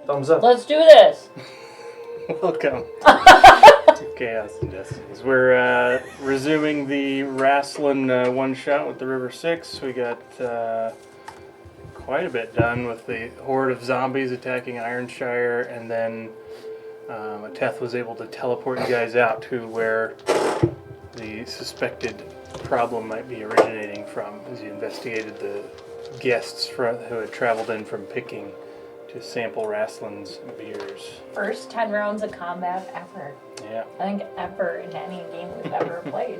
Thumbs up. Let's do this. Welcome to Chaos and Destinies. We're resuming the Raistlin one-shot with the River Six. We got quite a bit done with the horde of zombies attacking Ironshire, and then Ateth was able to teleport you guys out to where the suspected problem might be originating from as you investigated the guests who had traveled in from Picking to sample Raistlin's beers. First 10 rounds of combat ever. Yeah. I think ever in any game we've ever played.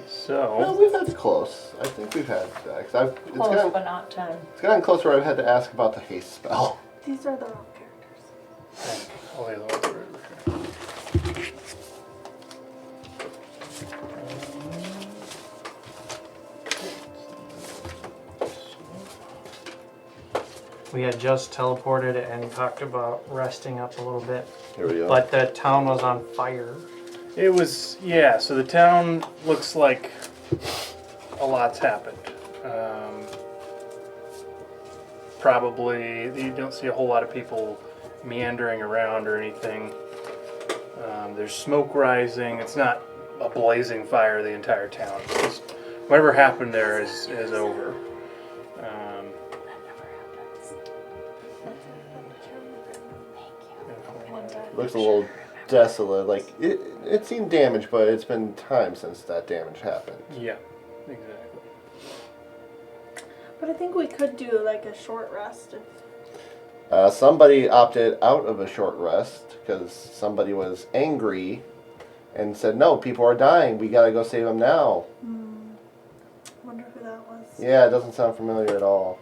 So. Well, we've had close. I think we've had that. Close, but not 10. It's gotten close where I've had to ask about the haste spell. These are the wrong characters. Oh, yeah, the ones that are- We had just teleported and talked about resting up a little bit, Here we go. but the town was on fire. It was, yeah, so the town looks like a lot's happened. Probably, you don't see a whole lot of people meandering around or anything. There's smoke rising. It's not a blazing fire the entire town. It's just, whatever happened there is over. Looks a little desolate. Like it seemed damaged, but it's been time since that damage happened. Yeah, exactly. But I think we could do like a short rest. Somebody opted out of a short rest because somebody was angry and said, "No, people are dying. We gotta go save them now." Wonder who that was. Yeah, it doesn't sound familiar at all.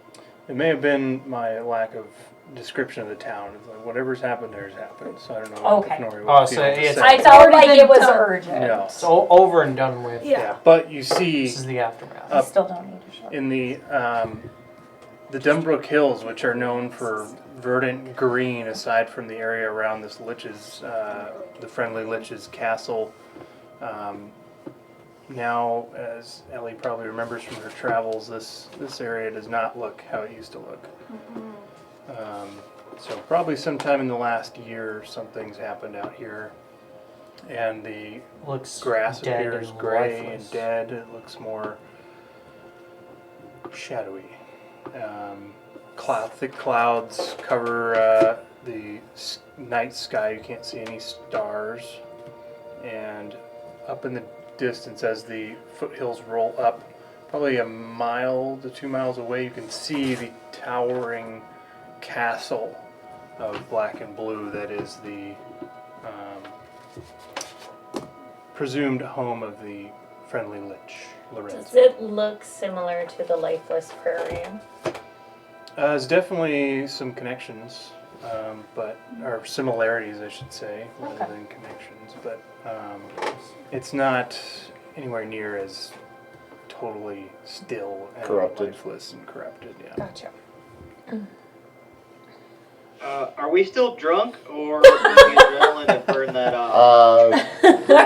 It may have been my lack of description of the town. It's like whatever's happened there has happened. So I don't know Okay. if Nori Oh, would so feel the it's- same. I felt like been it was done. urgent. No. It's over and done with. Yeah. But you see This is the aftermath. I still don't need to show. in the Dunbrook Hills, which are known for verdant green, aside from the area around this Lich's, the Friendly Lich's castle. Now, as Ellie probably remembers from her travels, this area does not look how it used to look. So probably sometime in the last year, something's happened out here, and the Looks grass dead appears and gray lifeless. and dead. It looks more shadowy. Thick clouds cover the night sky. You can't see any stars. And up in the distance, as the foothills roll up, probably a mile to 2 miles away, you can see the towering castle of black and blue that is the presumed home of the Friendly Lich, Lorenzo. Does it look similar to the Lifeless Prairie? There's definitely some connections, or similarities, I should say, rather Okay. than connections. But it's not anywhere near as totally still and Corrupted. lifeless and corrupted. Yeah. Gotcha. Are we still drunk, or is the adrenaline to burn that off?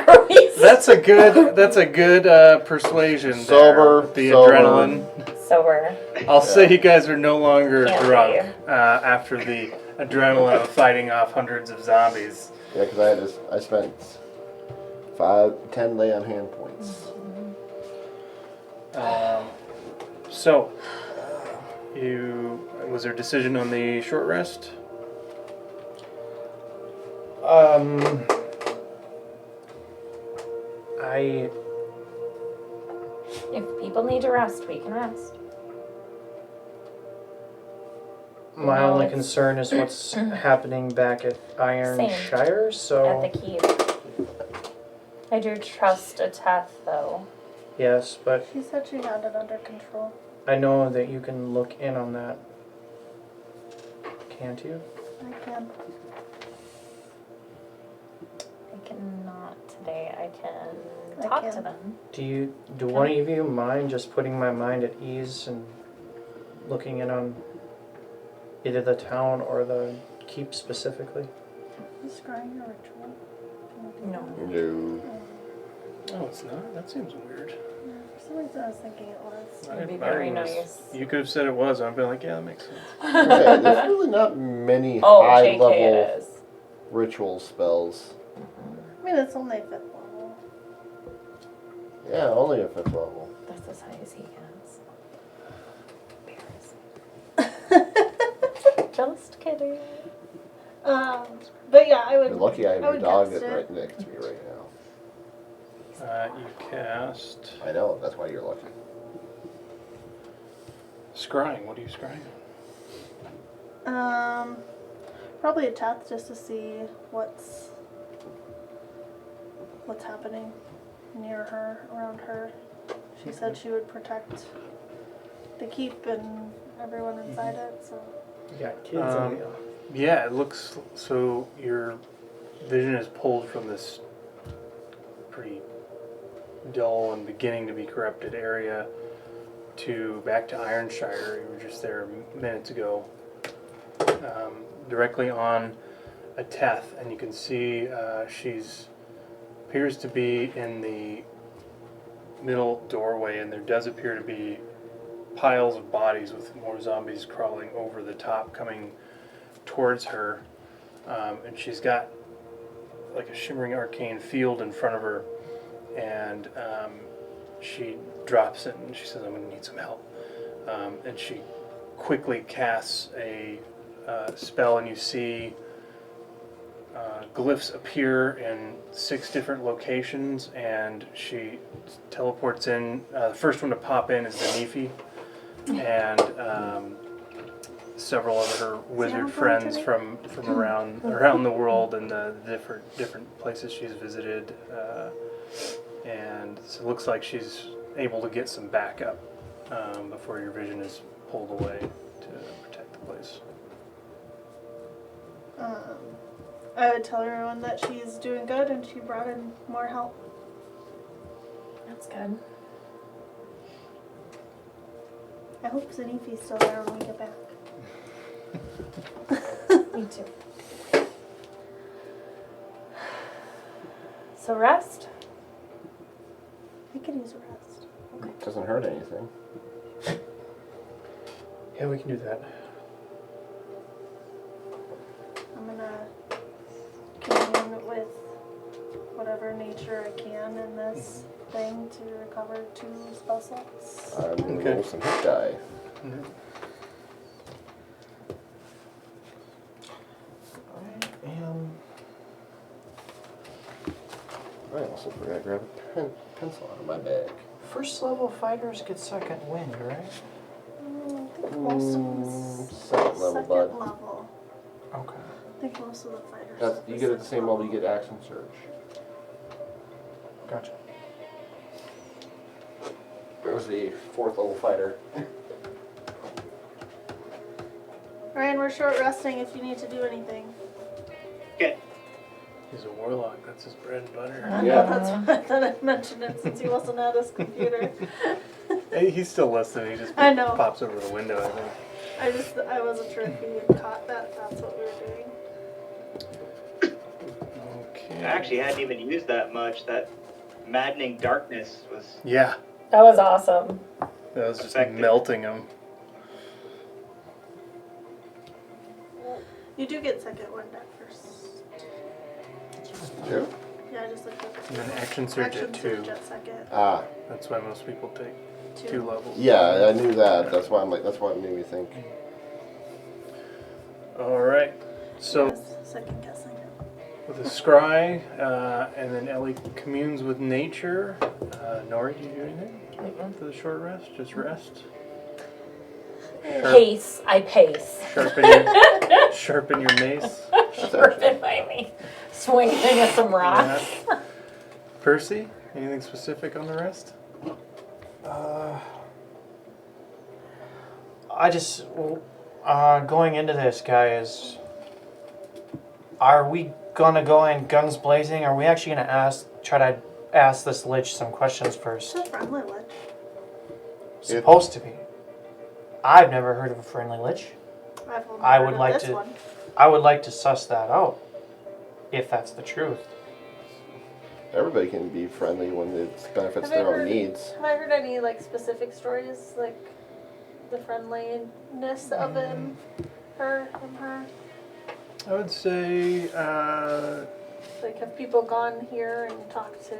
Are we That's a good persuasion. Sober, there. The sober. adrenaline. sober? I'll say you guys are no longer Can't drunk say. after the adrenaline of fighting off hundreds of zombies. Yeah, because I spent 10 lay on hand points. So, was there a decision on the short rest? If people need to rest, we can rest. My No, only it's- concern is what's happening back at Ironshire, so At the keep. I do trust Ateth, though. yes, but She said she had it under control. I know that you can look in on that. Can't you? I can. I cannot today. I can I talk can. to them. Do one of you mind just putting my mind at ease and looking in on either the town or the keep specifically? Is scrying a ritual? No. No. Oh, it's not? That seems weird. For some reason I was thinking it was. It'd be very was- nice. You could have said it was. I'd be like, yeah, that makes sense. Okay, there's really not many Oh, high JK level it is. ritual spells. I mean, it's only 5th level. Yeah, only a 5th level. That's as high as he gets. Just kidding. But yeah, I would. You're lucky I have I your would dog cast that's it. right next to me right now. You cast I know, that's why you're lucky. scrying. What are you scrying on? Probably a test just to see what's happening near her, around her. She said she would protect the keep and everyone inside it. So You got kids in the Yeah, it looks so. Your vision is pulled from this pretty dull and beginning to be corrupted area to back to Ironshire. You were just there minutes ago, directly on a Teth, and you can see she's appears to be in the middle doorway, and there does appear to be piles of bodies with more zombies crawling over the top, coming towards her, and she's got like a shimmering arcane field in front of her, and she drops it and she says, I'm going to need some help, and she quickly casts a spell, and you see glyphs appear in 6 different locations, and she teleports in. The first one to pop in is the Nephi, and several of her wizard friends from around the world and the different places she's visited, and so it looks like she's able to get some backup before your vision is pulled away to protect the place. I would tell everyone that she's doing good and she brought in more help. That's good. I hope Zanifi's still there when we get back. Me too. So rest? We could use a rest. It doesn't hurt anything. Yeah, we can do that. I'm gonna commune with whatever nature I can in this thing to recover 2 spell slots. I'm going to Okay. roll some hit die. I also forgot to grab a pencil out of my bag. First level fighters get second wind, right? I think most of them Second level, second bud. level. Okay. I think most of the fighters. That's, are you get it at the second same level you get action surge. Gotcha. There was a 4th level fighter. Ryan, we're short resting if you need to do anything. Okay. He's a warlock. That's his bread and butter. I know, Yeah. that's why I thought I'd mention it since he wasn't at his computer. Hey, he's still listening. He just I know. pops over the window, I think. I wasn't sure if he had caught that's what we were doing. Okay. I actually hadn't even used that much. That maddening darkness was. Yeah, That was awesome. that was just Effective. melting him. You do get second wind at first. Two? Yeah, just like And then action surge at 2. surge at second. Ah, That's why most people take 2 2. levels. yeah, I knew that. That's why I'm like, that's what made me think. All right. So Yes, second guessing. with a scry, and then Ellie communes with nature. Nori, do you do anything for the short rest? Just rest. Pace. I pace. Sharpen your mace. Sharpen my mace. Swinging with some rocks. Yeah. Percy, anything specific on the rest? I just going into this, guys. Are we gonna go in guns blazing? Are we actually gonna try to ask this lich some questions first? It's a friendly lich. Supposed to be. I've never heard of a friendly lich. I've only I heard would of like this to- one. I would like to suss that out, if that's the truth. everybody can be friendly when it benefits Have I their own heard- needs. Have I heard any like specific stories, like the friendliness of him, her? I would say, Like, have people gone here and talked to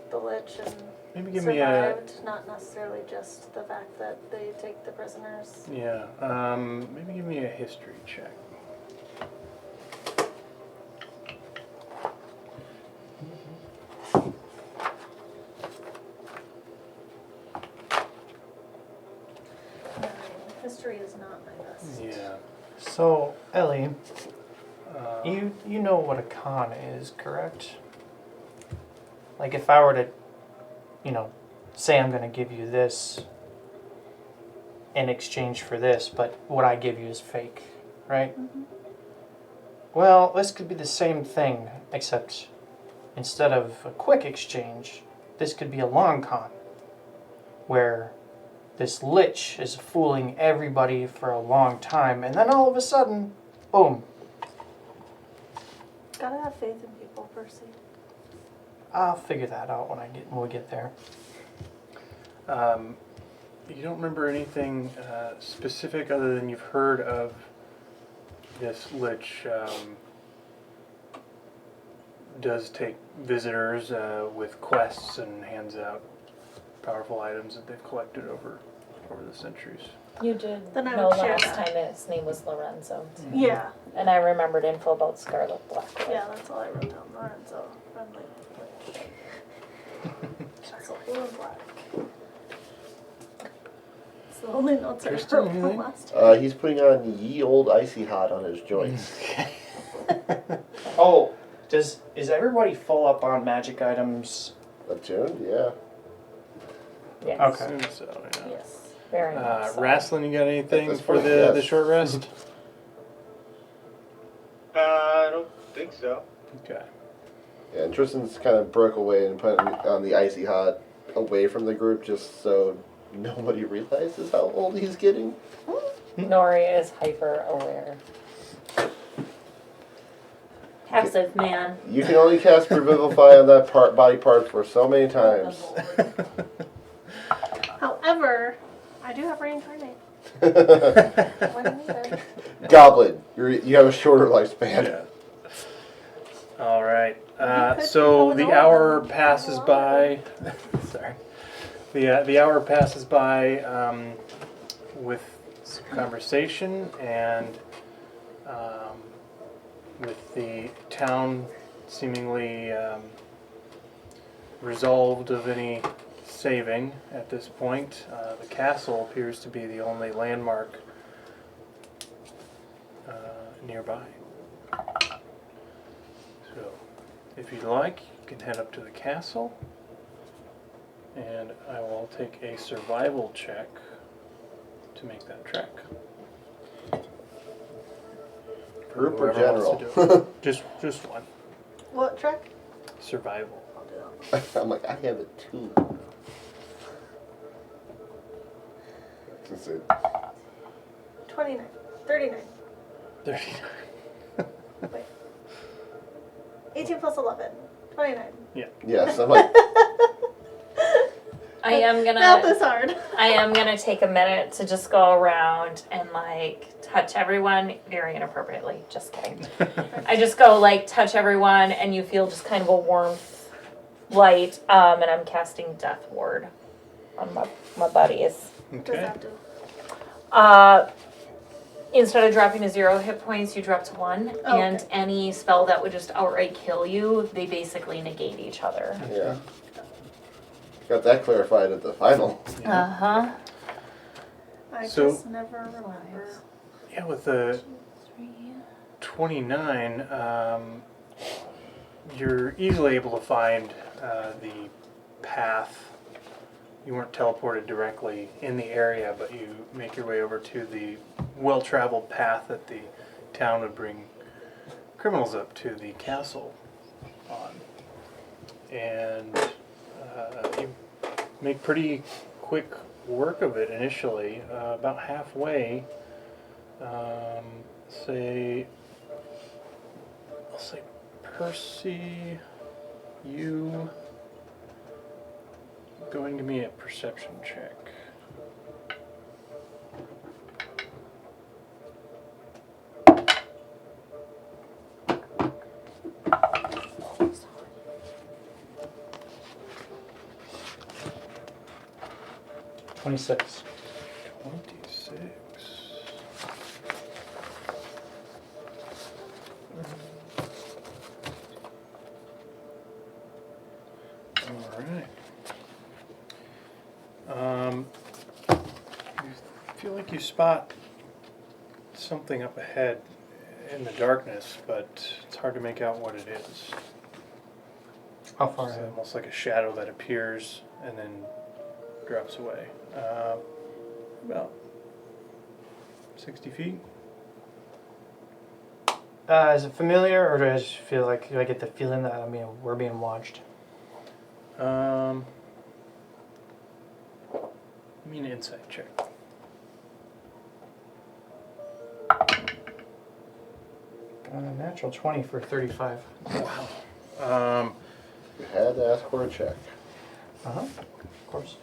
the Lich and maybe give me a, survived? Not necessarily just the fact that they take the prisoners. yeah, maybe give me a history check. History is not my best. Yeah. So, Ellie, Uh, you know what a con is, correct? Like if I were to, say I'm going to give you this in exchange for this, but what I give you is fake, right? Mhm. Well, this could be the same thing, except instead of a quick exchange, this could be a long con, where this lich is fooling everybody for a long time, and then all of a sudden, boom, Gotta have faith in people, Percy. I'll figure that out when we get there. you don't remember anything specific other than you've heard of this lich does take visitors with quests and hands out powerful items that they've collected over the centuries. You did Then I know would share last that. time his name was Lorenzo. Yeah, And I remembered info about Scarlet Blackwood. yeah, that's all I wrote down. Lorenzo, friendly Lich. So blue and black. It's the only notes I Kirsten, wrote from anything? last time. He's putting on ye old icy hot on his joints. Oh, is everybody full up on magic items? Attuned, yeah. Yes. Okay. Assume so, yeah. Yes. Very much so. Raistlin, you got anything At this for point, the yes. short rest? I don't think so. Okay. Yeah, and Tristan's kind of broke away and put on the icy hot away from the group just so nobody realizes how old he's getting. Nori is hyper aware. Passive man. You can only cast Revivify on that body part for so many times. However, I do have reincarnate when needed. Goblin, you have a shorter lifespan. Yeah. All right. You could So keep the going hour on. passes by. Sorry. The hour passes by with some conversation and with the town seemingly resolved of any saving at this point. The castle appears to be the only landmark nearby. So, if you'd like, you can head up to the castle, and I will take a survival check to make that trek. Group or Whoever wants to general? do it. Just one. What trick? Survival. I'll do that. I'm like, I have it too. That's it. 29. 39. 39. Wait. 18 plus 11. 29. Yes, I'm like, I am Math gonna is hard. I am gonna take a minute to just go around and like touch everyone very inappropriately. Just kidding. I just go like touch everyone and you feel just kind of a warmth light, and I'm casting Death Ward on my buddies. What does Okay. that do? Instead of dropping to 0 hit points, you drop to 1, Oh, and okay. any spell that would just outright kill you, they basically negate each other. yeah. Got that clarified at the final. Uh-huh. I So- just never remember. Yeah, with the 29, you're easily able to find the path. You weren't teleported directly in the area, but you make your way over to the well-traveled path that the town would bring criminals up to the castle on. And you make pretty quick work of it initially. About halfway, I'll say Percy. You go ahead and give me a perception check. $26. 26. Alright. You feel like you spot something up ahead in the darkness, but it's hard to make out what it is. How far It's ahead? almost like a shadow that appears and then drops away. About 60 feet. Is it familiar, or do I just feel like, do I get the feeling that we're being watched? Give me an insight check. Natural 20 for 35. Wow. You had to ask for a check. Of course.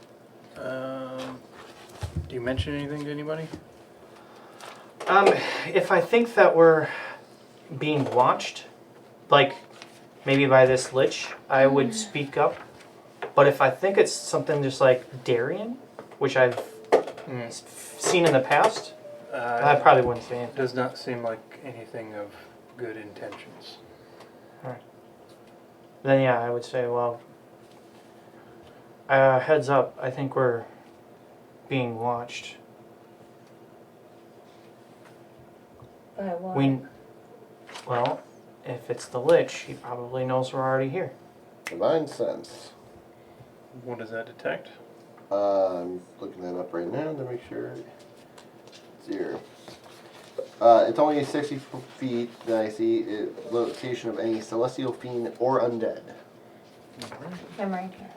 Do you mention anything to anybody? If I think that we're being watched, like maybe by this lich, I would speak up. But if I think it's something just like Darien, which I've seen in the past, I probably wouldn't say anything. Does not seem like anything of good intentions. Then yeah, I would say, well, heads up, I think we're being watched. By what? Well, if it's the lich, he probably knows we're already here. 9 cents. What does that detect? I'm looking that up right now to make sure. 0. It's only 60 feet that I see it, location of any celestial fiend or undead. I'm right here.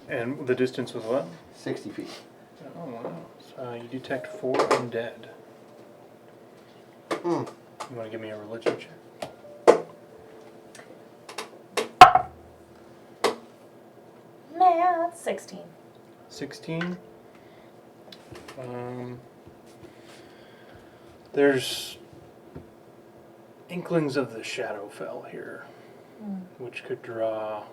And the distance was what? 60 feet. Oh wow. So you detect 4 undead. You want to give me a religion check? Nah, that's 16. 16. There's inklings of the Shadowfell here, which could draw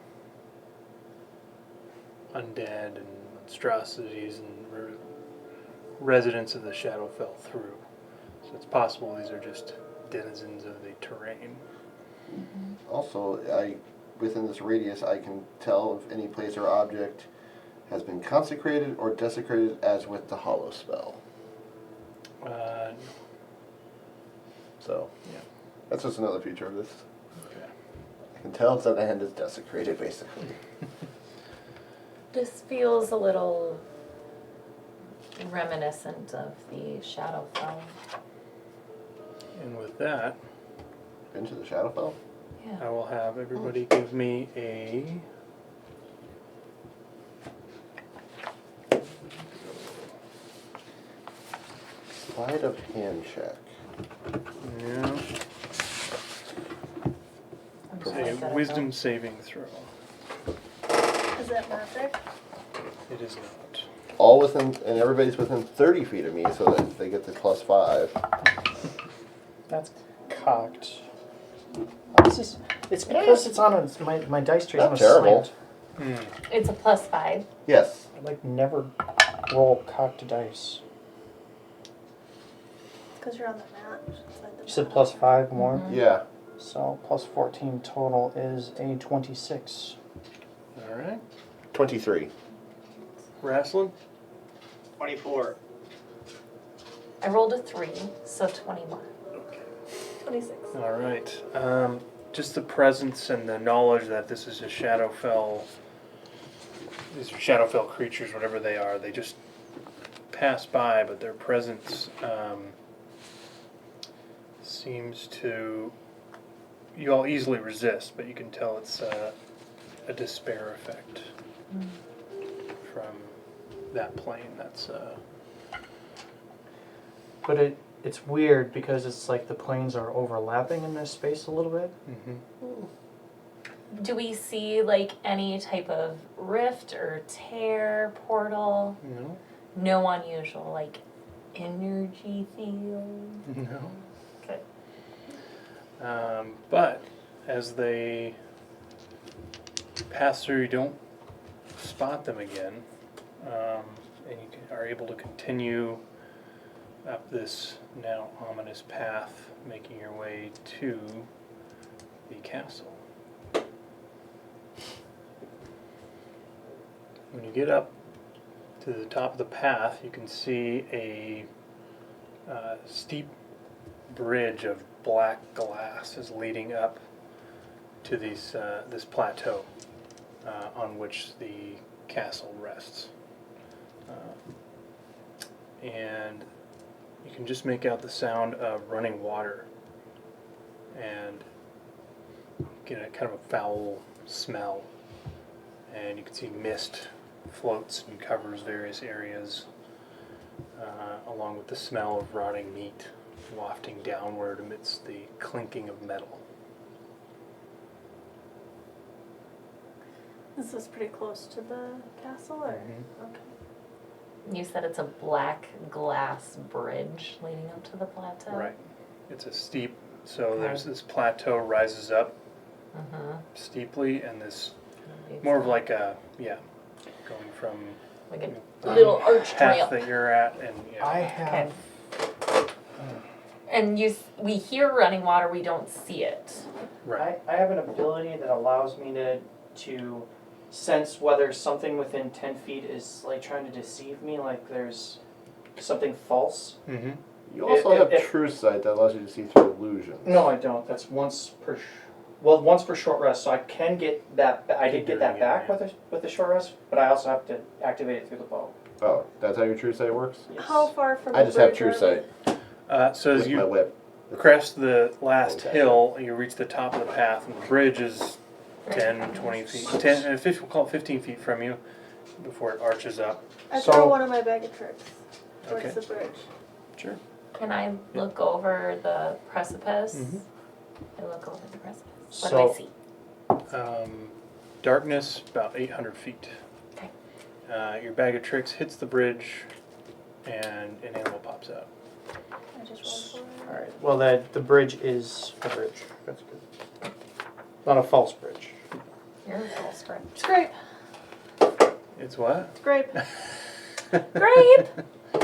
undead and monstrosities and residents of the Shadowfell through. So it's possible these are just denizens of the terrain. Also, within this radius, I can tell if any place or object has been consecrated or desecrated, as with the Hollow spell. So, Yeah. that's just another feature of this. Okay. I can tell that the hand is desecrated, basically. This feels a little reminiscent of the Shadowfell. And with that, Into the Shadowfell? Yeah. I will have everybody give me a Sleight of hand check. yeah, I'm a sorry, I gotta wisdom go. saving throw. Is that magic? It is not. All within, and everybody's within 30 feet of me, so that they get the +5. That's cocked. It's because it's on my dice tray is on Not a terrible. slant. It's a +5. Yes. I never roll cocked dice. Because you're on the mat. Inside the You said mat. +5 more, Yeah. so +14 total is a 26. All right, 23. Raistlin. 24. I rolled a 3, so 21. Okay. 26. All right. Just the presence and the knowledge that this is a Shadowfell. These are Shadowfell creatures, whatever they are. They just pass by, but their presence seems to. You all easily resist, but you can tell it's a despair effect from that plane. That's But it's weird because it's like the planes are overlapping in this space a little bit. Do we see like any type of rift or tear portal? No. No unusual like energy field. No. Okay. But as they pass through, you don't spot them again, and you are able to continue up this now ominous path, making your way to the castle. When you get up to the top of the path, you can see a steep bridge of black glass is leading up to this plateau on which the castle rests. And you can just make out the sound of running water and get a kind of a foul smell. And you can see mist floats and covers various areas, along with the smell of rotting meat wafting downward amidst the clinking of metal. Is this pretty close to the castle, or? Mhm. Okay. You said it's a black glass bridge leading up to the plateau? Right. It's a steep, so Okay. there's this plateau rises up Uh-huh. steeply, and this more of like a, going from like a the little arch path ramp. that you're at, and I have. And we hear running water, we don't see it. right. I have an ability that allows me to sense whether something within 10 feet is like trying to deceive me, like there's something false. Mm-hmm. You also have True Sight that allows you to see through illusions. No, I don't. That's once per. Once per short rest, so I can get that. I did get that back with the short rest, but I also have to activate it through the bow. Oh, that's how your True Sight works? Yes. How far from I the just have bridge True are we? Sight So as with my you whip. crest the last Okay. hill, you reach the top of the path, and the bridge is 10, 20 feet, 10, 50, we'll call it 15 feet from you before it arches up. I So- throw one of my bag of tricks towards Okay. the bridge. Sure. Can I look over the precipice? Mhm. I look over the precipice. What do So- I see? Darkness, about 800 feet. Okay. Your bag of tricks hits the bridge, and an animal pops out. I just rolled for it. All right. Well, the bridge is a bridge. That's good. Not a false bridge. You're a false friend. It's grape. It's what? It's grape. Grape! All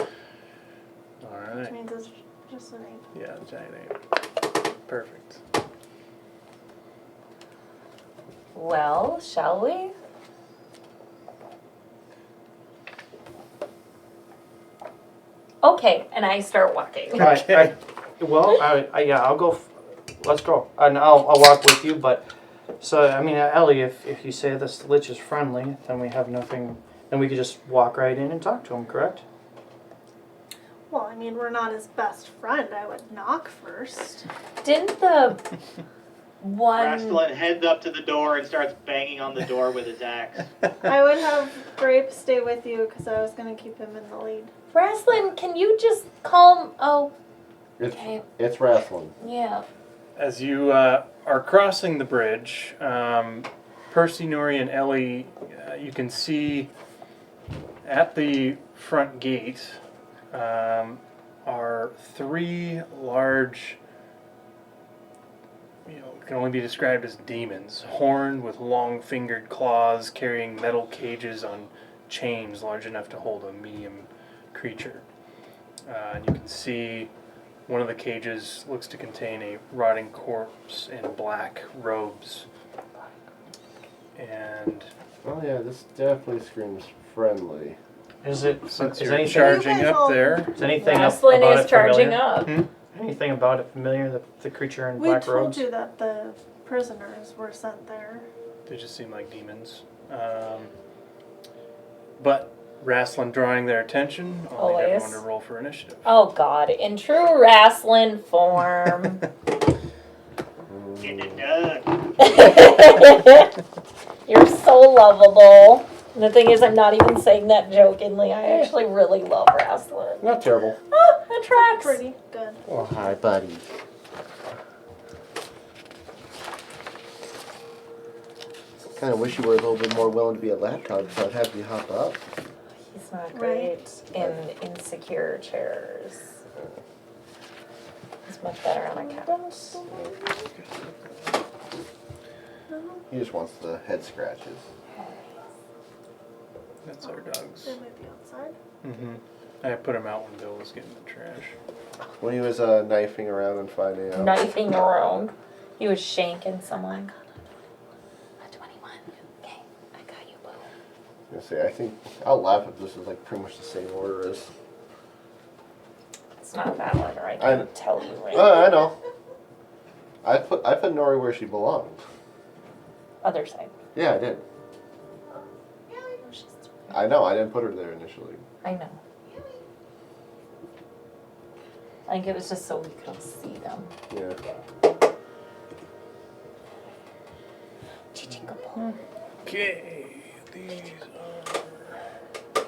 Which right. means it's just an ape. Yeah, giant ape. Perfect. Well, shall we? Okay, and I start walking. Okay. I'll go. Let's go, and I'll walk with you. But so I mean, Ellie, if you say this lich is friendly, then we have nothing. Then we could just walk right in and talk to him. Correct? Well, I mean, we're not his best friend. I would knock first. Didn't the one... Raistlin heads up to the door and starts banging on the door with his axe. I would have Grape stay with you because I was going to keep him in the lead. Raistlin, can you just calm... Oh, okay. It's wrestling. Yeah. As you are crossing the bridge, Percy, Nori, and Ellie, you can see at the front gate are three large, can only be described as demons, horned with long-fingered claws, carrying metal cages on chains large enough to hold a medium creature. And you can see one of the cages looks to contain a rotting corpse in black robes. And Oh yeah, this definitely screams friendly. Is it? since Is you're anything? charging You guys up all- there, Is anything Raistlin about is it charging familiar? up. Anything about it familiar? The creature in We black told robes. you that the prisoners were sent there. they just seem like demons. But Raistlin drawing their attention, I'll need everyone Always. to roll for initiative. Oh god, in true Raistlin form. Getting it done. You're so lovable. And the thing is, I'm not even saying that jokingly. I actually really love Raistlin. Not terrible. Oh, that tracks. Pretty good. Oh hi, buddy. Kind of wish you were a little bit more willing to be a lapdog, because I'd have you hop up. He's not great in insecure chairs. He's much better on a couch. He just wants the head scratches. That's our dogs. They might be outside. Mm-hmm. I put him out when Bill was getting the trash. When he was knifing around and finding out. Knifing around. He was shanking someone. A 21. Okay, I got you, boo. I was gonna say, I think I'll laugh if this is like pretty much the same order as. It's not that order, I can tell you right I know. I put Nori where she belonged. Other side. Yeah, I did. I know. I didn't put her there initially. I know. I think it was just so we could all see them. Yeah. Okay, these are.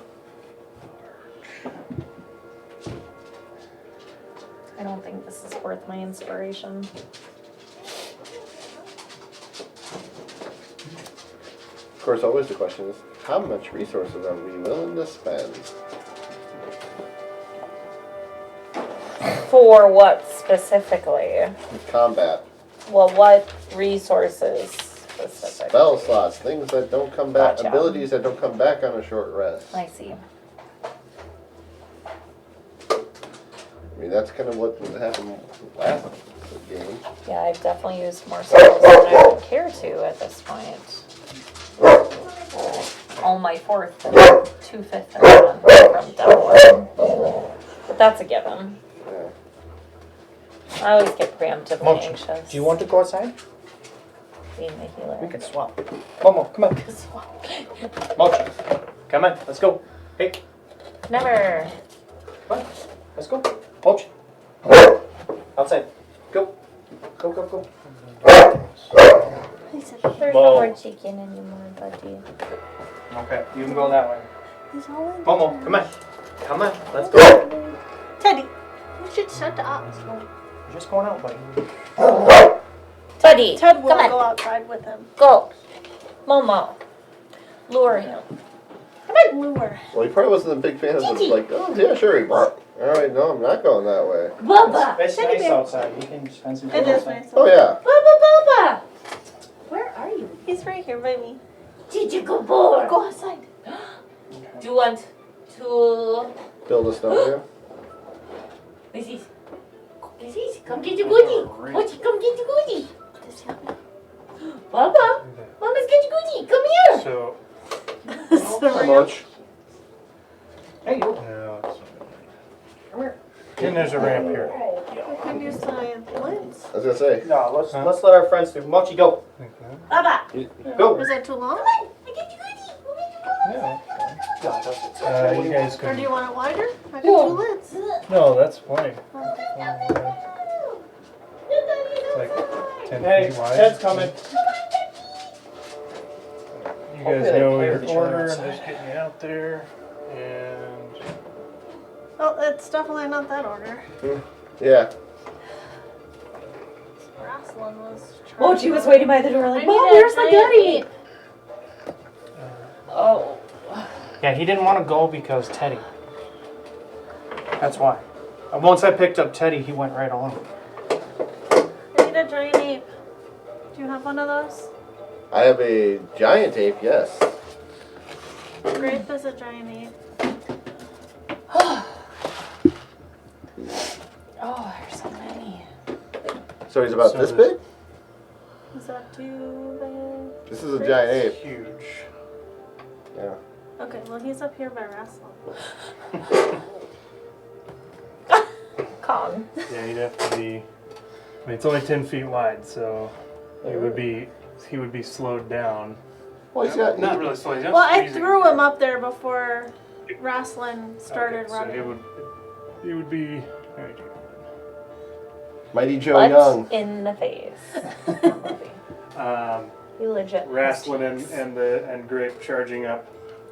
I don't think this is worth my inspiration. Of course, always the question is, how much resources are we willing to spend? For what specifically? Combat. Well, what resources specifically? Spell slots, things that don't come back, Gotcha. abilities that don't come back on a short rest. I see. I mean, that's kind of what happened last game. Yeah, I've definitely used more spells than I would care to at this point. All my 4th and 2/5 are done from Devil. But that's a given. Yeah. I always get preemptively Mochi, anxious. do you want to go outside? Being the healer. We can swap. Momo, come on. Mochi, come on, let's go. Hey, Never. come on, let's go. Mochi. Outside. Go. Go, go, go. There's no more chicken anymore, buddy. Okay, you can go that way. He's all in. Momo, come on. Come on, let's go. Teddy, you should shut up. You're just going out, buddy. Buddy, Ted will come on. go outside with him. Go. Momo. Lure him. Lure. Well, he probably wasn't a big fan of the, like, oh, yeah, sure. Alright, no, I'm not going that way. Bubba. It's Teddy nice bear. outside. You can spend some time It is outside. nice. Oh, yeah. Bubba, Bubba. Where are you? He's right here by me. Did you go board? Go outside. Do you want to... Build a snowman. This is, come get your goodie. Mochi, come get your goodie. Does he have me? Bubba, Mama's get your goodie. Come here. So, How much? Hey, you. yeah, Come here. And there's a ramp here. We could use the blitz. I was gonna say. No, let's let our friends do. Mochi, go. Bubba. Go. Is that too long? I get your goodie. yeah. God, that's You guys Or can. do you want it wider? I got Yeah. 2 lids. No, that's fine. Okay. It's like 10 Hey, feet wide. Ted's coming. You Hopefully guys they know play your with each other order. I'm outside. just getting you out there. And Oh, it's definitely not that order. Yeah. Raistlin was trying Mochi was waiting by the door like, I Mom, need a where's my giant goodie? ape. Oh. Yeah, he didn't want to go because Teddy. That's why. And once I picked up Teddy, he went right on. I need a giant ape. Do you have one of those? I have a giant ape, yes. Grape is a giant ape. Oh, there's so many. So he's about So this this- big? Is that too big? This is a giant ape. huge. Yeah. Okay, well he's up here by Raistlin. Kong. Yeah, he'd have to be. I mean, it's only 10 feet wide, so he would be slowed down. Well, he's got. Not really slowed down. Well, I threw him up there before Raistlin started so running. He would be. Mighty Joe Butt Young. in the face. You legit. Raistlin and Grape charging up.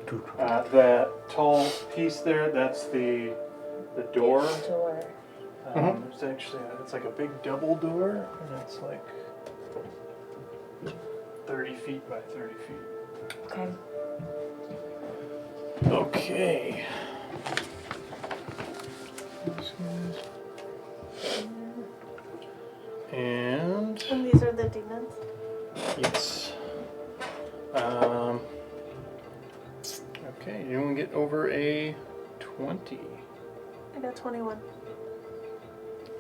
The tall piece there, that's the door. Door. It's actually it's like a big double door, and it's like 30 30 feet by 30 feet. Okay. Okay. And And these are the demons. yes. Okay, you want to get over a 20. I got 21.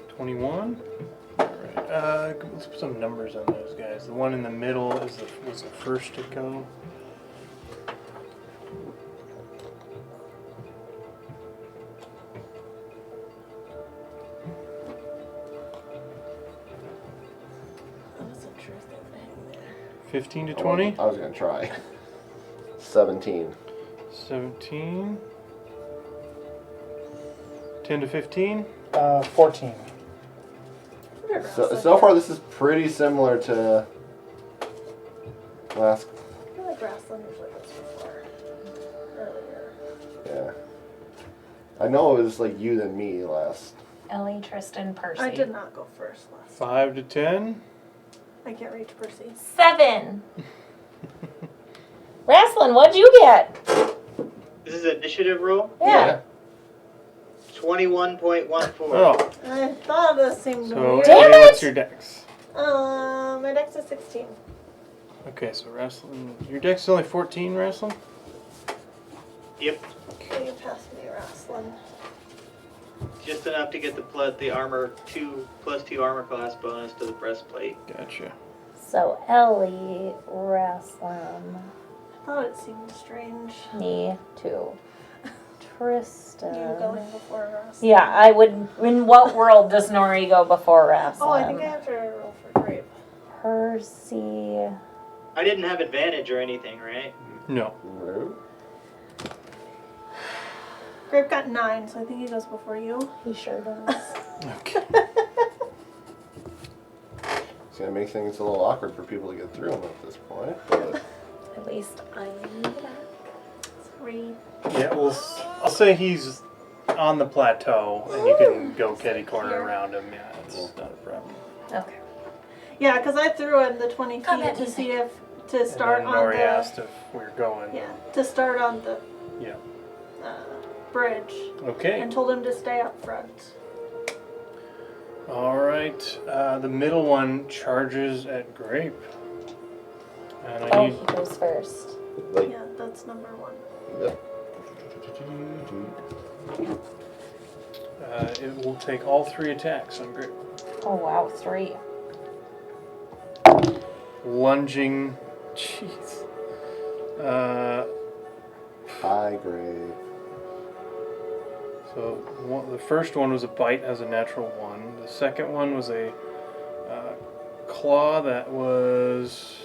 21. Alright, let's put some numbers on those guys. The one in the middle was the first to go. That was a true thing there. 15 to 20. I was gonna try. 17. 17. 10 to 15. 14. So far, this is pretty similar to last. I feel like Raistlin usually goes before. Earlier. Yeah. I know it was like you than me last. Ellie, Tristan, Percy. I did not go first last. 5 to 10. I can't reach Percy. 7. Raistlin, what'd you get? This is initiative roll. Yeah. 21.14. Oh, I thought this seemed so weird. Damn it! what's your dex? My dex is 16. Okay, so Raistlin, your dex is only 14, Raistlin? Yep. So you passed me, Raistlin. Just enough to get the armor +2 armor class bonus to the breastplate. Gotcha. So Ellie, Raistlin, I thought it seemed strange. me too. Tristan. You going before Raistlin. Yeah, I would. In what world does Nori go before Raistlin? Oh, I think I have to roll for grape. Percy. I didn't have advantage or anything, right? No. No. Grape got 9, so I think he goes before you. He sure does. Okay. It's gonna make things a little awkward for people to get through them at this point. But At least I'm in the back. 3. Yeah, well, I'll say he's on the plateau, and you can go kitty corner around him. Yeah, it's not a problem. Okay. Yeah, because I threw in the 20 Combat feet to see music. if to start and then on Nori the asked if we're going. yeah to start on the Yeah. bridge Okay. and told him to stay up front. All right. The middle one charges at Grape, and I Oh, need. he goes first. like, Yeah, that's number 1. yep. It will take all 3 attacks on Grape. Oh wow, 3. Lunging. Jeez. High grade. So the first one was a bite as a natural 1. The second one was a claw that was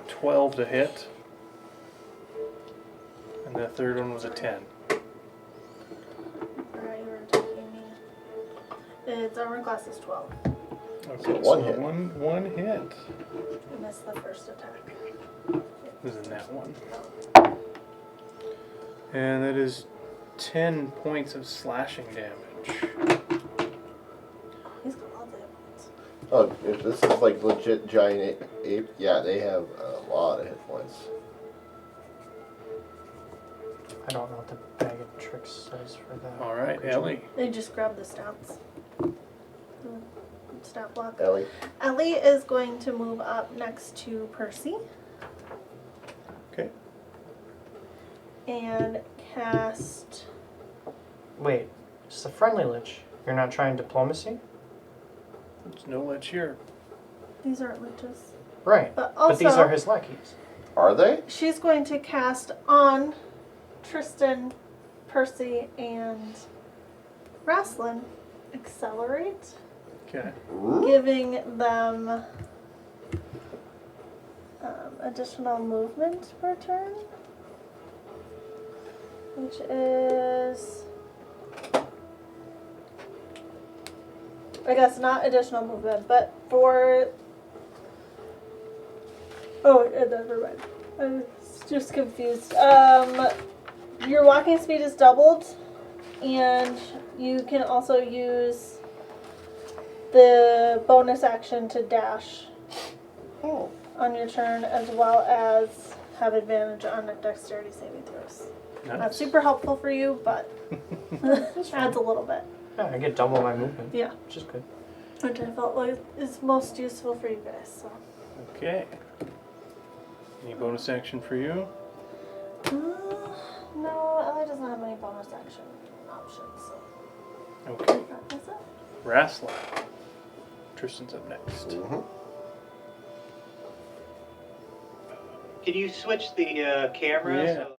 12 to hit. And the third one was a 10. Alright, you were attacking me. Its armor class is 12. Okay, one so hit. One hit. I missed the first attack. This is that one. And that is 10 points of slashing damage. He's got all the hit points. Oh, if this is like legit giant ape, yeah, they have a lot of hit points. I don't know what the bag of tricks says for that. All right, Ellie. They just grab the stats. Stat block. Ellie. Ellie is going to move up next to Percy Okay. and cast. Wait, it's a friendly lich. You're not trying diplomacy? There's no lich here. These aren't liches. Right. But But these also- are his lackeys. Are they? She's going to cast on Tristan, Percy, and Raistlin Accelerate, Okay. giving them additional movement per turn, which is, I guess, not additional movement, but for. Oh, never mind. I was just confused. Your walking speed is doubled, and you can also use the bonus action to dash Oh, on your turn, as well as have advantage on a dexterity saving throws. Not Nice. super helpful for you, but adds a little bit. Yeah, I get double my movement. Yeah. Which is good. Which I felt like is most useful for you guys. So. Okay. Any bonus action for you? No, Ellie doesn't have any bonus action options, so Okay. that is it. Raistlin. Tristan's up next. mhm. Can you switch the camera? Yeah. So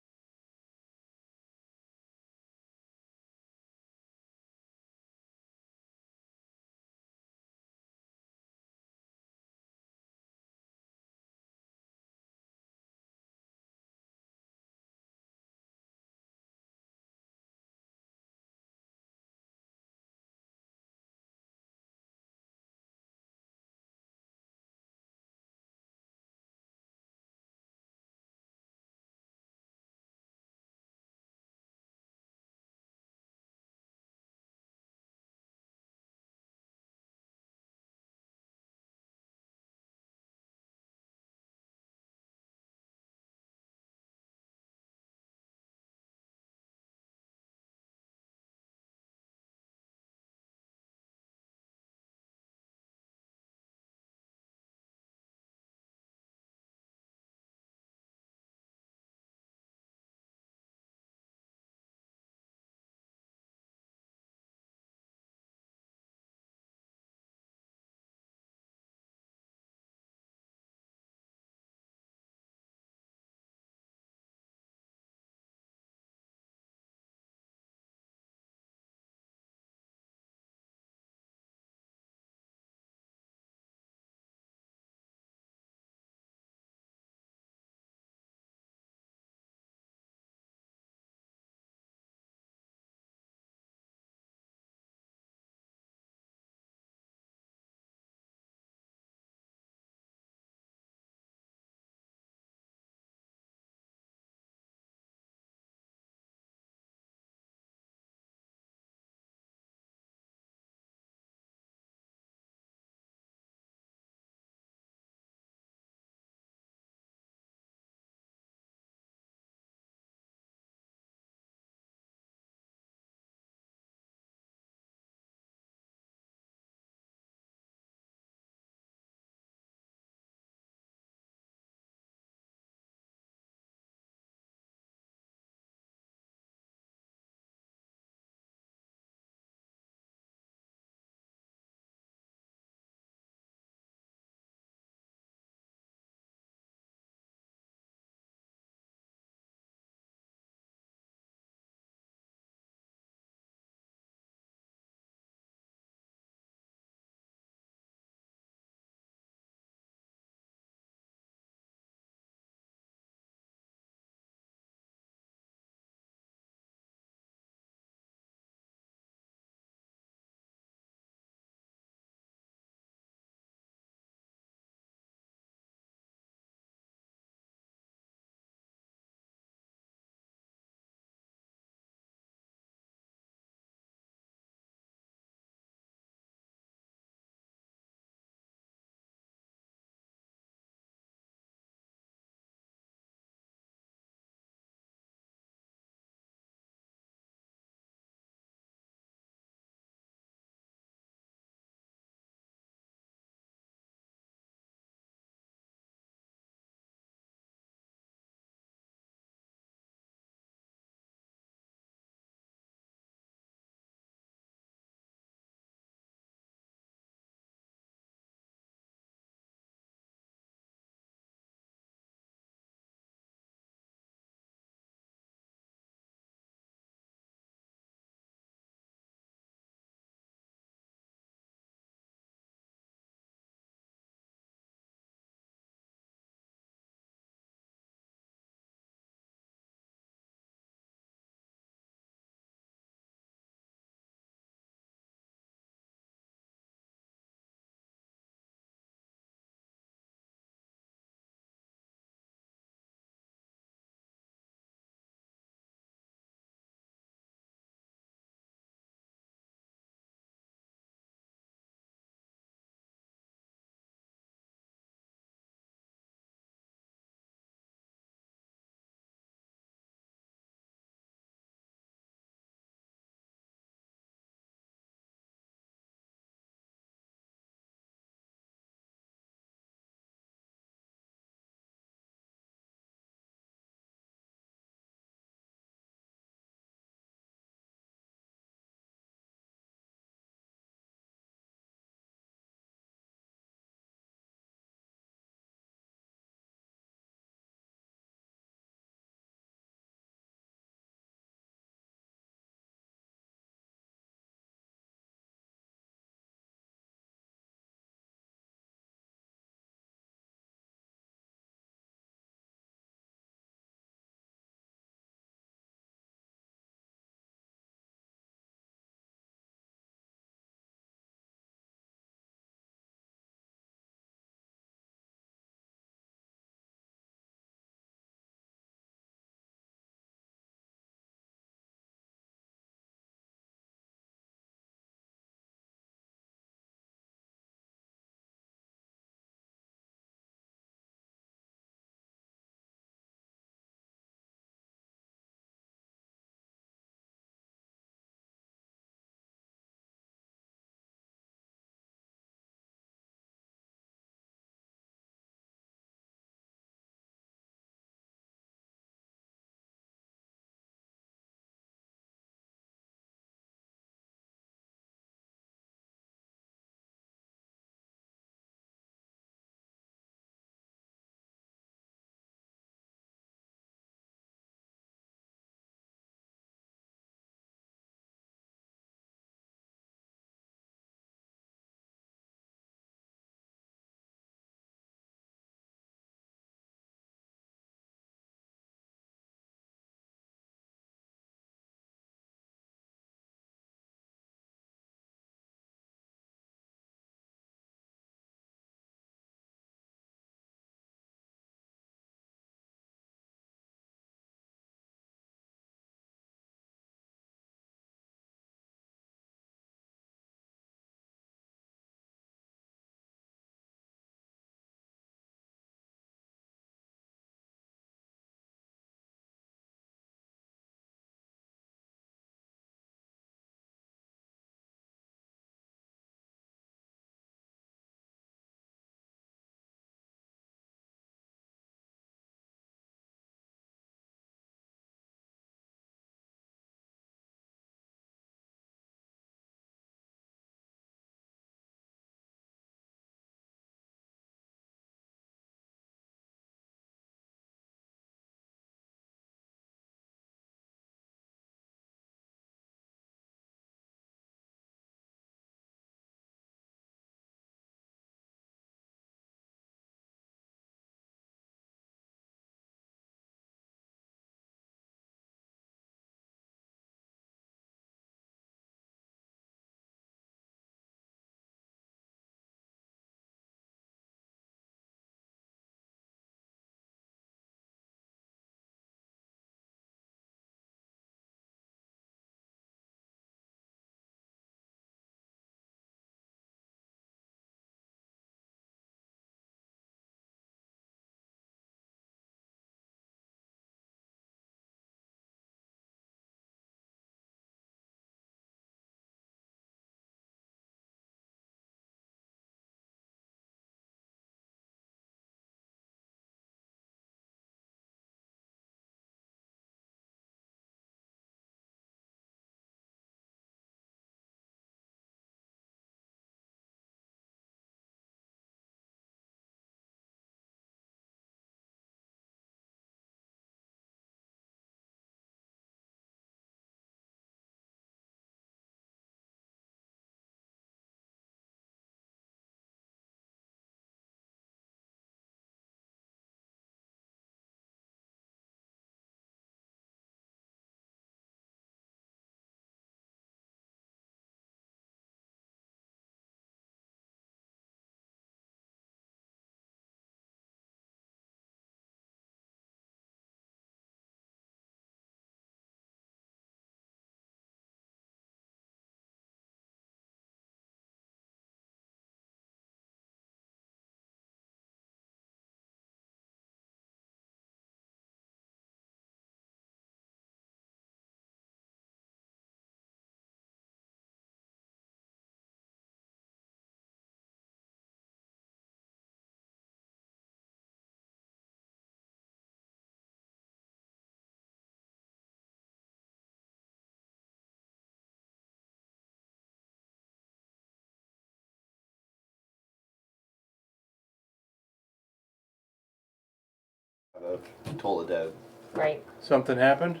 Toll of Dead. Right. Something happened?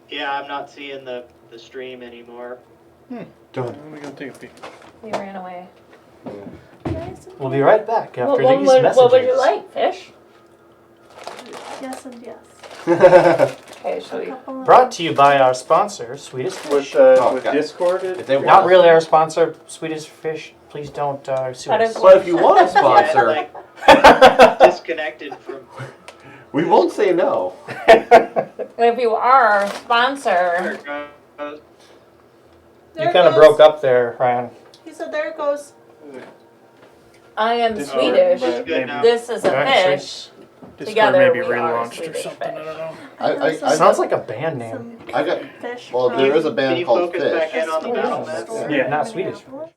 Yeah, I'm not seeing the stream anymore. Done. Let me go take a peek. We ran away. We'll be right back after What these would, messages. what would you like? Fish? Yes and yes. Okay, should we? Couple of- Brought to you by our sponsor, Swedish Fish. With God. Discord? If they Not want, really our sponsor, Swedish Fish. Please don't sue How us. does- but if you want a sponsor, Like disconnected from. we won't say no. If you are a sponsor, goes. There You it kind of goes. broke up there, Ryan. He said, there it goes. I am Discord. Swedish. It's good now. This is a Alright, fish. Discord Together maybe we are relaunched or Swedish something. I Fish. don't know. I Sounds like a band name. Some I got. fish. Well, from there is a Can band you called focus Fish. back in on the a battle Swedish map? store Yeah, in not Swedish. Minneapolis.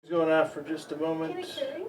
Going off for just a moment. Can I carry?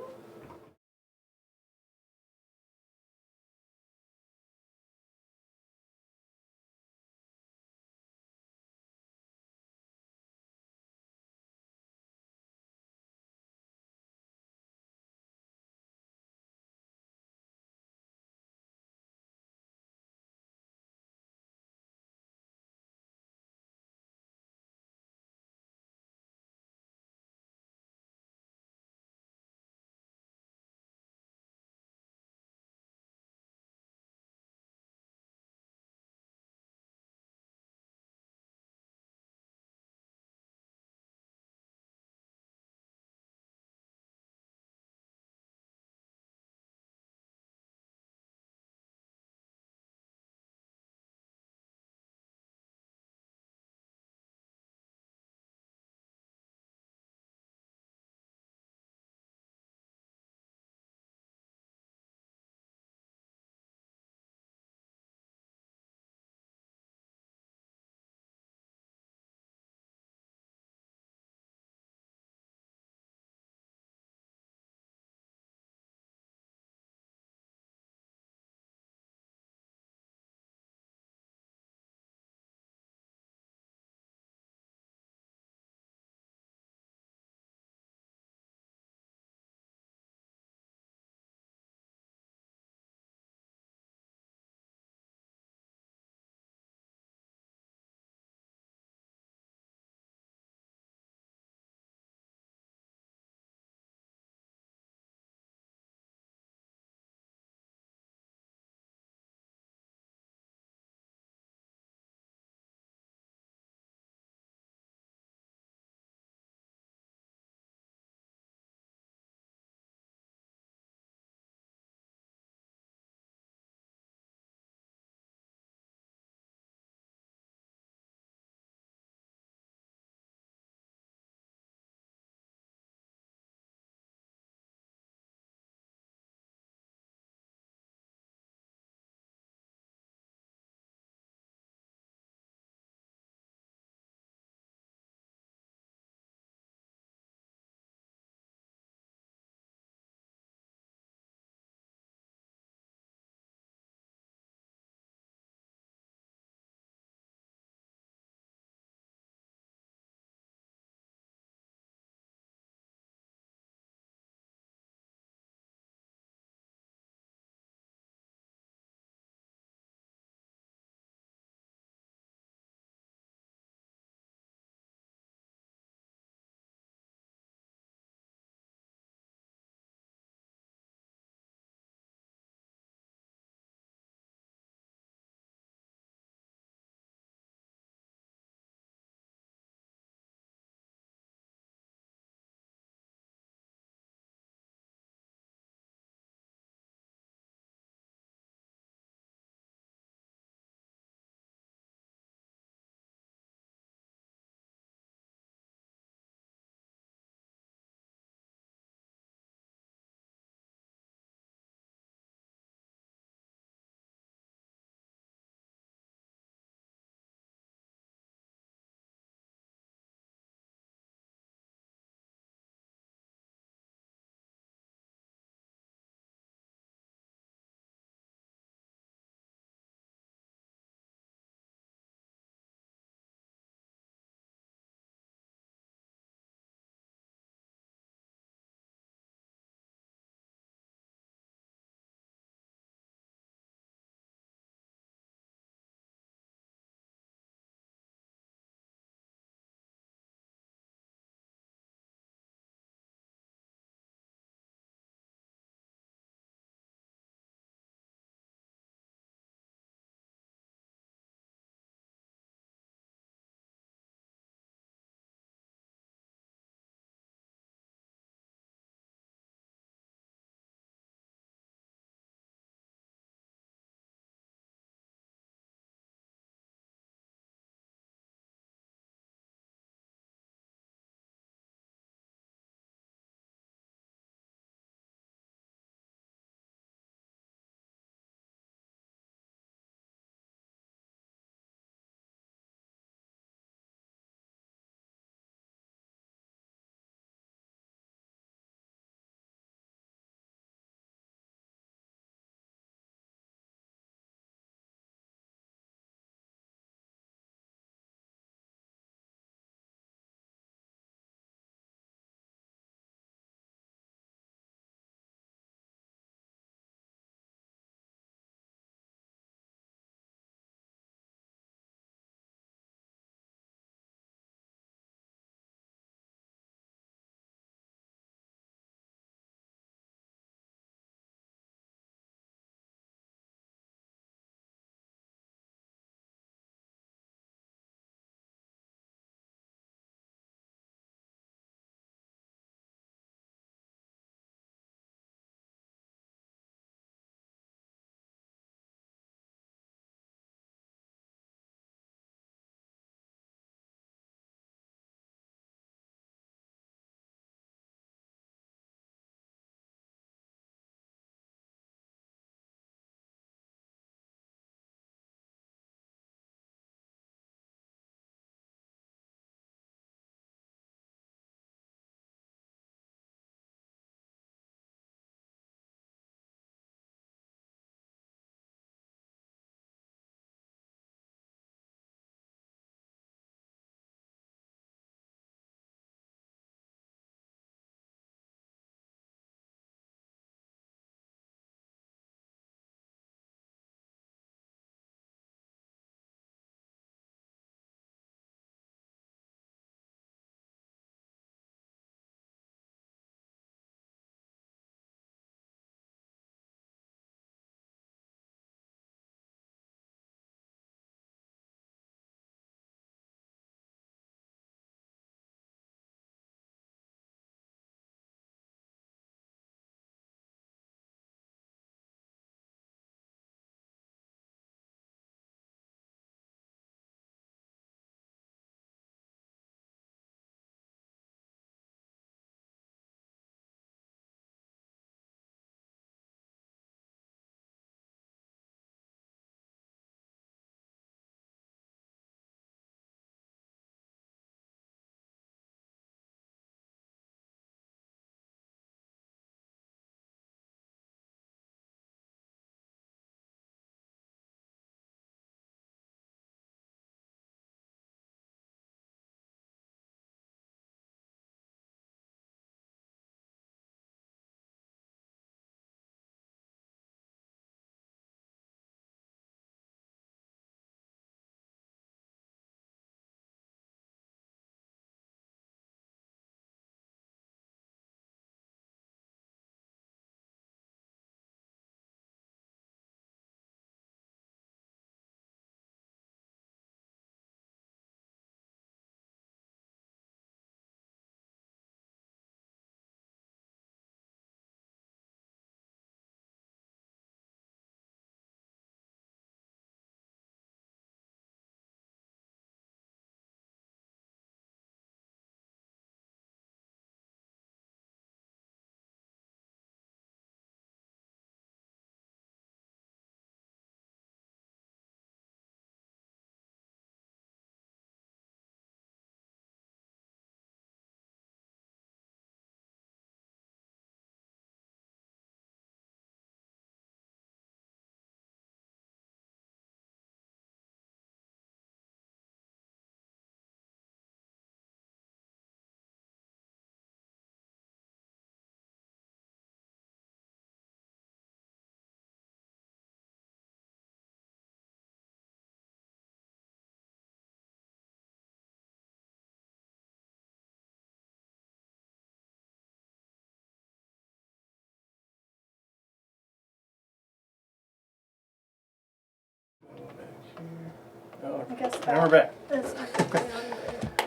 Oh, I guess and we're that back. is technically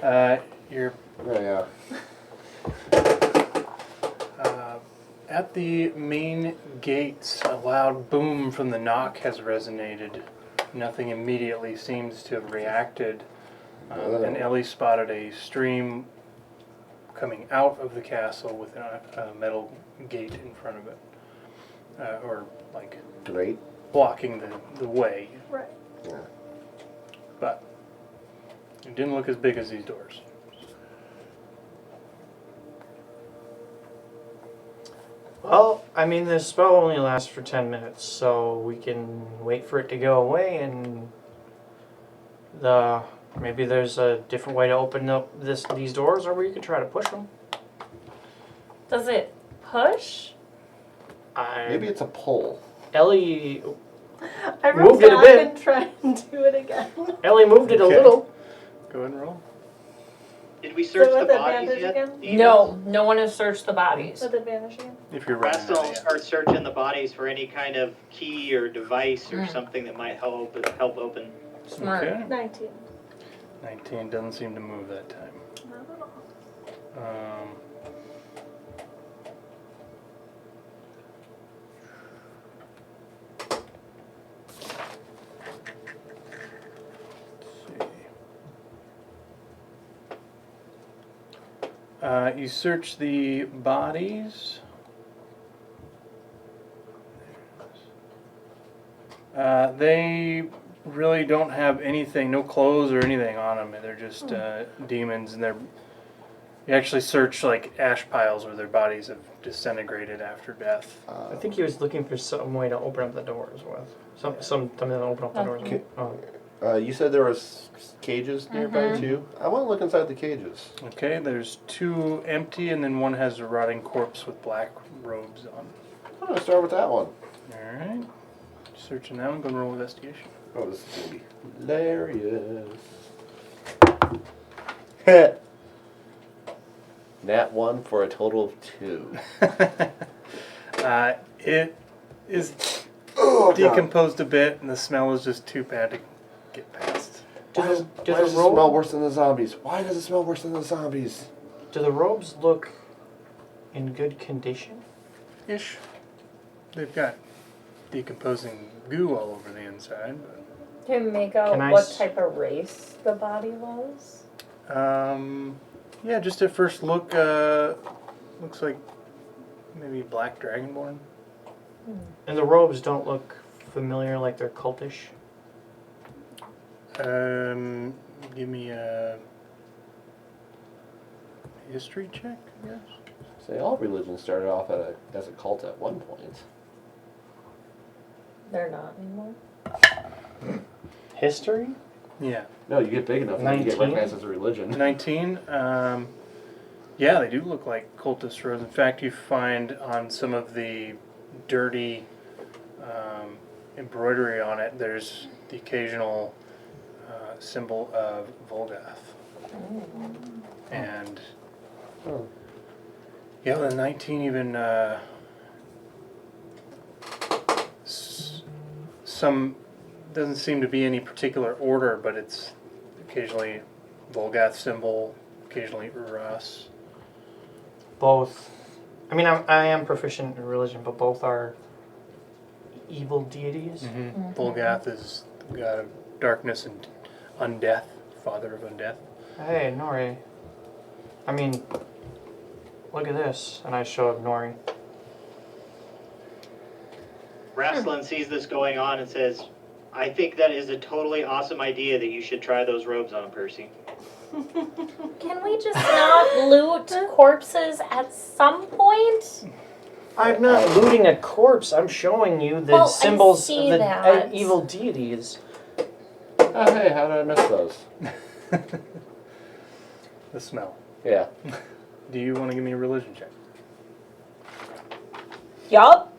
under. You're Yeah. at the main gates. A loud boom from the knock has resonated. Nothing immediately seems to have reacted. And Ellie spotted a stream coming out of the castle with a metal gate in front of it. Or like Great. blocking the way. Right. Yeah. But it didn't look as big as these doors. Well, I mean, this spell only lasts for 10 minutes, so we can wait for it to go away and maybe there's a different way to open up these doors, or we could try to push them. Does it push? Maybe it's a pull. Ellie I Moved wrote it a back bit. and try and do it again. moved it a Okay. little. Go ahead and roll. Did we search with the bodies advantage yet? again? Even? No one has searched the bodies. With advantage again. If you're running Raistlin out, will yeah. start searching the bodies for any kind of key or device or Mm. something that might help open. Smart. Okay. 19. 19 doesn't seem to move that time. Not at all. Let's see. You search the bodies. They really don't have anything, no clothes or anything on them. They're just demons, and you actually search like ash piles where their bodies have disintegrated after death. I think he was looking for some way to open up the doors with. Something to open up the doors with. Oh. You said there was cages nearby too. I want to look inside the cages. Okay, there's 2 empty, and then one has a rotting corpse with black robes on. I'm gonna start with that one. All right. Searching that one. Go and roll investigation. Oh, this is gonna be hilarious. Nat 1 for a total of 2. It is Oh, God. decomposed a bit, and the smell is just too bad to get past. Why does do it smell worse than the zombies? Why does it smell worse than the zombies? Do the robes look in good condition? Ish. They've got decomposing goo all over the inside. Can you make out Can I what s- type of race the body was? Yeah, just at first look, looks like maybe black dragonborn. And the robes don't look familiar, like they're cultish. Give me a history check, I guess. Say all religions started off as a cult at one point. They're not anymore. History? Yeah. No, you get big enough and you get 19? recognized as a religion. 19. Yeah, they do look like cultist robes. In fact, you find on some of the dirty embroidery on it, there's the occasional symbol of Volgath. And Oh. yeah, the 19 even some doesn't seem to be any particular order, but it's occasionally Volgath symbol, occasionally Uras. Both. I mean, I am proficient in religion, but both are evil deities. Volgath is the god of darkness and undeath, father of undeath. Hey, Nori. I mean, look at this. And I show up Nori. Raistlin sees this going on and says, I think that is a totally awesome idea that you should try those robes on, Percy. Can we just not loot corpses at some point? I'm not looting a corpse. I'm showing you the Well, I symbols see of the that. evil deities. Oh, hey, how did I miss those? The smell. Yeah. Do you want to give me a religion check? Yup.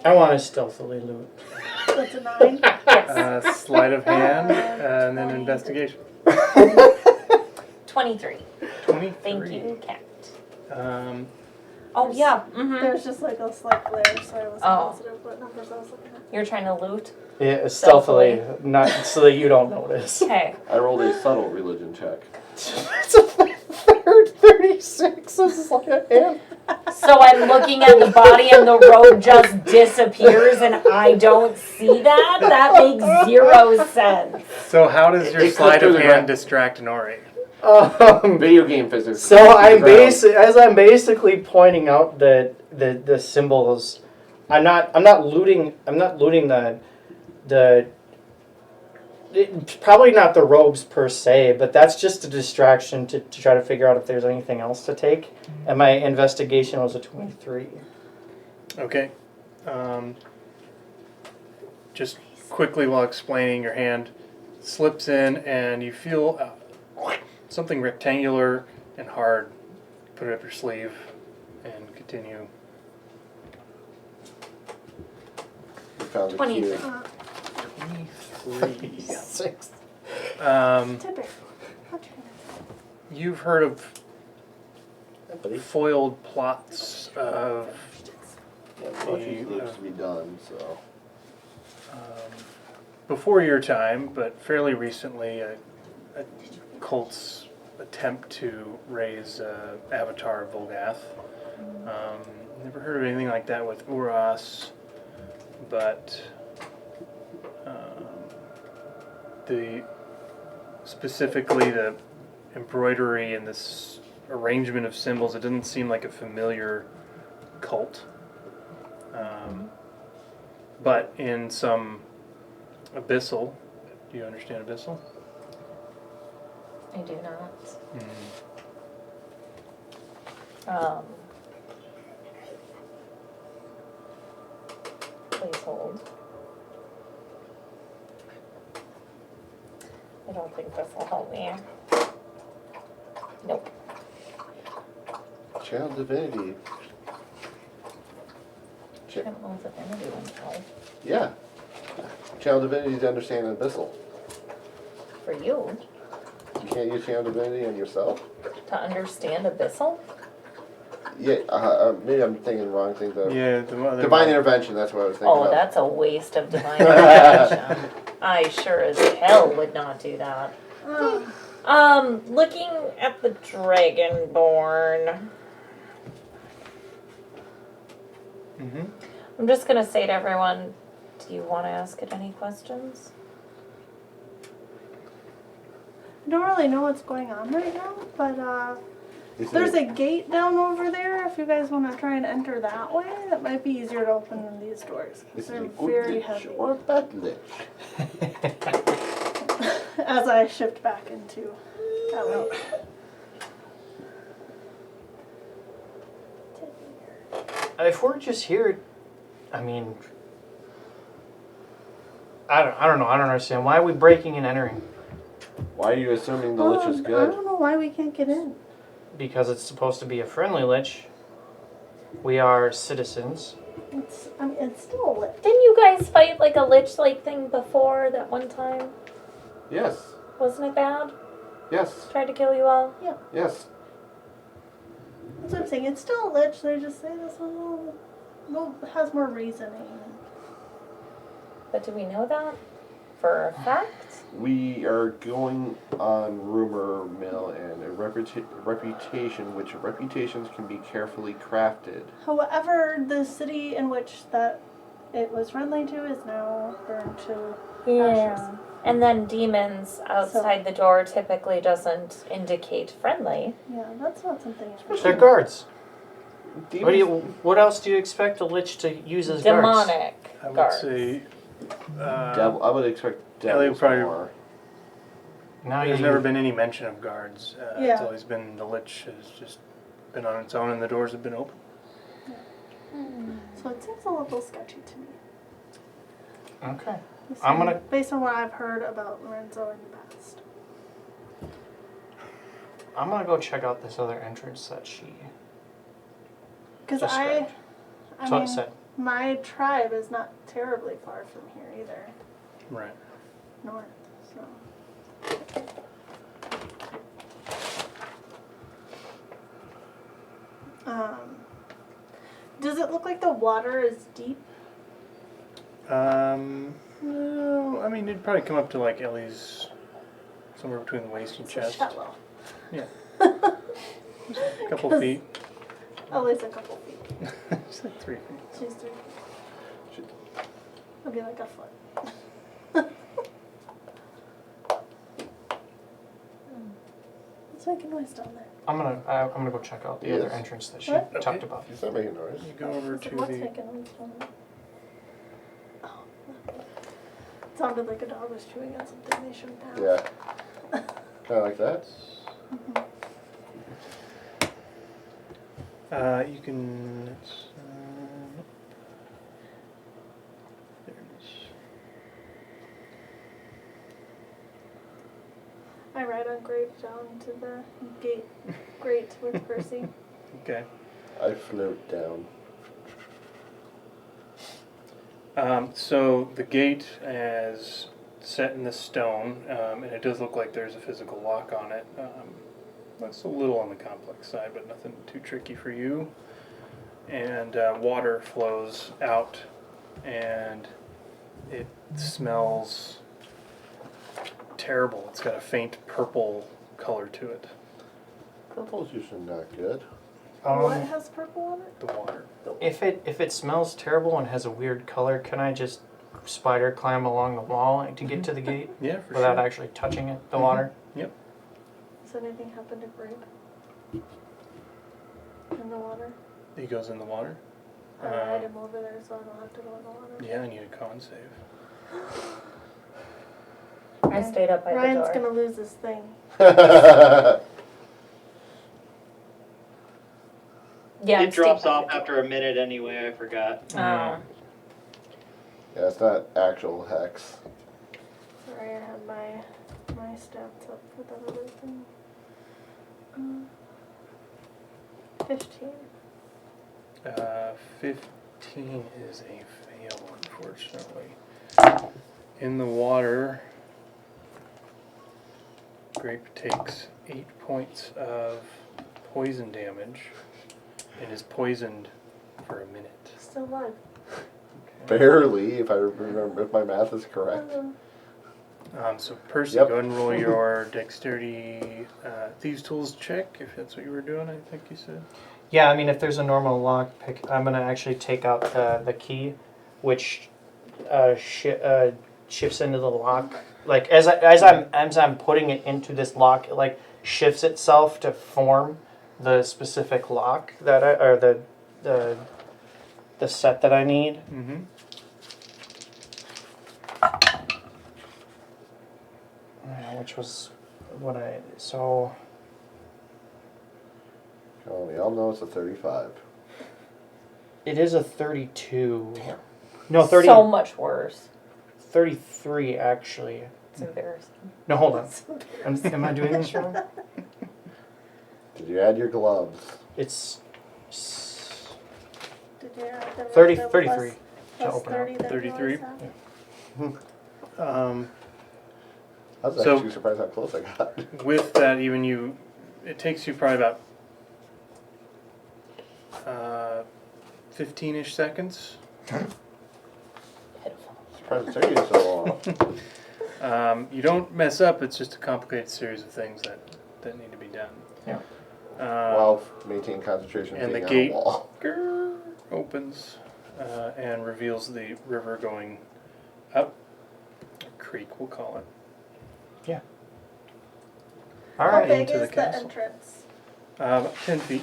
I want to stealthily loot. That's a 9. Yes. Sleight of hand, and then investigation. 23. 23. Thank you, Cat. Oh yeah. Mm-hmm. There's just like a slight glare, so I wasn't Oh. positive what numbers I was looking at. You're trying to loot. Yeah, stealthily, not so that you don't notice. Okay. I rolled a subtle religion check. It's a third 36. This is like a hand. So I'm looking at the body and the robe just disappears and I don't see that? That makes 0 sense. So how does your It sleight clipped of through the hand ground. distract Nori? Video game physics. So I'm basically pointing out the symbols. I'm not looting the probably not the robes per se, but that's just a distraction to try to figure out if there's anything else to take. And my investigation was a 23. Okay. Just quickly while explaining, your hand slips in and you feel something rectangular and hard. Put it up your sleeve and continue. You found the 23. cue. 23. 6. Tipper. What you You've heard of foiled plots of Yeah, motion looks to be done, so. before your time, but fairly recently, a cult's attempt to raise Avatar Volgath. Never heard of anything like that with Uras, but specifically the embroidery and this arrangement of symbols, it doesn't seem like a familiar cult. But in some abyssal, do you understand abyssal? I do not. Please hold. I don't think this will help me. Nope. Channel divinity. I don't know if it's gonna do anything. Yeah. Channel divinity to understand abyssal. For you, You can't use channel divinity on yourself? to understand abyssal? Yeah, maybe I'm thinking the wrong thing though. Yeah, the other Divine intervention, that's what I was thinking Oh, of. that's a waste of divine intervention. I sure as hell would not do that. Looking at the Dragonborn, Mm-hmm. I'm just gonna say to everyone, do you want to ask it any questions? I don't really know what's going on right now, but Isn't there's it- a gate down over there. If you guys want to try and enter that way, that might be easier to open than these doors. 'Cause Is it they're a good very lich heavy. or a bad lich? As I shift back into Ellie. If we're just here, I mean, I don't know. I don't understand. Why are we breaking and entering? Why are you assuming the lich is I good? don't know why we can't get in. Because it's supposed to be a friendly lich. We are citizens. It's still lit. Didn't you guys fight like a lich-like thing before that one time? Yes. Wasn't it bad? Yes. Tried to kill you all? Yes. That's what I'm saying. It's still a lich. They just say this one has more reasoning. But do we know that for a fact? We are going on rumor mill and a reputation, which reputations can be carefully crafted. However, the city in which that it was friendly to is now burned to ashes. And then demons outside the door typically doesn't indicate friendly. Yeah, that's not something. They're guards. Demons, What else do you expect a lich to use as guards? Demonic I would guards. say devil, I would expect Yeah, they devils probably- more. Now there's you never been any mention of guards. It's Yeah. always been the lich has just been on its own and the doors have been open. So it seems a little sketchy to me. Okay. Based on what I've heard about Lorenzo in the past. I'm gonna go check out this other entrance that she Because described. I That's what it mean, said. my tribe is not terribly far from here either, Right. north. So it look like the water is deep? No, I mean, it'd probably come up to like Ellie's, somewhere between the waist and It's chest. shallow. Yeah. Just a couple feet. At least a couple feet. Just like 3 feet. She's 3 feet. It'll be like a foot. It's making noise down there. I'm gonna go check out the Yes. other entrance that she What? talked Okay. about. He's not making noise. You go over It's to what's the. making noise down there? Oh. It sounded like a dog was chewing on something they shouldn't have. Yeah. Kind of like that. You can. There it is. I ride on Grape down to the gate. Great with Percy. Okay. I float down. So the gate is set in the stone, and it does look like there's a physical lock on it. That's a little on the complex side, but nothing too tricky for you. And water flows out, and it smells terrible. It's got a faint purple color to it. Purple's usually not good. What has purple on it? The water. If it smells terrible and has a weird color, can I just spider climb along the wall to get to the gate Yeah, for without sure. actually touching it, the water? Yep. Has anything happened to Grape? In the water? He goes in the water. I ride him over there so I don't have to go in the water. Yeah, I need a con save. I stayed up by Ryan's the door. gonna lose his thing. Yeah, It drops off after a minute anyway, I forgot. Mm. Yeah, it's not actual hex. Sorry, I had my stats up for that other thing. 15. 15 is a fail, unfortunately. In the water, Grape takes 8 points of poison damage and is poisoned for a minute. Still alive. Barely, if I remember, if my math is correct. So Percy, Yep. go ahead and roll your dexterity thieves tools check, if that's what you were doing, I think you said. Yeah, I mean, if there's a normal lock pick, I'm gonna actually take out the key, which shifts into the lock. Like as I'm putting it into this lock, it like shifts itself to form the specific lock that the set that I need. Mm-hmm. Which was what so. Oh, we all know it's a 35. It is a 32. Damn. No, 30, So much worse. 33 actually. It's embarrassing. No, hold on. Am I doing this wrong? Did you add your gloves? It's Did you add the 30, the 33 to plus open up. 30 that you 33? always have? I was So- actually surprised how close I got. With that, it takes you probably about 15-ish seconds. Pitiful. Surprised it took you so long. You don't mess up, it's just a complicated series of things that need to be done. Yeah. While maintain concentration and being the on gate- a wall. grrr, opens and reveals the river going up. A creek, we'll call it. all How right. big into the is the castle. entrance? About 10 feet.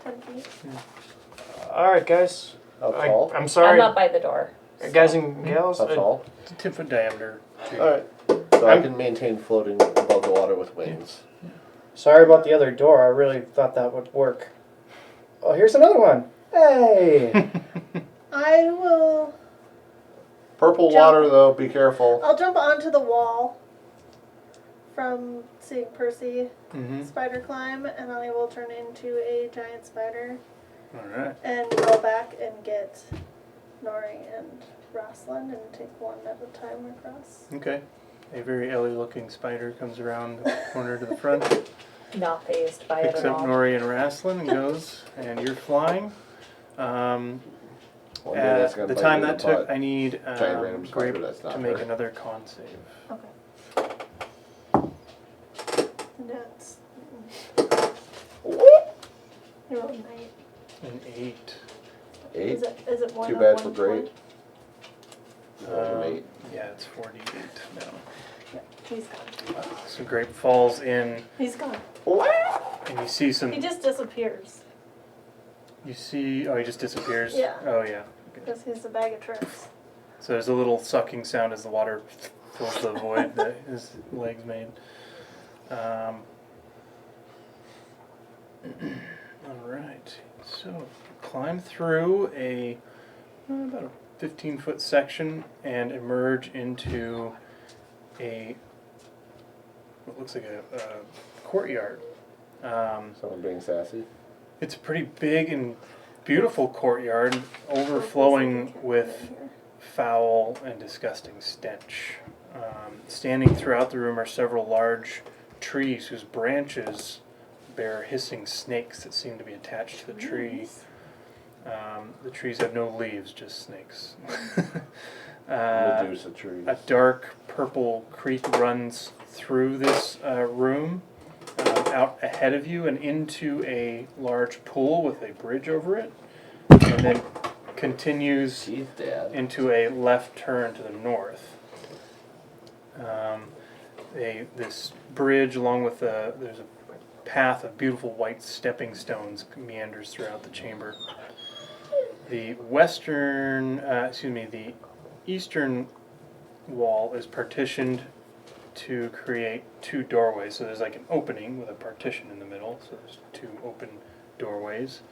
10 feet? All right, guys. How tall? I'm I'm sorry, up by the door. guys and gals. How tall? It's a 10-foot diameter. Too. Alright. So I can maintain floating above the water with wings. Sorry about the other door. I really thought that would work. Oh, here's another one. Hey. I will. Purple Jump. water though, be careful. I'll jump onto the wall from seeing Percy Mm-hmm. spider climb, and I will turn into a giant spider Alright. and go back and get Nori and Raistlin and take one at a time across. Okay. A very Ellie-looking spider comes around the corner to the front, Not phased by it picks at up all. Nori and Raistlin and goes, and you're flying. One day that's gonna the bite time you in that the took, butt. I need Giant random spider, Grape that's not to make her. another con save. Okay. And that's. You rolled an 8. An 8. 8? Is it more Too than bad one for great. point? An 8. Yeah, it's 48 now. Yeah, he's gone. So Grape falls in, He's gone. and you see some. He just disappears You see. Oh, he just disappears. Yeah. Oh yeah. Okay. because he's a bag of tricks. So there's a little sucking sound as the water fills the void that his legs made. All right. So climb through about a 15-foot section and emerge into what looks like a courtyard. Someone being sassy. It's a pretty big and beautiful courtyard, overflowing with foul and disgusting stench. Standing throughout the room are several large trees whose branches bear hissing snakes that seem to be attached to the tree. The trees have no leaves, just snakes. Medusa trees. A dark purple creek runs through this room, out ahead of you and into a large pool with a bridge over it, and then continues She's dead. into a left turn to the north. This bridge, along with there's a path of beautiful white stepping stones, meanders throughout the chamber. The the eastern wall is partitioned to create two doorways. So there's like an opening with a partition in the middle. So there's two open doorways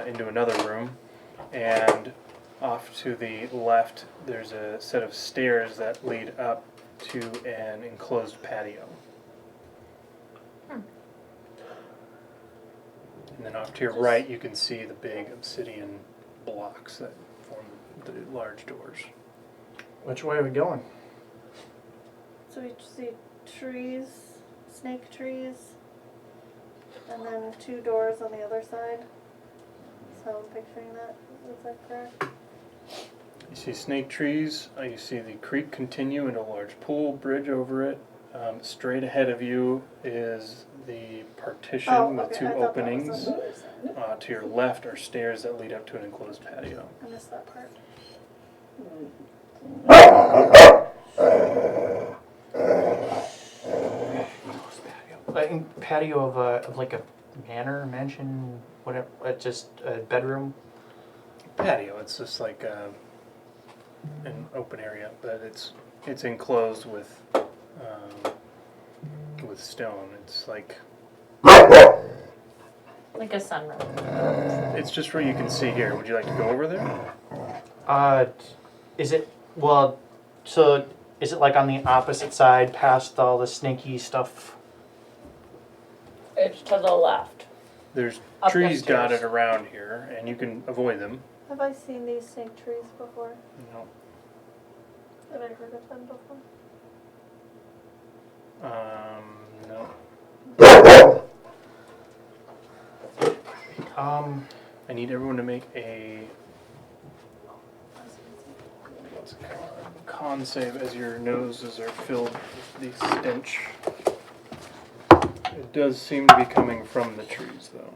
into another room. And off to the left, there's a set of stairs that lead up to an enclosed patio. And then off to your right, you can see the big obsidian blocks that form the large doors. Which way are we going? So we see trees, snake trees, and then 2 doors on the other side. So I'm picturing that. Is that correct? You see snake trees, you see the creek continue into a large pool, bridge over it. Straight ahead of you is the partition with two I thought that was openings. on the other side. To your left are stairs that lead up to an enclosed patio. I missed that part. Patio of like a manor, mansion, whatever, just a bedroom. Patio, it's just like an open area, but it's enclosed with stone. It's like Like a sunroom. it's just where you can see here. Would you like to go over there? Is it, well, so is it like on the opposite side past all the snaky stuff? It's to the left. There's Up the trees stairs. dotted around here, and you can avoid them. Have I seen these snake trees before? No. Have I heard of them before? No. I need everyone to make a con save as your noses are filled with the stench. It does seem to be coming from the trees, though.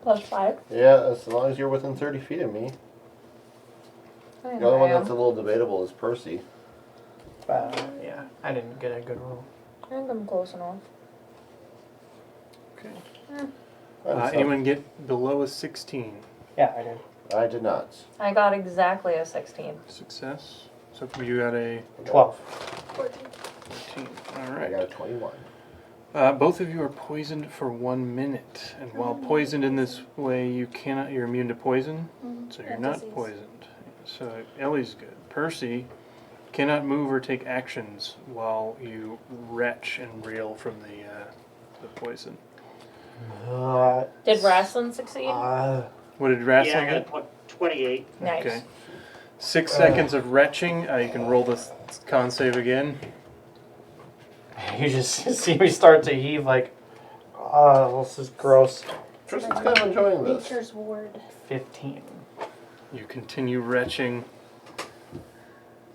+5. Yeah, as long as you're within 30 feet of me. The other one that's a little debatable is Percy. Yeah, I didn't get a good roll. I think I'm close enough. Okay. I'm Anyone get below a 16? Yeah, I did. I did not. I got exactly a 16. Success. So you got a 12. 14. 14. All I right. got a 21. Both of you are poisoned for 1 minute, and while poisoned in this way, you're immune to poison, so you're And not disease. poisoned. So Ellie's good. Percy cannot move or take actions while you retch and reel from the poison. Did Raistlin succeed? What did Yeah, Raistlin I get? got 28. Nice. Okay. 6 seconds of retching. You can roll this con save again. You just see me start to heave like, oh, this is gross. Tristan's kind of enjoying this. Nature's ward. 15. You continue retching.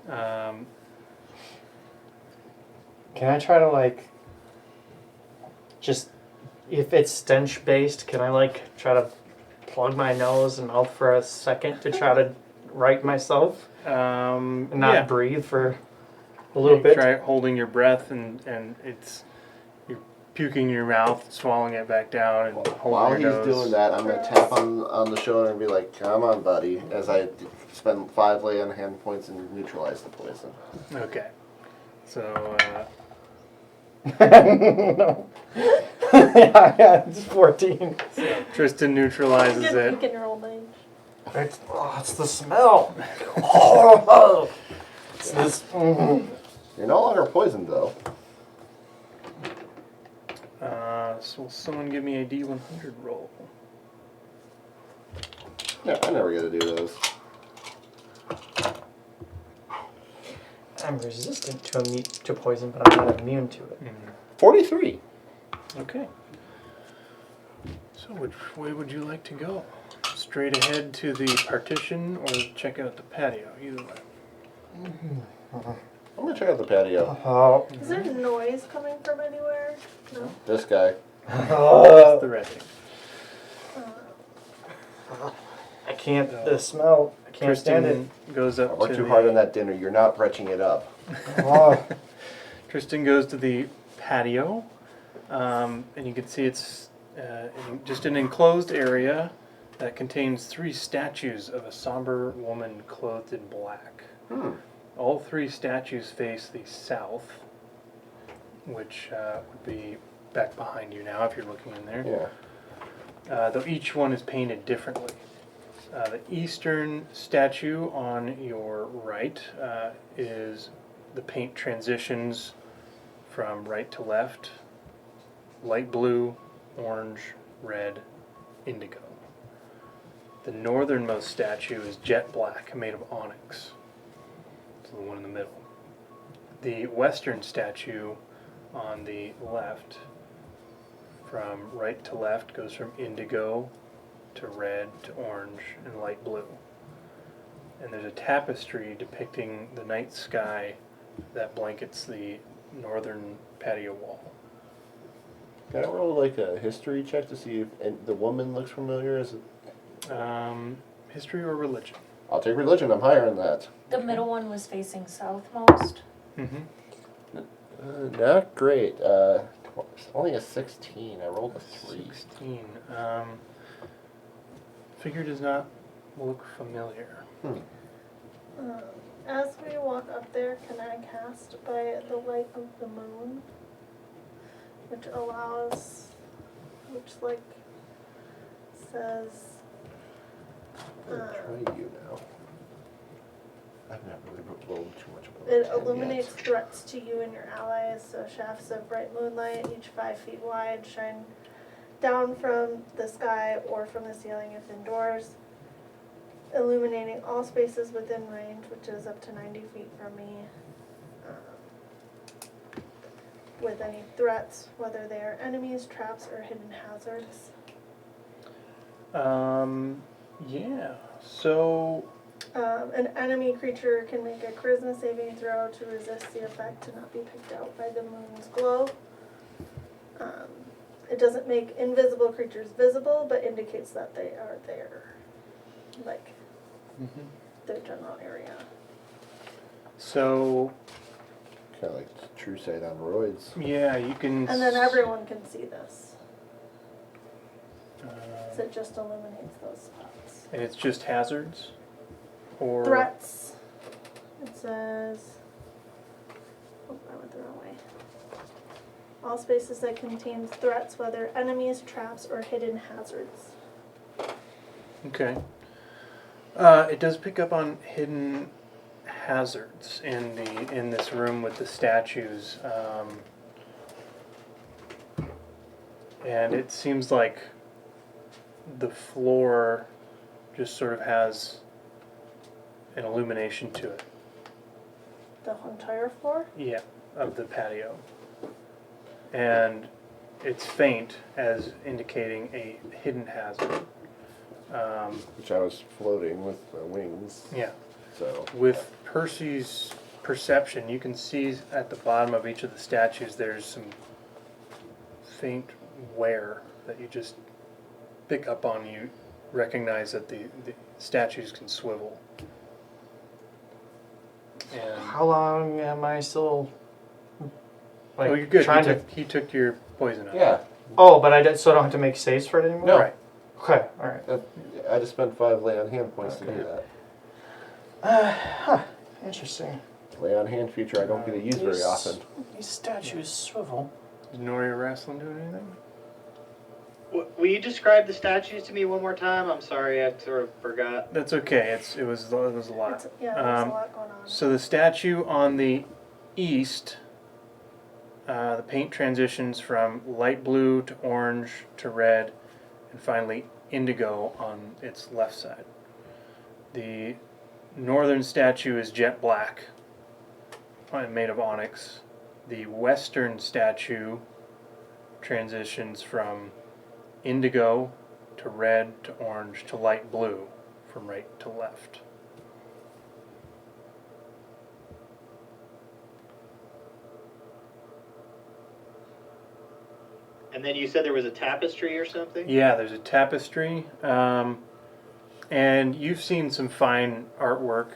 Can I try to like just if it's stench based, can I like try to plug my nose and mouth for a second to try to right myself and not Yeah. breathe for a little bit? Try holding your breath and you're puking in your mouth, swallowing it back down, and holding While your he's nose. doing that, I'm gonna tap on the shoulder and be like, "Come on, buddy," as I spend 5 lay on hand points and neutralize the poison. Okay. So, No. Yeah, it's 14. Tristan neutralizes You it. can roll mage. It's the smell. Oh, it's this. You're no longer poisoned, though. So will someone give me a D100 roll? Yeah, I never get to do those. I'm resistant to poison, but I'm not immune to it. 43. Okay. So which way would you like to go? Straight ahead to the partition or check out the patio? Either way. I'm gonna check out the patio. Oh. Is there noise coming from anywhere? No. This guy. That's the retching. I can't. The smell. I can't stand it. Tristan goes I up worked to too the, hard on that dinner. You're not retching it up. Oh. Tristan goes to the patio, and you can see it's just an enclosed area that contains 3 statues of a somber woman clothed in black. All 3 statues face the south, which would be back behind you now if you're looking in there. Yeah. Though each one is painted differently. The eastern statue on your right is the paint transitions from right to left, light blue, orange, red, indigo. The northernmost statue is jet black, made of onyx. It's the one in the middle. The western statue on the left, from right to left, goes from indigo to red to orange and light blue. And there's a tapestry depicting the night sky that blankets the northern patio wall. Can I roll like a history check to see if the woman looks familiar? Is it? History or religion? I'll take religion. I'm higher than that. The middle one was facing south most. Mm-hmm. Not great. Only a 16. I rolled a 3. 16. Figure does not look familiar. As we walk up there, can I cast by the light of the moon? Which allows, which says, I'm gonna try you now. I've not really rolled too much above it 10 illuminates yet. threats to you and your allies, so shafts of bright moonlight, each 5 feet wide, shine down from the sky or from the ceiling if indoors, illuminating all spaces within range, which is up to 90 feet from me, with any threats, whether they are enemies, traps, or hidden hazards. Yeah. So An enemy creature can make a charisma saving throw to resist the effect to not be picked out by the moon's glow. It doesn't make invisible creatures visible, but indicates that they are there, like their general area. So Kind of like True Sight on roids. yeah, you can. And then everyone can see this, Uh, so it just illuminates those spots. and it's just hazards, or Threats. It says, oh, I went the wrong way. All spaces that contain threats, whether enemies, traps, or hidden hazards. Okay. It does pick up on hidden hazards in this room with the statues, and it seems like the floor just sort of has an illumination to it. The entire floor? Yeah, of the patio. And it's faint as indicating a hidden hazard. Which I was floating with my wings. Yeah. So With Percy's perception, you can see at the bottom of each of the statues there's some faint wear that you just pick up on. You recognize that the statues can swivel. And How long am I still? Like, oh, you're good. Trying He took your poison out. yeah, Oh, but so I don't have to make saves for it anymore. No. Right. Okay. All right. I just spent 5 lay on hand points to do Okay. that. Interesting. Lay on hand feature I don't get to use very often. These statues swivel. Did Nori or Raistlin do anything? Will you describe the statues to me one more time? I'm sorry, I sort of forgot. That's okay. It was a lot. There's a lot going on. So the statue on the east, the paint transitions from light blue to orange to red, and finally indigo on its left side. The northern statue is jet black, made of onyx. The western statue transitions from indigo to red to orange to light blue, from right to left. And then you said there was a tapestry or something? Yeah, there's a tapestry, and you've seen some fine artwork.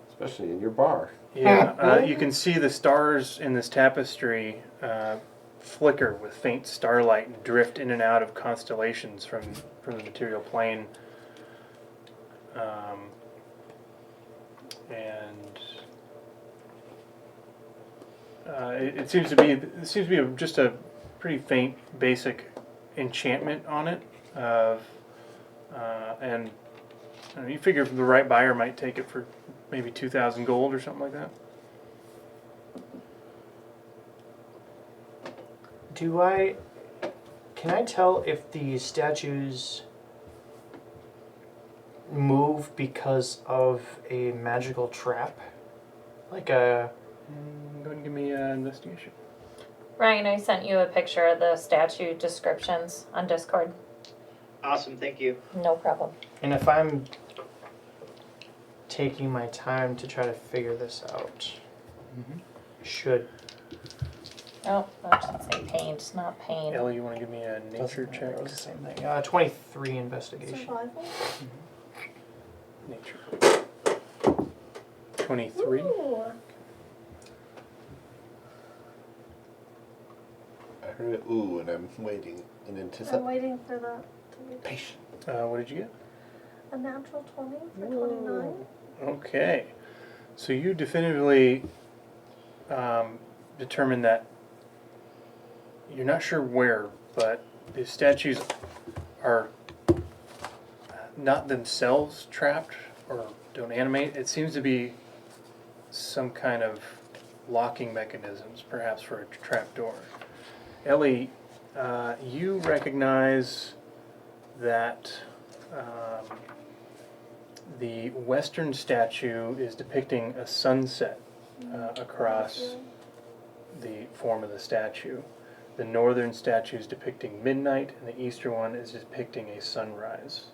Especially in your bar. Yeah, you can see the stars in this tapestry flicker with faint starlight and drift in and out of constellations from the material plane. It seems to be just a pretty faint, basic enchantment on it, and you figure the right buyer might take it for maybe 2,000 gold or something like that. Can I tell if the statues move because of a magical trap? Like a... Go ahead and give me an investigation. Ryan, I sent you a picture of the statue descriptions on Discord. Awesome, thank you. No problem. And if I'm taking my time to try to figure this out, should... Oh, I should say paint, not pain. Ellie, you want to give me a nature Doesn't matter, check? it was the same thing. 23 investigation. Survival? Nature. 23. Ooh. I heard it ooh and I'm waiting in I'm anticipation. waiting for that to be Patient. What did you get? a natural 20 for 29. Okay. So you definitively determined that you're not sure where, but the statues are not themselves trapped or don't animate. It seems to be some kind of locking mechanisms, perhaps for a trapdoor. Ellie, you recognize that the western statue is depicting a sunset across the form of the statue. The northern statue is depicting midnight, and the eastern one is depicting a sunrise.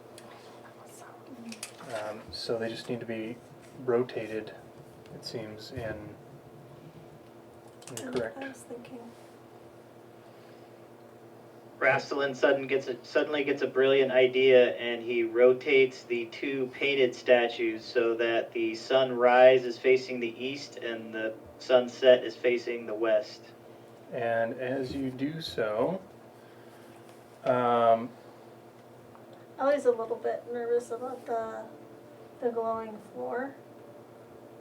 So they just need to be rotated, it seems, in the correct. I was thinking. Raistlin suddenly gets a brilliant idea, and he rotates the two painted statues so that the sunrise is facing the east and the sunset is facing the west. And as you do so, Ellie's a little bit nervous about the glowing floor.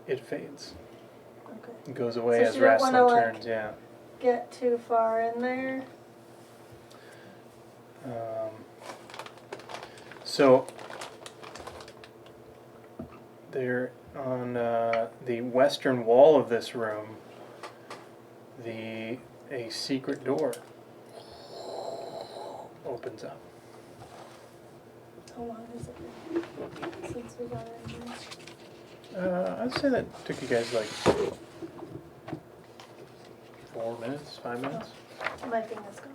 it fades. Okay. It goes away So as she don't wanna, Raistlin like- turns, yeah. Get too far in there. So there on the western wall of this room, a secret door opens up. How long has it been since we got in here? I'd say that took you guys like 4 minutes, 5 minutes. My thing is gone.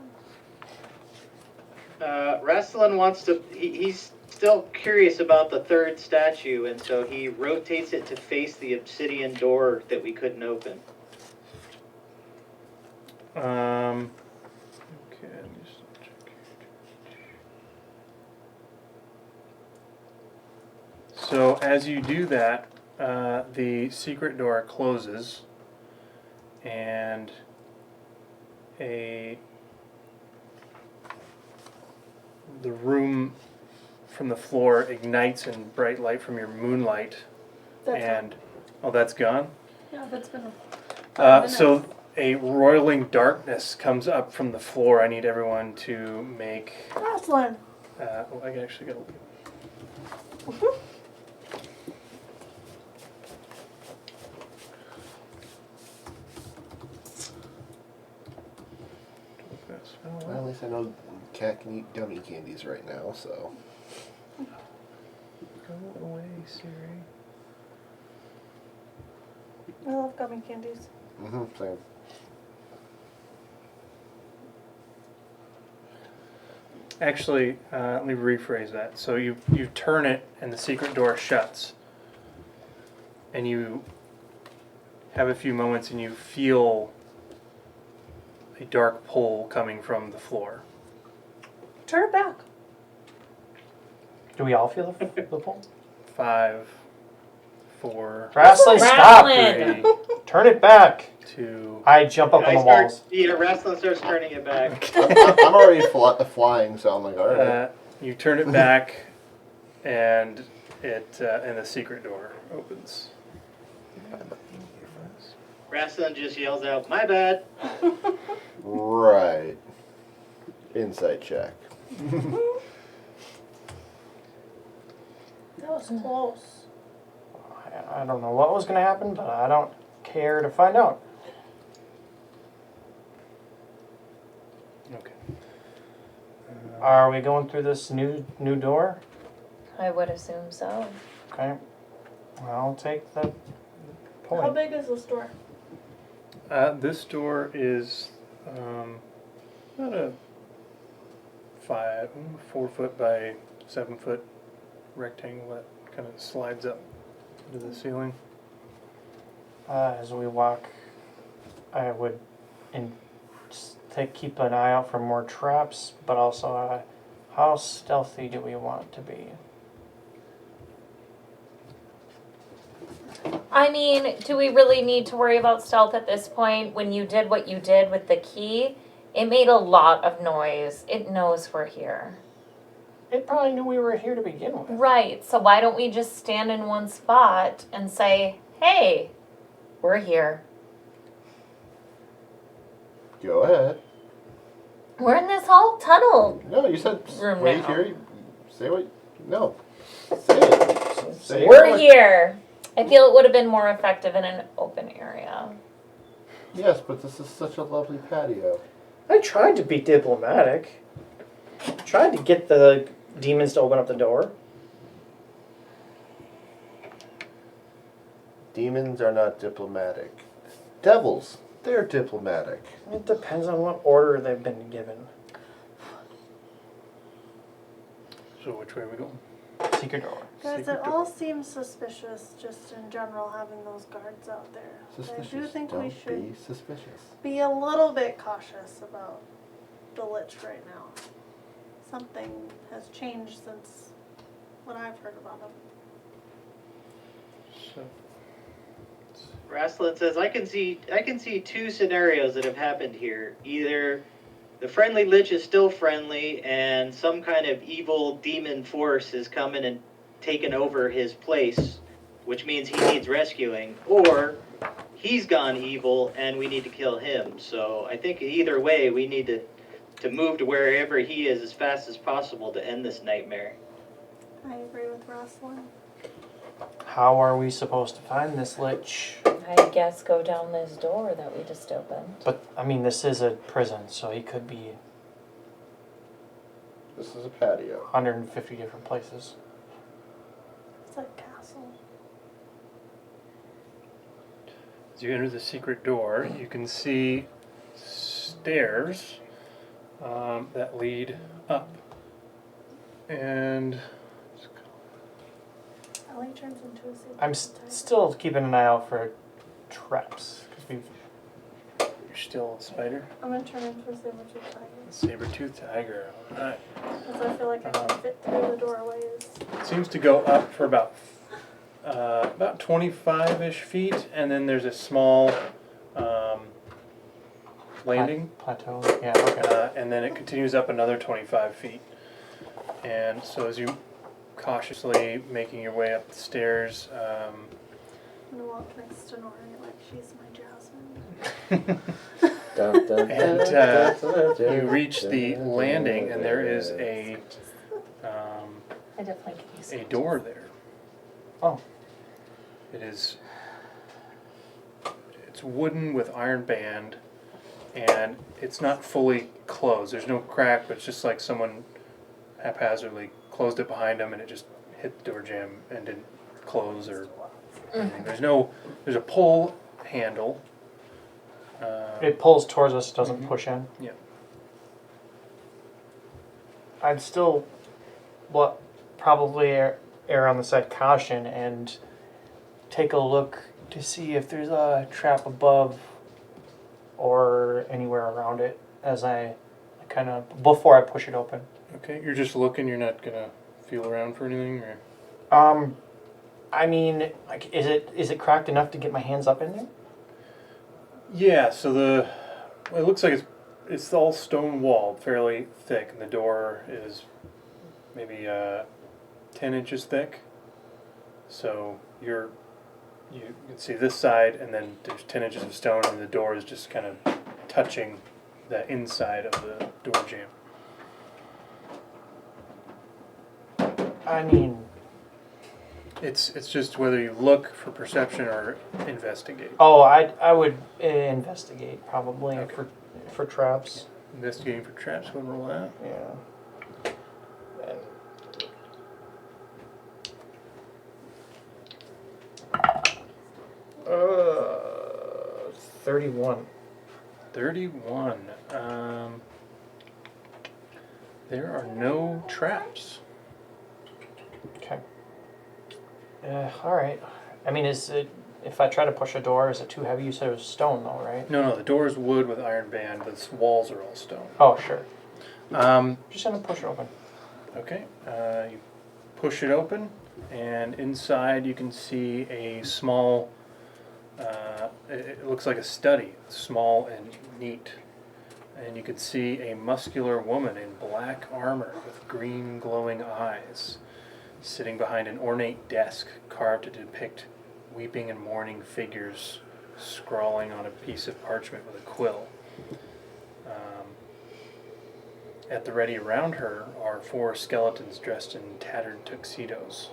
Raistlin wants to. He's still curious about the third statue, and so he rotates it to face the obsidian door that we couldn't open. Okay, let me just check here. So as you do that, the secret door closes, and the room from the floor ignites in bright light from your moonlight, That's and that's gone. Yeah, that's been a So a roiling darkness comes up from the floor. I need everyone to make. Raistlin. I actually got. Well, at least I know cat can eat gummy candies right now, so. Go away, Siri. I love gummy candies. Same. Actually, let me rephrase that. So you turn it, and the secret door shuts, and you have a few moments, and you feel a dark pull coming from the floor. Turn it back. Do we all feel the pull? 5, 4, Raistlin, stop! Raistlin. 3, Turn it back! 2. I jump up on the walls. Yeah, Raistlin starts turning it back. I'm already flying, so I'm like, alright. You turn it back, and and the secret door opens. Raistlin just yells out, "My bad." Right. Insight check. That was close. I don't know what was going to happen, but I don't care to find out. Okay. Are we going through this new door? I would assume so. Okay. I'll take the How point. big is this door? This door is about a 4 foot by 7 foot rectangle that kind of slides up into the ceiling. As we walk, I would keep an eye out for more traps, but also how stealthy do we want to be? I mean, do we really need to worry about stealth at this point? When you did what you did with the key, it made a lot of noise. It knows we're here. It probably knew we were here to begin with. Right, so why don't we just stand in one spot and say, hey, we're here. Go ahead. We're in this whole tunnel. No, you said Room right now. here. Say what? No. Say it. Say it. We're here. I feel it would have been more effective in an open area. Yes, but this is such a lovely patio. I tried to be diplomatic. Tried to get the demons to open up the door. Demons are not diplomatic. Devils, they're diplomatic. It depends on what order they've been given. So which way are we going? Secret door. Guys, Secret it door. all seems suspicious just in general having those guards out there. Suspicious. I do think Don't we should be suspicious. be a little bit cautious about the Lich right now. Something has changed since what I've heard about him. So, Raistlin says, I can see two scenarios that have happened here. Either the friendly Lich is still friendly and some kind of evil demon force has come in and taken over his place, which means he needs rescuing, or he's gone evil and we need to kill him. So I think either way we need to move to wherever he is as fast as possible to end this nightmare. I agree with Raistlin. How are we supposed to find this Lich? I guess go down this door that we just opened. But, I mean, this is a prison, so he could be This is a patio. 150 different places. It's like castle. as you enter the secret door, you can see stairs that lead up. And Ellie turns into a super I'm tiger. still keeping an eye out for traps. 'Cause we've you're still a spider. I'm gonna turn into a saber-tooth tiger. Saber-toothed tiger. Alright. Because I feel like I can fit through the doorways. It seems to go up for about 25-ish feet, and then there's a small landing, plateau. Yeah. Okay. and then it continues up another 25 feet. And so as you cautiously making your way up the stairs, I'm gonna walk next to Nori like she's my Jasmine. and you reach the landing, and there is I definitely could use a it. door there. Oh. It's wooden with iron band, and it's not fully closed. There's no crack, but it's just like someone haphazardly closed it behind them, and it just hit the door jamb and didn't close or anything. There's a pull handle. It pulls towards us. Doesn't push in. Yeah. I'd still, probably err on the side of caution and take a look to see if there's a trap above or anywhere around it as I kind of, before I push it open. Okay, you're just looking. You're not gonna feel around for anything, or I mean, like, is it cracked enough to get my hands up in there? yeah. So it looks like it's all stone walled, fairly thick, and the door is maybe 10 inches thick. So you can see this side, and then there's 10 inches of stone, and the door is just kind of touching the inside of the door jamb. I mean, It's just whether you look for perception or investigate. oh, I would investigate probably Okay. for traps. Investigating for traps, go and roll that. Yeah. And, 31. 31. There are no traps. Okay. All right. I mean, is it, if I try to push a door, is it too heavy? You said it was stone, though, right? No, the door is wood with iron band, but the walls are all stone. Oh, sure. Just gonna push it open. Okay, you push it open, and inside you can see a small, it looks like a study, small and neat. And you can see a muscular woman in black armor with green glowing eyes, sitting behind an ornate desk carved to depict weeping and mourning figures scrawling on a piece of parchment with a quill. At the ready around her are 4 skeletons dressed in tattered tuxedos.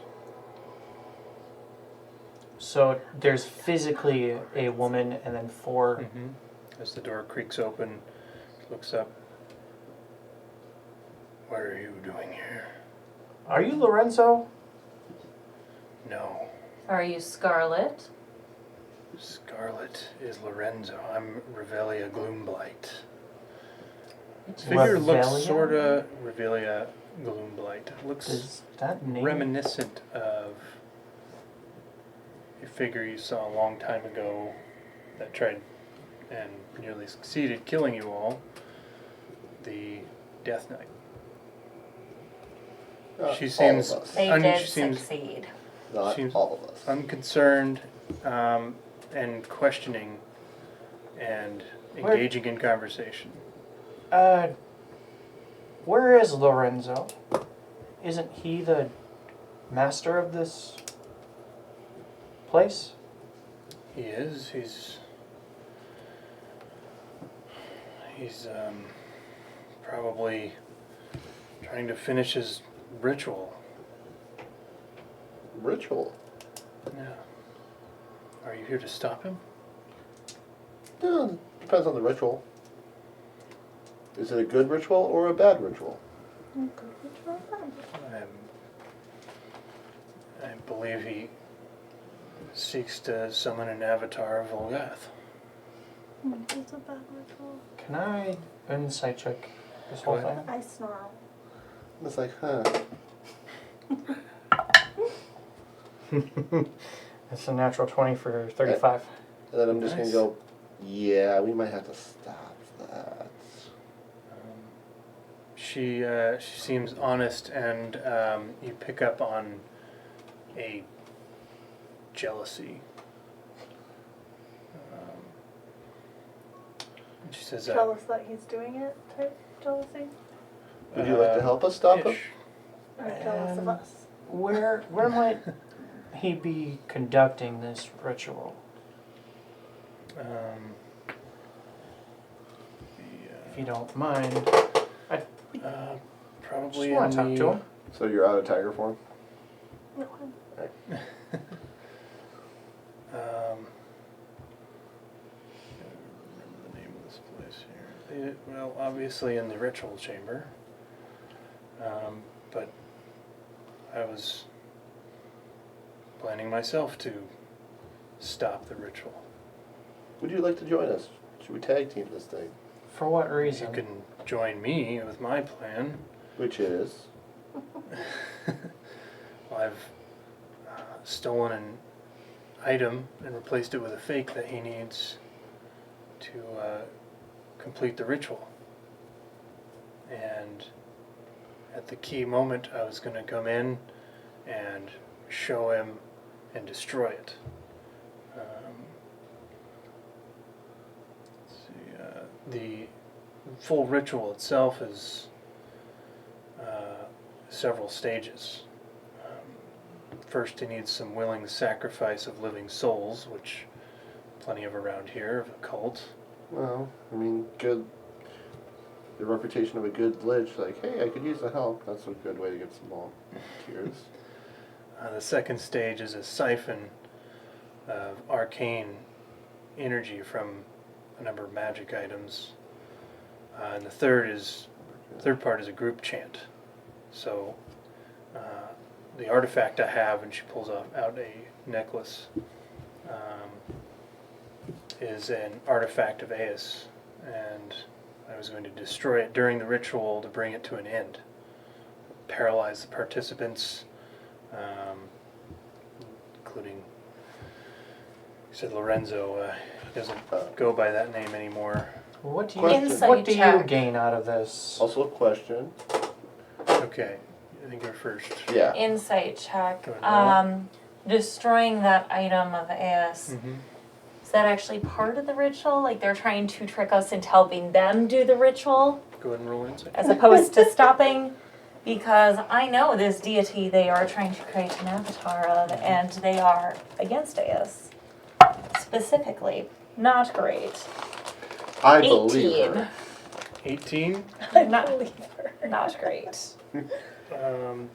So there's physically a woman and then 4. As the door creaks open, looks up. What are you doing here? Are you Lorenzo? No. Are you Scarlet? Scarlet is Lorenzo. I'm Revelia Gloomblight. This figure looks Revelia? sorta Revelia Gloomblight. Looks Is that name? reminiscent of a figure you saw a long time ago that tried and nearly succeeded killing you all. The Death Knight. She seems all of us. They Un- did she seems- succeed. Not seems- all of us. unconcerned and questioning and engaging in conversation. Where is Lorenzo? Isn't he the master of this place? He is. He's probably trying to finish his ritual. Ritual. Yeah. Are you here to stop him? Yeah, depends on the ritual. Is it a good ritual or a bad ritual? I believe he seeks to summon an avatar of Volgath. It's a bad ritual. Can I insight check this Go whole ahead. thing? I snarl. It's like, huh. It's a natural 20 for 35. And then I'm just Nice. gonna go, yeah, we might have to stop that. She seems honest, and you pick up on a jealousy. And she says, Jealous that he's doing it type jealousy? Would you like to help us stop him? ish. Or jealous of us? Where might he be conducting this ritual? If you don't mind. Probably Just want to in talk the, to him. So you're out of tiger form? No, remember the name of this place here. Well, obviously in the ritual chamber. But I was planning myself to stop the ritual. Would you like to join us? Should we tag team this thing? For what You reason? can join me with my plan. Which is? Well, I've stolen an item and replaced it with a fake that he needs to complete the ritual. And at the key moment, I was going to come in and show him and destroy it. Let's see, the full ritual itself is several stages. First, he needs some willing sacrifice of living souls, which plenty of around here of a cult. Well, I mean, good. The reputation of a good lich, like, hey, I could use the help. That's a good way to get some volunteers. The second stage is a siphon of arcane energy from a number of magic items. And the third part is a group chant. So the artifact I have, and she pulls out a necklace, is an artifact of Aeus, and I was going to destroy it during the ritual to bring it to an end. Paralyze the participants, including, he said Lorenzo, he doesn't go by that name anymore. What do you, Question. Insight what do you check. gain out of this? Also a question. Okay, I think you're first. Yeah. Insight check. Go ahead. Destroying that item of AS. Mm-hmm. Is that actually part of the ritual? Like they're trying to trick us into helping them do the ritual Go ahead and roll insight. as opposed to stopping? Because I know this deity they are trying to create an avatar of, and they are against AS. Specifically. Not great. I believe 18. her. 18. Not great. Um,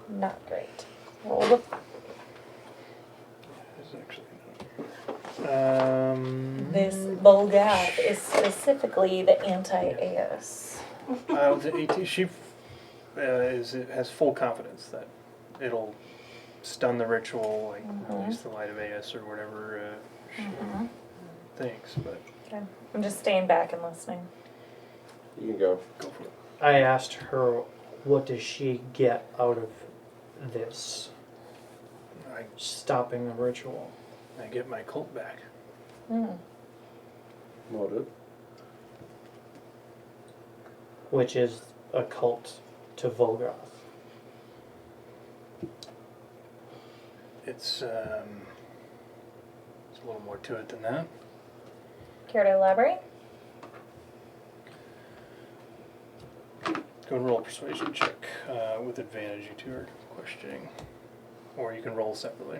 Not great. Roll the is actually This Bulgath is specifically the anti-AS. the 18. She has full confidence that it'll stun the ritual, like release the light of AS or whatever she thinks. But Okay. I'm just staying back and listening. You can go. go for it. I asked her, what does she get out of this? Stopping the ritual. I get my cult back. Noted. Which is a cult to Volgoth. It's a little more to it than that. Care to elaborate? Go and roll a persuasion check with advantage, you two are questioning. Or you can roll separately,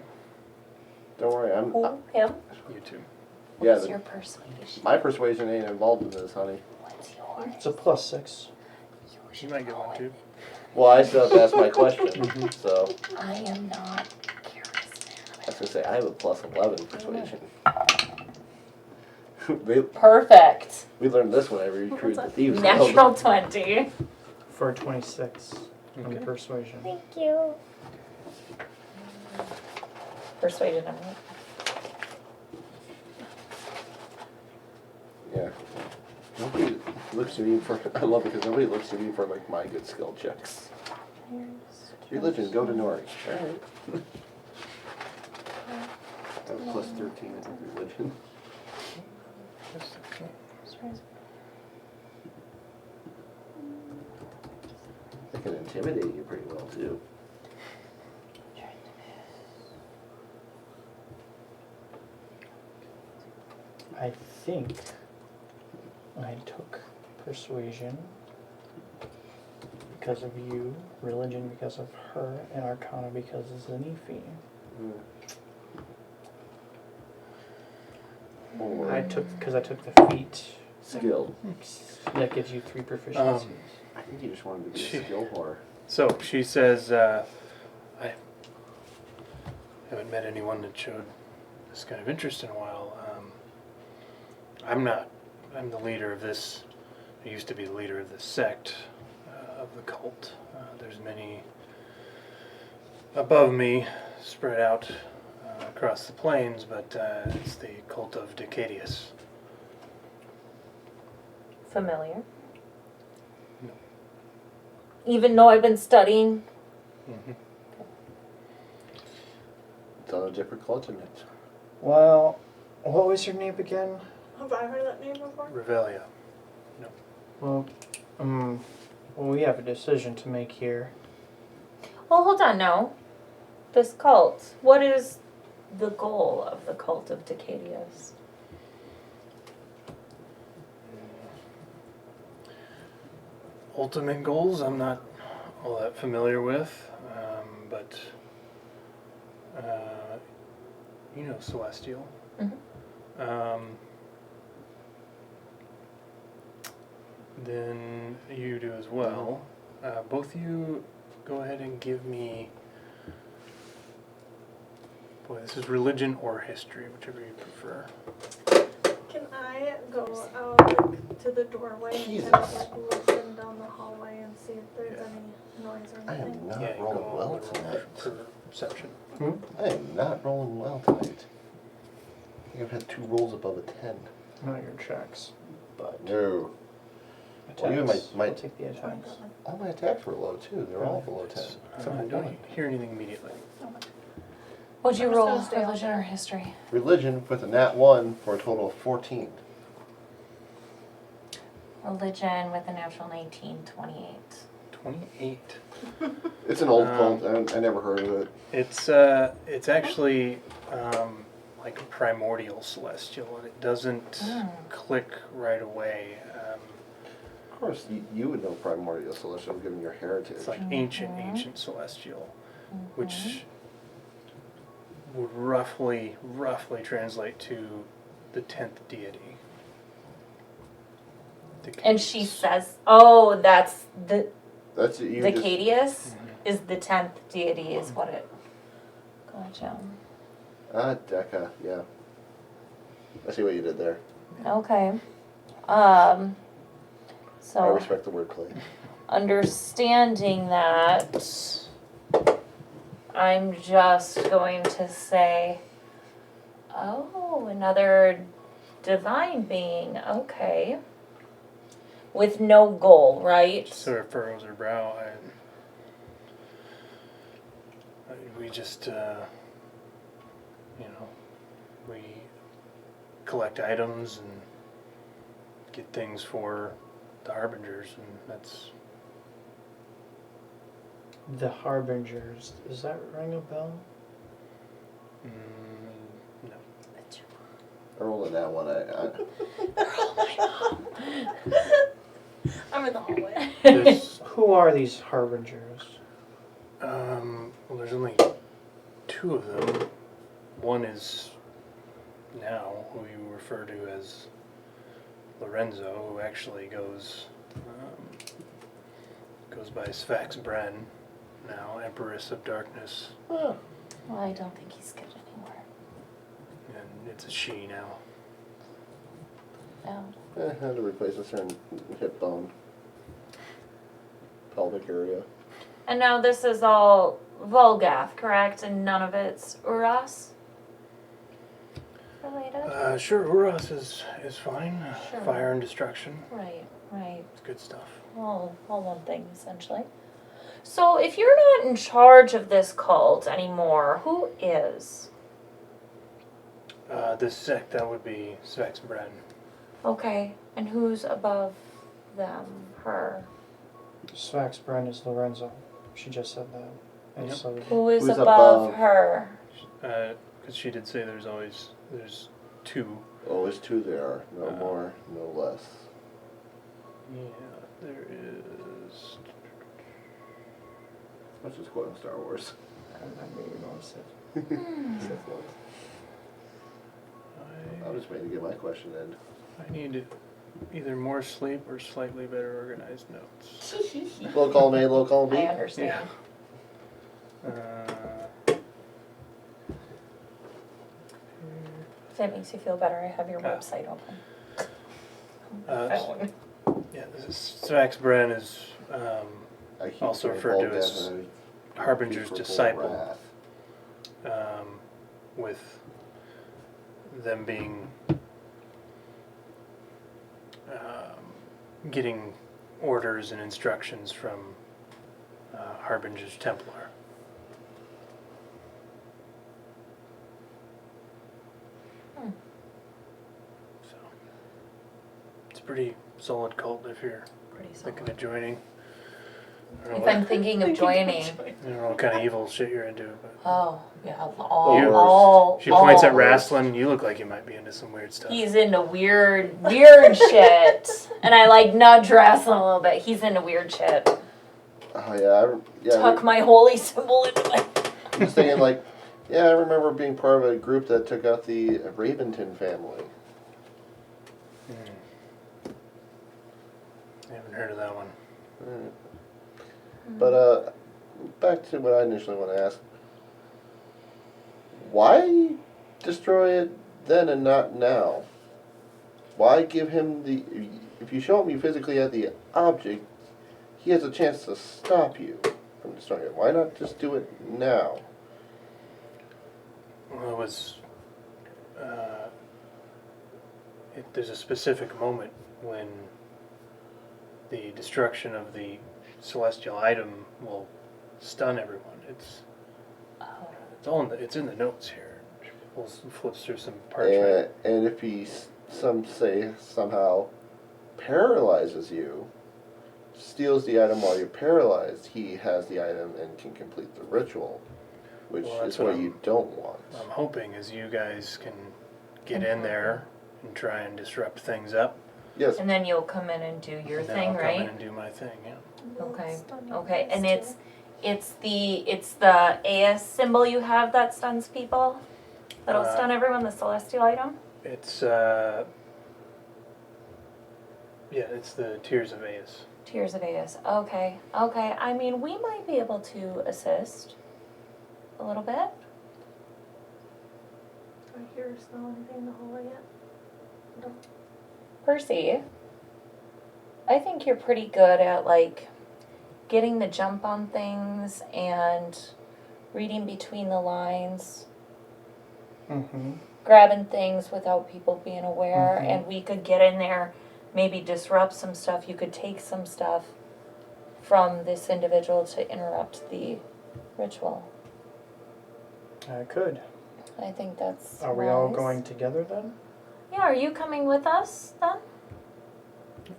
Don't worry, I'm. Who? Him? you two. Yeah, What's your persuasion? my persuasion ain't involved in this, honey. What's yours? It's a +6. You might get one too. Well, I still have to ask my question, so I am not I was gonna say I have a +11 persuasion. Perfect. we learned this when I recruited the thieves. Guild. Natural 20. For a 26 Okay. on persuasion. Thank you. Persuasion, I'm right. Looks to me for. I love it because nobody looks to me for like my good skill checks. Religion, go to Nori. Alright. That was plus 13, I think, religion. I can intimidate you pretty well, too. I think I took persuasion because of you, religion because of her, and arcana because of Zanifi. Or I took the feat. skill. That gives you 3 proficiencies. I think you just wanted to be a skill whore. So she says, I haven't met anyone that showed this kind of interest in a while. I'm the leader of this. I used to be the leader of this sect of the cult. There's many above me spread out across the plains, but it's the cult of Decadius. Familiar. No. Even though I've been studying. Mm-hmm. It's on a different continent. Well, what was your name again? Have I heard that name before? Revelia. Well, we have a decision to make here. Well, hold on now. This cult. What is the goal of the cult of Decadius? Ultimate goals I'm not all that familiar with, but you know Celestial. Mhm. Then you do as well. Both of you go ahead and give me. Boy, this is religion or history, whichever you prefer. Can I go out like, to the doorway and kind of like listen down the hallway and see if there's any noise or I anything? am not Yeah, you rolling go well roll tonight. Perception. I am not rolling well tonight. I think I've had 2 rolls above a 10. Not your checks, but No. attacks. Well, even my- I'll take the attacks. All my attacks were low too. They're all below 10. Except I for don't one. hear anything immediately. What'd you I'm just roll? gonna stay on Religion there. or history? Religion with a nat 1 for a total of 14. Religion with a natural 19, 28. 28. It's an old cult. I never heard of it. It's actually like a primordial celestial, and it doesn't click right away. Of course, you would know primordial celestial given your heritage. It's like ancient celestial, which would roughly translate to the 10th deity. And she says, "Oh, that's the That's it. You Decadius is the 10th deity, is what it." Gotcha. Deca. Yeah. I see what you did there. Okay. I So respect the wordplay. understanding that, I'm just going to say, "Oh, another divine being." Okay. With no goal, right? Sort of furrows her brow. We just, we collect items and get things for the harbingers, and that's. The Harbingers. Does that ring a bell? No. I rolled a nat 1. I'm in the hallway. Who are these Harbingers? Well, there's only 2 of them. One is now who you refer to as Lorenzo, who actually goes by Sphax Bren, now Empress of Darkness, Oh. Well, I don't think he's good anymore. and it's a she now. No. I had to replace a certain hip bone. Pelvic area. And now this is all Volgath, correct? And none of it's Uras related? Sure, Uras is fine. Sure. Fire and destruction. Right. Right. It's good stuff. All one thing, essentially. So, if you're not in charge of this cult anymore, who is? This sect, that would be Svexbren. Okay, and who's above them? Her. Svax Bren is Lorenzo. She just said that. And Yep. so Who is Who's above above? her? Because she did say there's two. Oh, there's two there. No more, no less. Yeah, there is. Much as quoting Star Wars. I knew you were going to say. Sith Lord. I'm just waiting to get my question in. I need either more sleep or slightly better organized notes. Low column A, low column B. I understand. If that makes you feel better, I have your website open. Phone. Yeah, this is Svexbren is I keep Also saying referred to Paul as Death, Harbinger's for disciple. Wrath. With them being getting orders and instructions from Harbinger's Templar. So it's a pretty solid cult if you're Pretty thinking solid. of joining. I don't If know I'm thinking of joining, I don't know what kind of evil shit you're into, but oh, yeah, You- all. she points at all. Raistlin. You look like you might be into some weird stuff. He's into weird shit. And I like nudge Raistlin a little bit. He's into weird shit. Oh yeah, Tuck my holy symbol into my. I'm just thinking like, yeah, I remember being part of a group that took out the Raventon family. I haven't heard of that one. Alright. But back to what I initially want to ask. Why destroy it then and not now? Why give him the... If you show him you physically have the object, he has a chance to stop you from destroying it. Why not just do it now? Well, it was. There's a specific moment when the destruction of the celestial item will stun everyone. It's all in it's in the notes here. Flips through some parchment. And if he, some say, somehow paralyzes you, steals the item while you're paralyzed, he has the item and can complete the ritual, which Well, that's is what what I'm- you don't want. I'm hoping is you guys can get in there and try and disrupt things up. Yes, And then you'll come in and do your and then thing, I'll come in right? and do my thing. Yeah. Okay. Stun you Okay, guys and too. it's the AS symbol you have that stuns people? That'll stun everyone, the celestial item? It's it's the Tears of Aes. Tears of AS. Okay. Okay. I mean, we might be able to assist a little bit. Do I hear or smell anything in the hallway yet? No. Percy, I think you're pretty good at like getting the jump on things and reading between the lines, Mm-hmm. grabbing things without people being aware, Mhm. and we could get in there, maybe disrupt some stuff. You could take some stuff from this individual to interrupt the ritual. I could. I think that's Are we all wise. going together then? Yeah, are you coming with us then?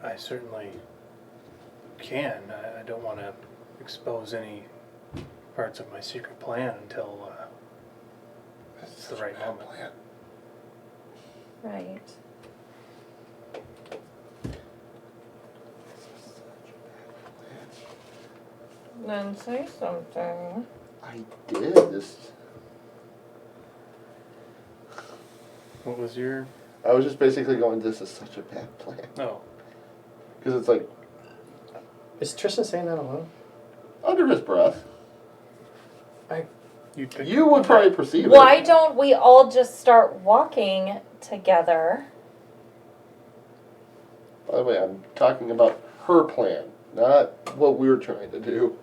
I certainly can. I don't want to expose any parts of my secret plan until it's the right moment. Right. Then say something. I did this. What was your? I was just basically going, this is such a bad plan. Oh, Because it's like, Is Tristan saying that alone? under his breath, you picked. you would probably perceive Why it. don't we all just start walking together? By the way, I'm talking about her plan, not what we're trying to do.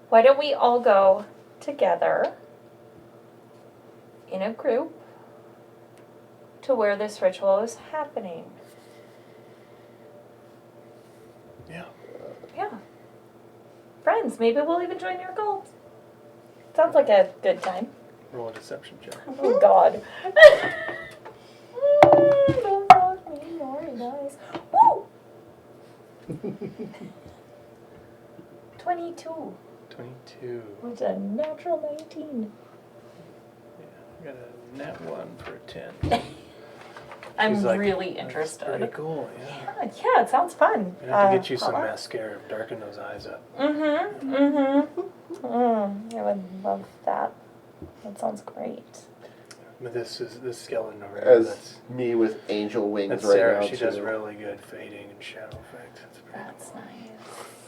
Why don't we all go together in a group to where this ritual is happening. Yeah. Yeah. Friends, maybe we'll even join your cult. Sounds like a good time. Roll a deception check. Oh God. Don't talk me more, guys. Woo! 22, 22. which is a natural 19. Yeah, I got a nat 1 for a 10. I'm She's like, really "That's interested. pretty cool, yeah. Yeah, it sounds fun. I have to get you some Paula? mascara, darken those eyes up. I would love that. That sounds great. But this skeleton over here, As me with angel wings that's right Sarah. now. She does too. really good fading and shadow effects. That's pretty That's nice.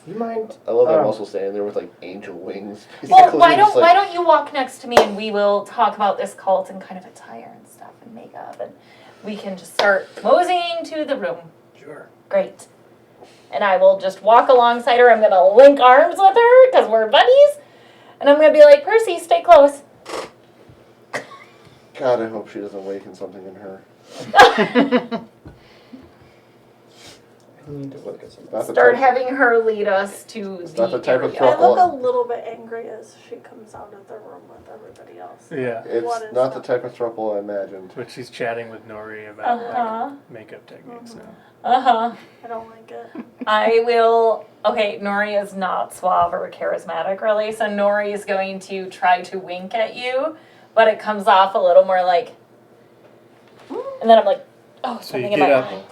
You mind? I love that I'm Um, also standing there with like angel wings. Well, Basically, why just, why don't you walk next to me and we will talk about this cult and kind of attire and stuff and makeup, and we can just start moseying to the room. Sure. Great. And I will just walk alongside her. I'm gonna link arms with her because we're buddies, and I'm gonna be like, Percy, stay close. God, I hope she doesn't awaken something in her. I need to look at something. Not the Start type- having her lead us to It's the not the type of area. I trouble. look a little bit angry as she comes out of the room with everybody else. Yeah. What It's is not the that? type of trouble I imagined. But she's chatting with Nori about Uh-huh. like, makeup techniques now. Uh-huh. I don't like it. I will. Okay, Nori is not suave or charismatic, really. So Nori is going to try to wink at you, but it comes off a little more like. And then I'm like, oh, So you something in my get up. eye.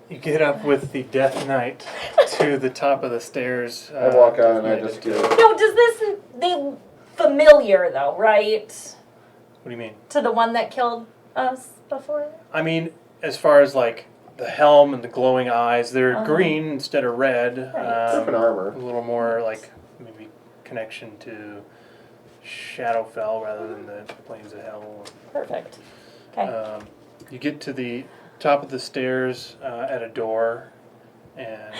You get up with the Death Knight to the top of the stairs. I walk out and I Death just Knight. do. No, does this they familiar though, right? What do you mean? To the one that killed us before. I mean, as far as like the helm and the glowing eyes, they're Uh-huh. green instead of red. Right. Different armor. A little more like maybe connection to Shadowfell rather than the Plains of Hell. Perfect. Okay. You get to the top of the stairs at a door, and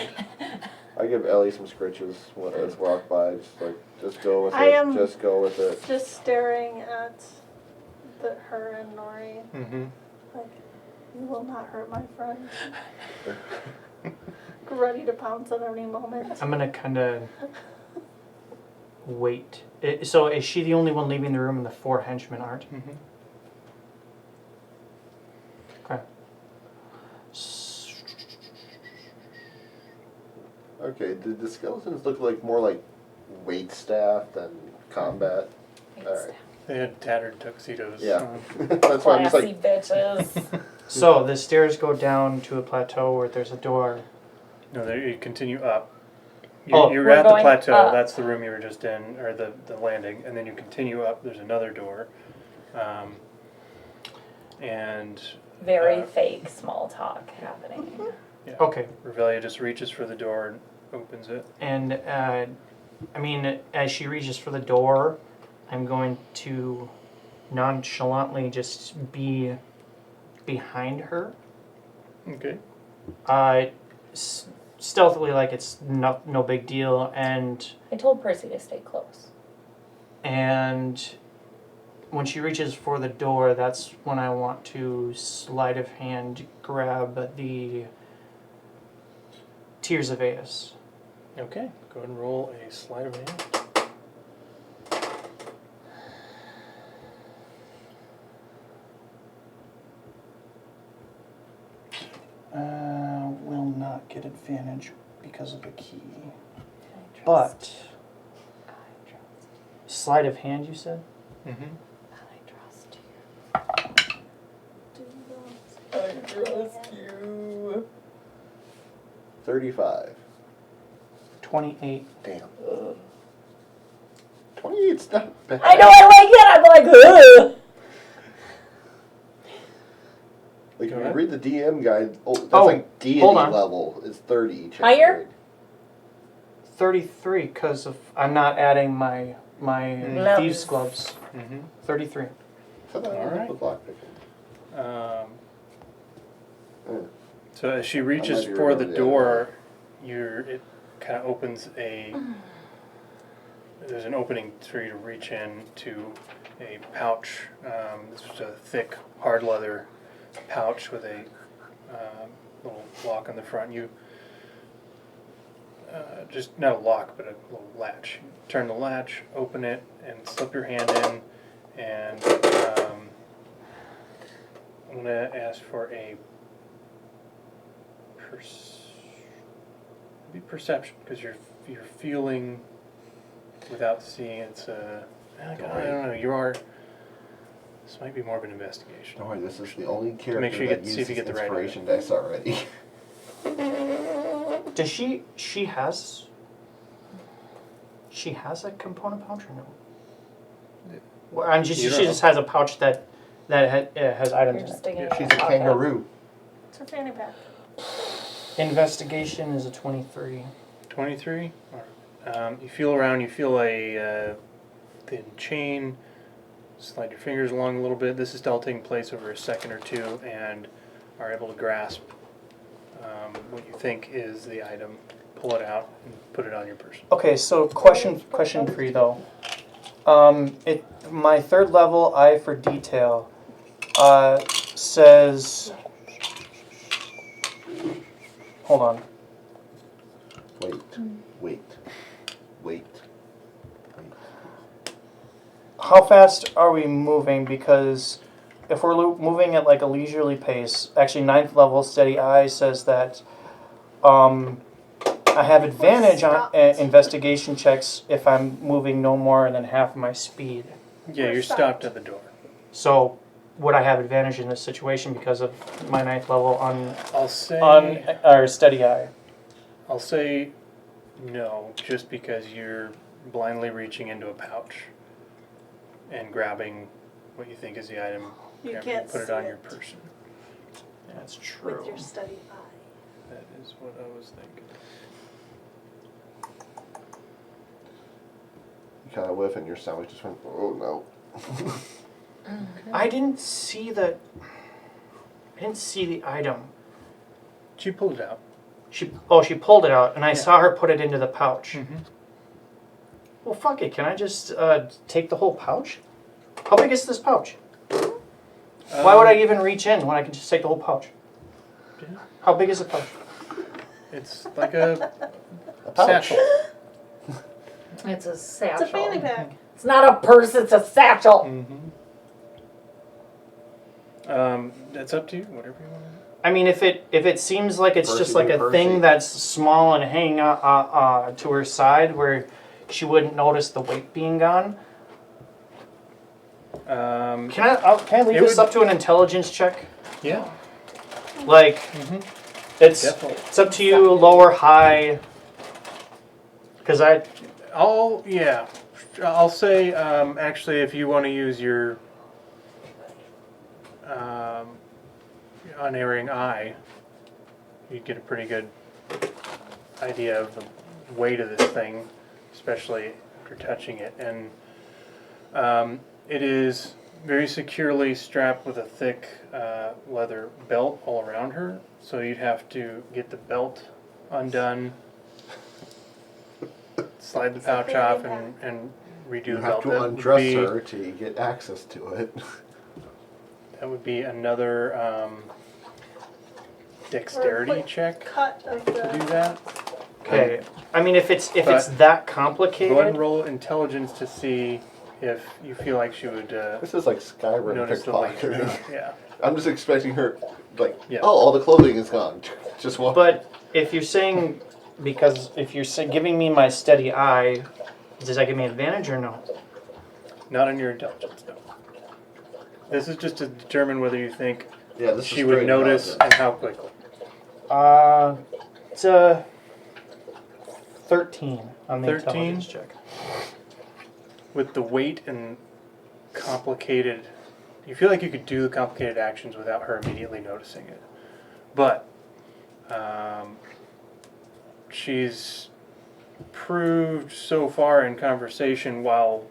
I give Ellie some scritches when I walk by. Just go with it. I am- Just go with it. Just staring at her and Nori, like, you will not hurt my friend. Ready to pounce at any moment. I'm gonna kind of wait. So is she the only one leaving the room and the 4 henchmen aren't? Okay. Okay, did the skeletons look like more like wait staff than combat? Alright. they had tattered tuxedos. Yeah. on. That's why I'm just Classy like, bitches. So the stairs go down to a plateau where there's a door. No, you continue up. Oh. You're We're at the going plateau. up. That's the room you were just in, or the landing, and then you continue up. There's another door, and Very fake small talk happening. Okay. Revelia just reaches for the door and opens it. And I mean, as she reaches for the door, I'm going to nonchalantly just be behind her. Okay. Stealthily, like it's no big deal, and I told Percy to stay close. when she reaches for the door, that's when I want to sleight of hand grab the Tears of Aeus. Okay. Go ahead and roll a sleight of hand. Will not get advantage because of a key. I But I trust. sleight of hand, you said? Mm-hmm. I trust you. Do I trust you. 35. 28. Damn. 28's not bad. I know I like it. I'm like, ugh. Like, Go if you ahead. read the DM guide, that's Oh, like deity hold on. level is 30. check Higher? grade. 33, because of I'm not adding my Gloves. thieves gloves. Mm-hmm. 33. So that Alright. was lockpicking. So as she reaches might be for the remember the door, it kind of opens there's an opening for you to reach in to a pouch. This is a thick, hard leather pouch with a little lock on the front. You just not a lock, but a little latch. You turn the latch, open it, and slip your hand in. And I'm gonna ask for a perception, because you're feeling without seeing. It's I don't know. You are. This might be more of an investigation. Don't worry, this is the only character make sure you that see if you uses get the right inspiration dice already. Does she has a component pouch or no? Well, she You don't just has a pouch that has items You're in just it. sticking Yeah, it she's in a your pocket. kangaroo. It's her fanny pack. Investigation is a 23. 23. You feel around. You feel a thin chain. Slide your fingers along a little bit. This is all taking place over a second or two, and are able to grasp what you think is the item. Pull it out and put it on your person. Okay, so question for you though. My third level eye for detail says. Hold on. Wait. How fast are we moving? Because if we're moving at like a leisurely pace, actually 9th level steady eye says that I have advantage on investigation checks if I'm moving no more than half my speed. Yeah, We're you're stopped at the door. So would I have advantage in this situation because of my 9th level on I'll say. or steady eye? I'll say no, just because you're blindly reaching into a pouch and grabbing what you think is the item. You grab it, can't put it see on your it. person. That's true. With your steady eye. That is what I was thinking. You kind of whiff and your stomach just went, oh no. I didn't see the item. She pulled it out. She pulled it out, and I Yeah. saw her put it into the pouch. Mm-hmm. Well, fuck it. Can I just take the whole pouch? How big is this pouch? Why would I even reach in when I can just take the whole pouch? Yeah. How big is the pouch? It's like a pouch. satchel. It's a satchel. It's a fanny pack. It's not a purse, it's a satchel. That's up to you. Whatever you want. I mean, if it seems like it's just like a Percy. thing that's small and hanging to her side where she wouldn't notice the weight being gone. Can I leave It this would- up to an intelligence check? Yeah. Like, it's Definitely. it's up to you, low or high. Because I'll say actually, if you want to use your unerring eye, you'd get a pretty good idea of the weight of this thing, especially after touching it. And it is very securely strapped with a thick leather belt all around her, so you'd have to get the belt undone, slide the pouch off, and redo You the have belt. to That would undress be- her to get access to it. That would be another dexterity quick check Cut of to do the. that. okay, I mean, if it's that Go ahead complicated, and roll intelligence to see if you feel like she would This is like Skyrim notice the weight or pickpocketing. not. Yeah. I'm just expecting her, like, Yeah. oh, all the clothing is gone. Just walk. but if you're saying if you're giving me my steady eye, does that give me advantage or no? Not on your intelligence, no. This is just to determine whether you think Yeah, this she is would straight notice intelligence. and how quickly. It's a 13 on the 13? intelligence check. With the weight and complicated, you feel like you could do the complicated actions without her immediately noticing it. But she's proved so far in conversation, while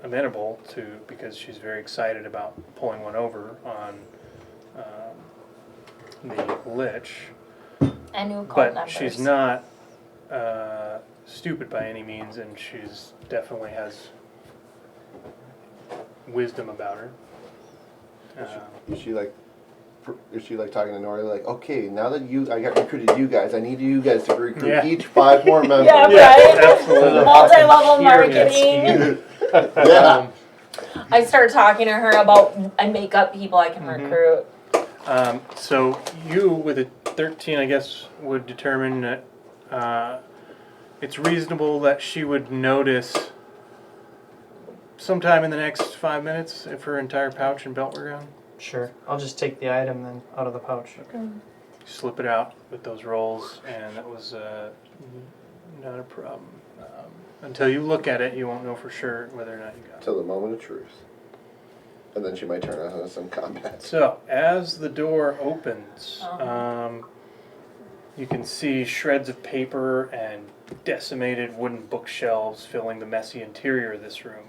amenable to, because she's very excited about pulling one over on the lich, And new cult but numbers. she's not stupid by any means, and she's definitely has wisdom about her. Is she like is she like talking to Nori like, okay, now that I got recruited you guys, I need you guys to recruit Yeah. each 5 more members. Yeah, Yeah, right? absolutely. Multi-level Pyramid marketing. Yeah. I start talking to her about I make up people I can recruit. So you, with a 13, I guess, would determine that it's reasonable that she would notice sometime in the next 5 minutes if her entire pouch and belt were gone. Sure. I'll just take the item then out of the pouch. Slip it out with those rolls, and that was not a problem. Until you look at it, you won't know for sure whether or not you got it. Till the moment of truth. And then she might turn on some combat. So, as the door opens, you can see shreds of paper and decimated wooden bookshelves filling the messy interior of this room.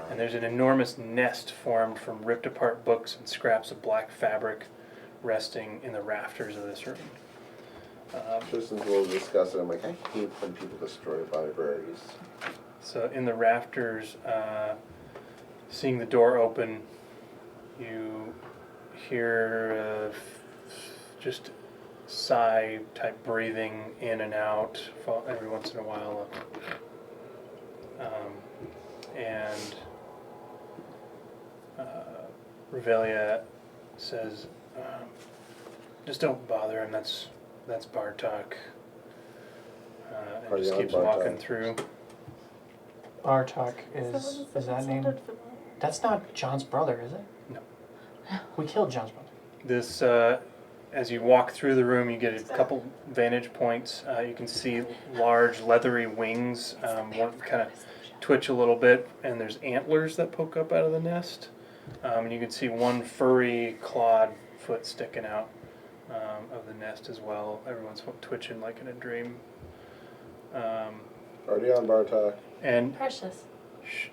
And there's an enormous nest formed from ripped apart books and scraps of black fabric resting in the rafters of this room. Tristan's a little disgusted. I'm like, I hate when people destroy libraries. So in the rafters, seeing the door open, you hear just sigh type breathing in and out every once in a while. And Revelia says, just don't bother him, that's Bartok. And just keeps walking through. Bartok is that name? That's not John's brother, is it? No. We killed John's brother. This, as you walk through the room, you get a couple vantage points. You can see large leathery wings, one kind of twitch a little bit, and there's antlers that poke up out of the nest. And you can see one furry clawed foot sticking out of the nest as well. Everyone's twitching like in a dream. Already on Bartok. And Precious.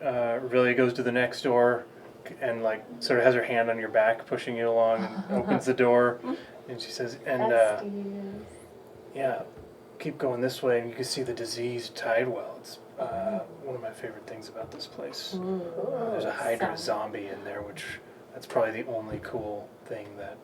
Revelia goes to the next door and like sort of has her hand on your back, pushing you along, and opens the door. And she says, yeah, keep going this way, and you can see the diseased tidewell. It's one of my favorite things about this place. There's a Hydra zombie in there, that's probably the only cool thing that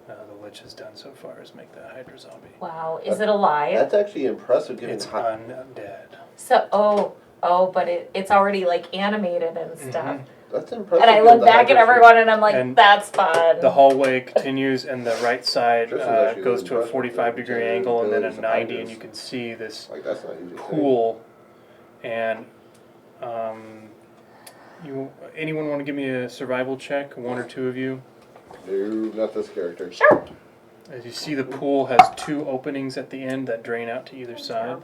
the Lich has done so far is make that Hydra zombie. Wow, is it alive? That's actually impressive given It's undead. So, but it's already like animated and stuff. That's impressive. And I given look the back at Hydra everyone and I'm like, And that's fun. The hallway continues, and the right side Tristan's actually goes to a impressive 45-degree with angle and then a abilities of 90, and Hydras. you can see this Like, that's not usually a thing. pool. And anyone want to give me a survival check? One or two of you. No, not this character. Sure. As you see, the pool has 2 openings at the end that drain out to either side.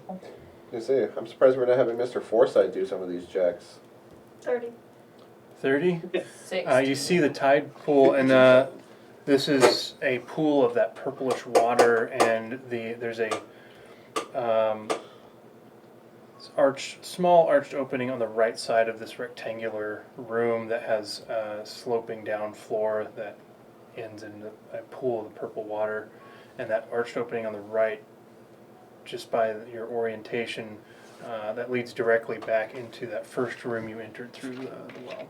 You see, I'm surprised we're not having Mr. Forsyth do some of these checks. 30. 30. 60. You see the tide pool, and this is a pool of that purplish water, and there's a small arched opening on the right side of this rectangular room that has a sloping down floor that ends in a pool of the purple water, and that arched opening on the right, just by your orientation, that leads directly back into that first room you entered through the well.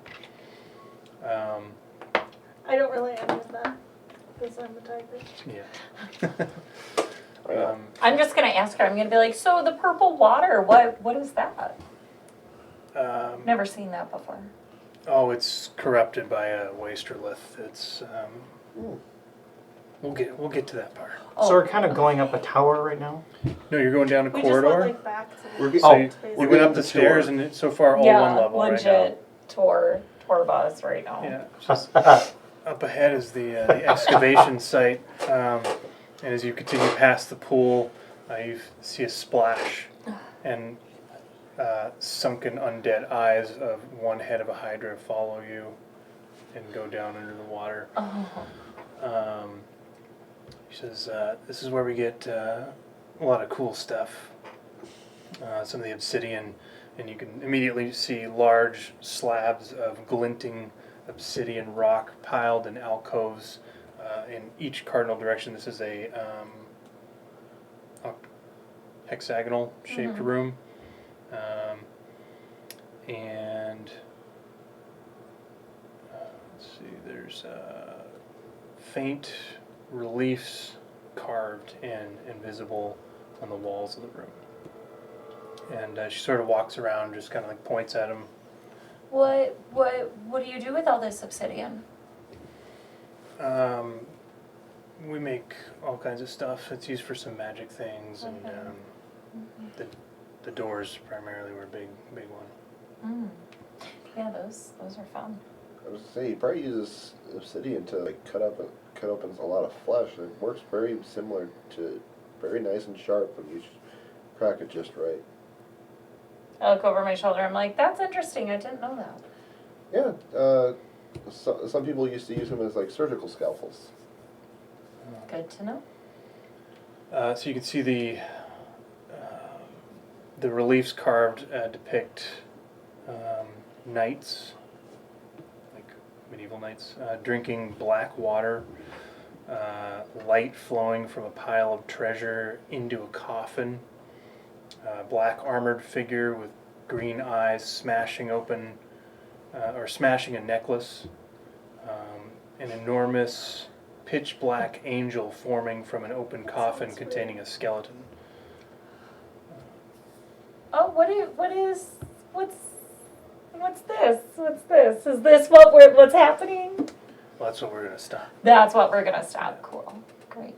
I don't really understand because I'm a tiger. Yeah. I'm just gonna ask her. I'm gonna be like, so the purple water, what is that? Never seen that before. Oh, it's corrupted by a wasterlith. It's we'll get to that part. So we're kind of going up a tower right now? No, you're going down a We corridor. just went like back to the We're So getting- you went up the stairs, and it's so far all one level legit right tour bus right now. now. Yeah. Just up ahead is the excavation site, and as you continue past the pool, you see a splash and sunken undead eyes of one head of a Hydra follow you and go down under the water. He says, this is where we get a lot of cool stuff. Some of the obsidian, and you can immediately see large slabs of glinting obsidian rock piled in alcoves in each cardinal direction. This is a hexagonal shaped room. And let's see, there's faint reliefs carved and invisible on the walls of the room. And she sort of walks around, just kind of like points at him. What do you do with all this obsidian? We make all kinds of stuff. It's used for some magic things, and the doors primarily were a big one. Yeah, those are fun. I was gonna say, he probably uses obsidian to like cut open a lot of flesh. It works very similar to, very nice and sharp when you crack it just right. I look over my shoulder. I'm like, that's interesting. I didn't know that. Yeah, some people used to use them as like surgical scalpels. Good to know. So you can see the reliefs carved depict knights, like medieval knights, drinking black water, light flowing from a pile of treasure into a coffin, black armored figure with green eyes smashing open or smashing a necklace, an enormous pitch black angel forming from an open coffin containing a skeleton. Oh, what's this? What's this? Is this what's happening? Well, that's what we're gonna stop. That's what we're gonna stop. Cool. Great.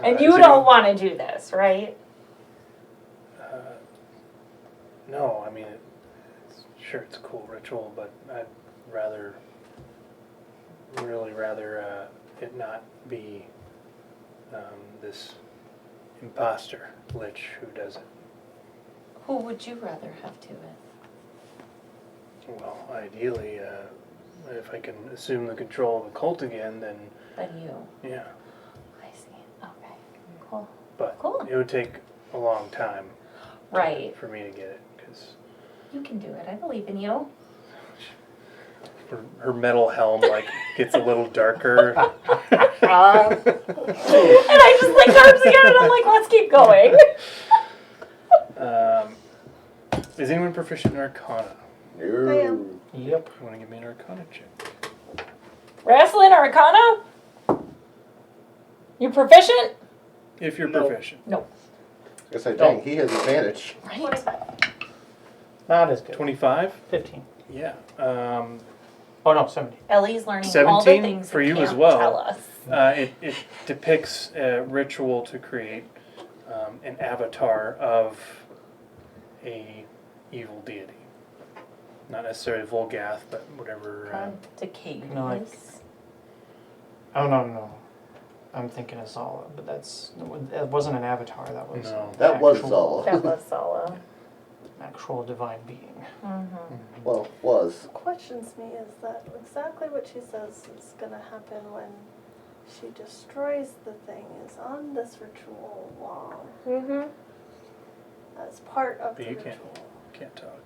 And Is you it- don't want to do this, right? No, I mean, sure, it's a cool ritual, but I'd really rather it not be this imposter lich who does it. Who would you rather have do it? Well, ideally, if I can assume the control of the cult again, then Than you. yeah. I see. Okay. Cool. But Cool. it would take a long time Right. for me to get it, because You can do it. I believe in you. her metal helm like gets a little darker. And I just like arms again, and I'm like, let's keep going. Is anyone proficient in Arcana? I am. Yep. You want to give me an Arcana check? Raistlin Arcana? You proficient? If you're Nope. proficient. I say, dang, he has advantage. Right. Not as good. 25? 15. Yeah. Oh no, 17. Ellie's learning all the 17 things for that you can't as well. tell us. It depicts a ritual to create an avatar of a evil deity. Not necessarily Volgath, but whatever. Decay. No, like- Oh no. I'm thinking of Zala, but it wasn't an avatar. That was No. That was actual- Zala. That was Sala. Actual divine being. Well, was. What questions me is that exactly what she says is going to happen when she destroys the thing is on this ritual wall as part of But the you ritual. can't talk.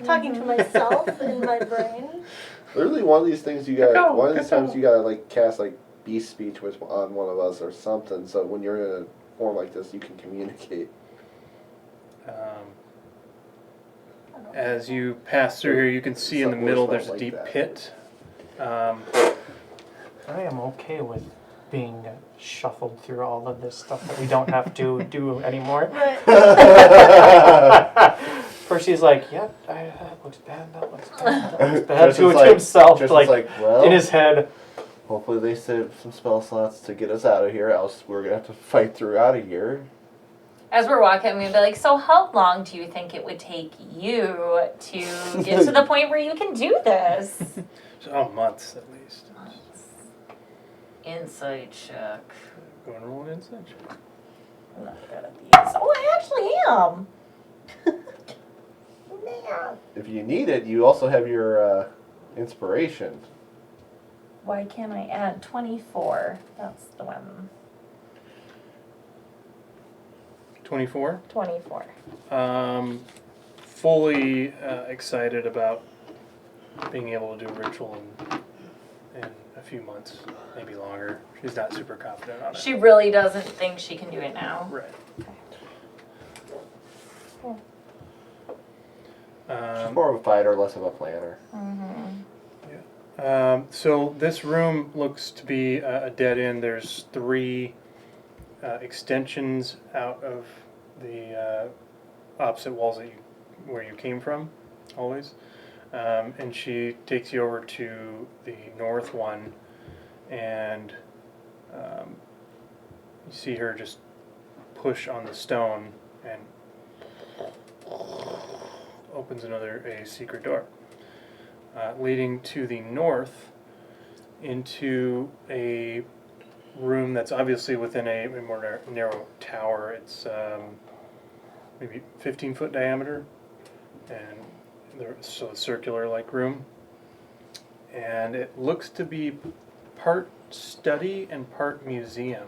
Talking to myself in my brain. Literally, one of these things you got. Go, One of these go. times you gotta like cast like beast speech on one of us or something. So when you're in a form like this, you can communicate. As you pass through here, you can see in the Some middle words there's a like deep that. pit. I am okay with being shuffled through all of this stuff that we don't have to do anymore. Right. Percy's like, yep, that looks bad, that looks bad, that looks bad. Tristan's To himself, Tristan's like, well, in his head. hopefully they save some spell slots to get us out of here, else we're gonna have to fight through out of here. As we're walking, I'm going to be like, so how long do you think it would take you to get to the point where you can do this? So, months at least. Insight check. Go and roll an insight check. I'm not good at these. Oh, I actually am. Man. If you need it, you also have your inspiration. Why can't I add 24? That's the one. 24. 24. Fully excited about being able to do a ritual in a few months, maybe longer. She's not super confident on it. She really doesn't think she can do it now. Right. Cool. She's more of a fighter, less of a planner. So this room looks to be a dead end. There's 3 extensions out of the opposite walls where you came from, always. And she takes you over to the north one, and you see her just push on the stone and opens a secret door, leading to the north into a room that's obviously within a more narrow tower. It's maybe 15-foot diameter, and so a circular-like room. And it looks to be part study and part museum.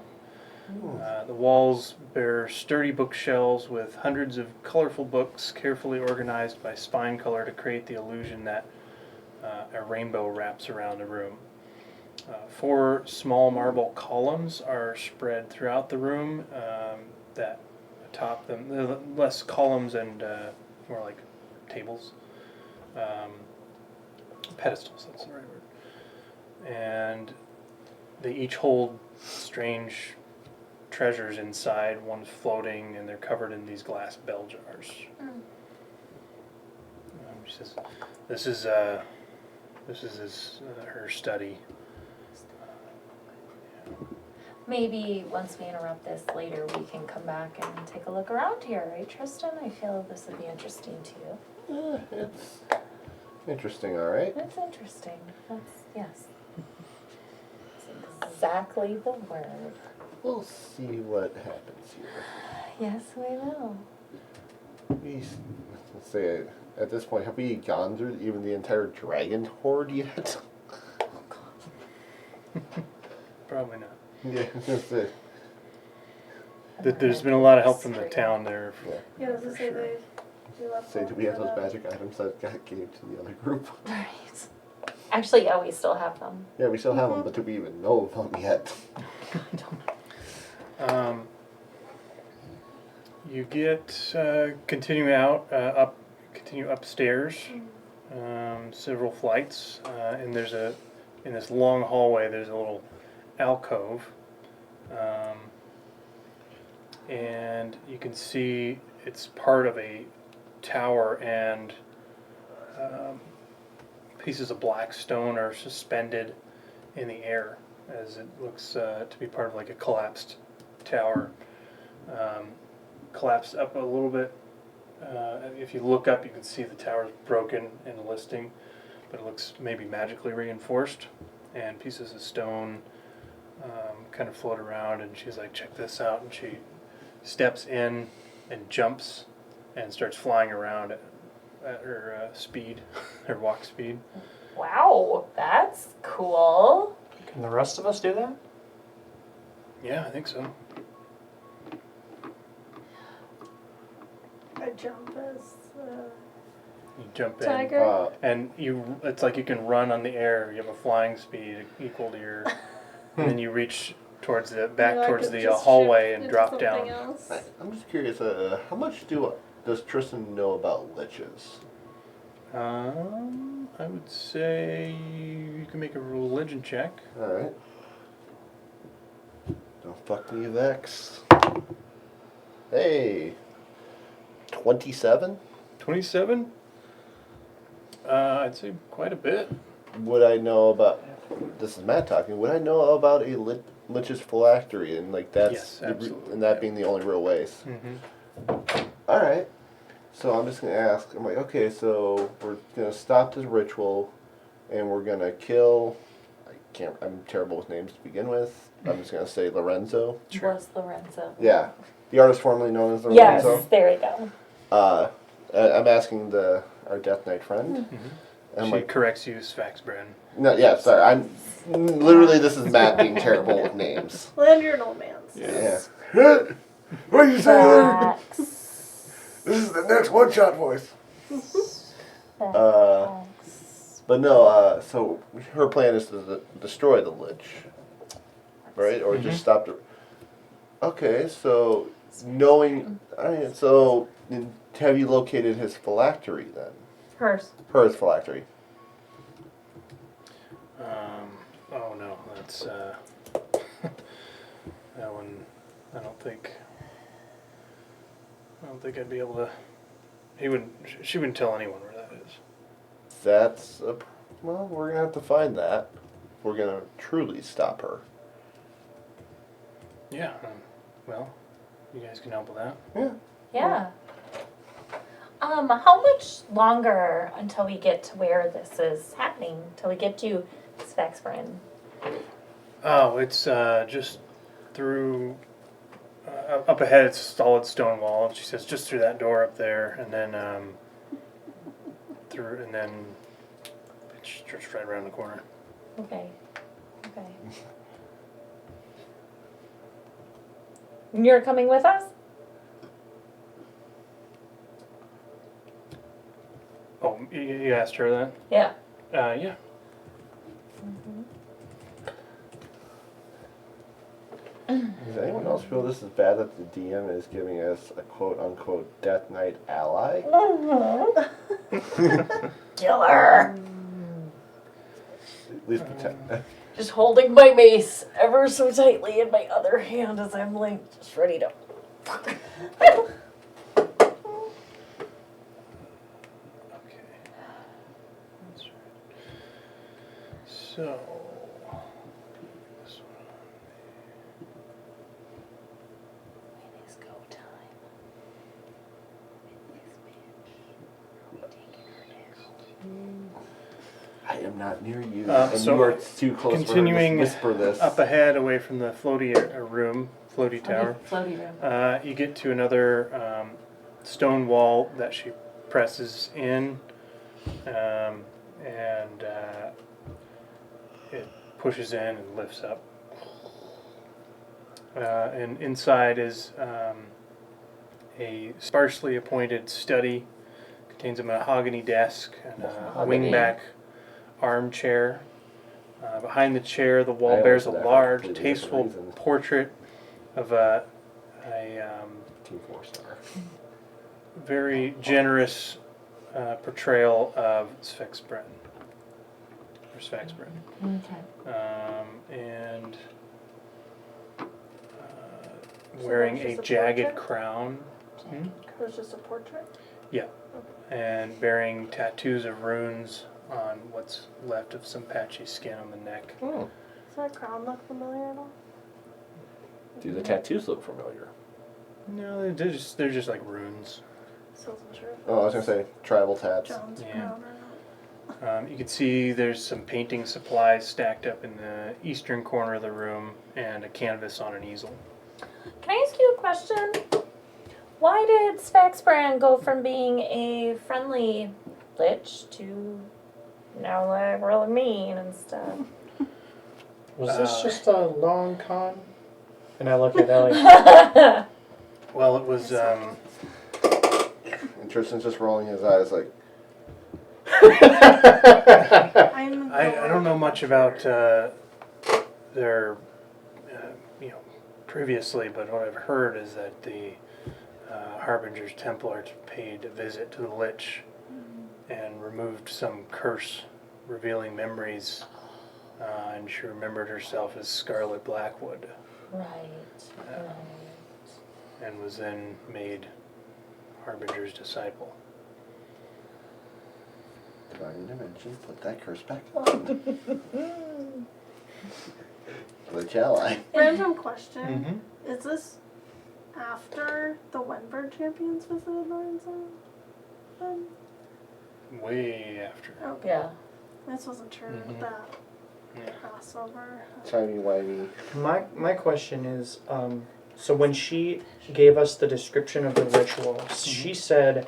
The walls bear sturdy bookshelves with hundreds of colorful books carefully organized by spine color to create the illusion that a rainbow wraps around the room. 4 small marble columns are spread throughout the room that atop them. They're less columns and more like tables. Pedestals, that's the right word. And they each hold strange treasures inside. One's floating, and they're covered in these glass bell jars. She says, "This is her study." Maybe once we interrupt this later, we can come back and take a look around here, right, Tristan? I feel this would be interesting to you. It's interesting, all right. It's interesting. Yes. That's exactly the word. We'll see what happens here. Yes, we will. Let's say, at this point, have we gone through even the entire dragon horde yet? Probably not. Yeah, that's it. There's been a lot of help from the town there. Yeah, I was gonna say they left. Say, do we have for those that. magic items that got gave to the other group? Right. Actually, yeah, we still have them. Yeah, we still have them, but do we even know of them yet? You get continue upstairs, several flights, and in this long hallway there's a little alcove, and you can see it's part of a tower, and pieces of black stone are suspended in the air as it looks to be part of like a collapsed tower. Collapsed up a little bit. If you look up, you can see the tower's broken in the listing, but it looks maybe magically reinforced, and pieces of stone kind of float around, and she's like, check this out, and she steps in and jumps and starts flying around at her speed, her walk speed. Wow, that's cool. Can the rest of us do that? Yeah, I think so. I jump as You jump in, tiger. and it's like you can run on the air. You have a flying speed equal to your, and then you reach towards Maybe I towards could the just hallway shift and into drop something down. else. I'm just curious, how much does Tristan know about liches? I would say you can make a religion check. Alright. Don't fuck me, Vex. Hey. 27? 27? I'd say quite a bit. Would I know about, this is Matt talking, would I know about a lich's phylactery and like that's, Yes, absolutely. and that being the only real ways? Mm-hmm. Alright. So I'm just gonna ask, I'm like, okay, so we're gonna stop this ritual and we're gonna kill, I'm terrible with names to begin with. I'm just gonna say Lorenzo. Sure. Was Lorenzo. Yeah. The artist formerly known as Yes, Lorenzo. there you go. I'm asking our Death Knight friend. Mm-hmm. And I'm She like, corrects you, Sfaxbren. no, yeah, sorry. I'm literally, this is Matt being terrible with names. Well, you're an old man. So. Yeah. What are you Facts. This is the next one-shot voice. Facts. But no, so her plan is to destroy the Lich, right? Or just stop the... Okay, so knowing... Alright, so have you located his phylactery then? Hers. Hers phylactery. It's that one. I don't think I'd be able to. She wouldn't tell anyone where that is. Well, we're gonna have to find that. If we're gonna truly stop her. Yeah. Well, you guys can help with that. Yeah. Yeah. How much longer until we get to where this is happening? Till we get to Svexbrand? Oh, it's just through. Up ahead, it's a solid stone wall. She says just through that door up there, and then through, and then it's just right around the corner. Okay. Okay. You're coming with us? Oh, you asked her that? Yeah. Yeah. Does anyone else feel this is bad that the DM is giving us a quote-unquote Death Knight ally? Killer. At least pretend. Just holding my mace ever so tightly in my other hand as I'm like just ready to. Okay. That's right. So. This one. It is go time. It is bitch. Are we taking her down? I am not near you, and So you are too close continuing for her to whisper this. Up ahead, away from the floaty floaty tower, Floaty room. you get to another stone wall that she presses in, and it pushes in and lifts up. And inside is a sparsely appointed study. Contains a mahogany desk and a Mahogany. wingback armchair. Behind the chair, the wall I bears a always did that for large, completely different tasteful reasons. portrait of a Team 4-star. very generous portrayal of Svexbrand. Or Svexbrand. Okay. And wearing that's a just a jagged portrait? crown. It was just a portrait. And bearing tattoos of runes on what's left of some patchy skin on the neck. Hmm. Does that crown look familiar at all? Do the tattoos look familiar? No, they're just like runes. Still wasn't sure if it Oh, I was gonna say tribal tats. John's Yeah. crown or not. You can see there's some painting supplies stacked up in the eastern corner of the room and a canvas on an easel. Can I ask you a question? Why did Svexbrand go from being a friendly lich to now like really mean and stuff? Was this just a long con? And I look at Ellie. Well, it was And Tristan's just rolling his eyes like, I'm I don't know much about their previously, but what I've heard is that the Harbinger's Templar paid a visit to the Lich and removed some curse revealing memories, and she remembered herself as Scarlet Blackwood, Right. Right. and was then made Harbinger's disciple. divine intervention, put that curse back on. Lich ally. Random question. Mm-hmm. Is this after the Wenberg champions visited Lorenzo? Way after. Okay. Yeah. I just wasn't sure Mhm. of that Yeah. crossover. Timey-wimey. My question is, so when she gave us the description of the ritual, she said,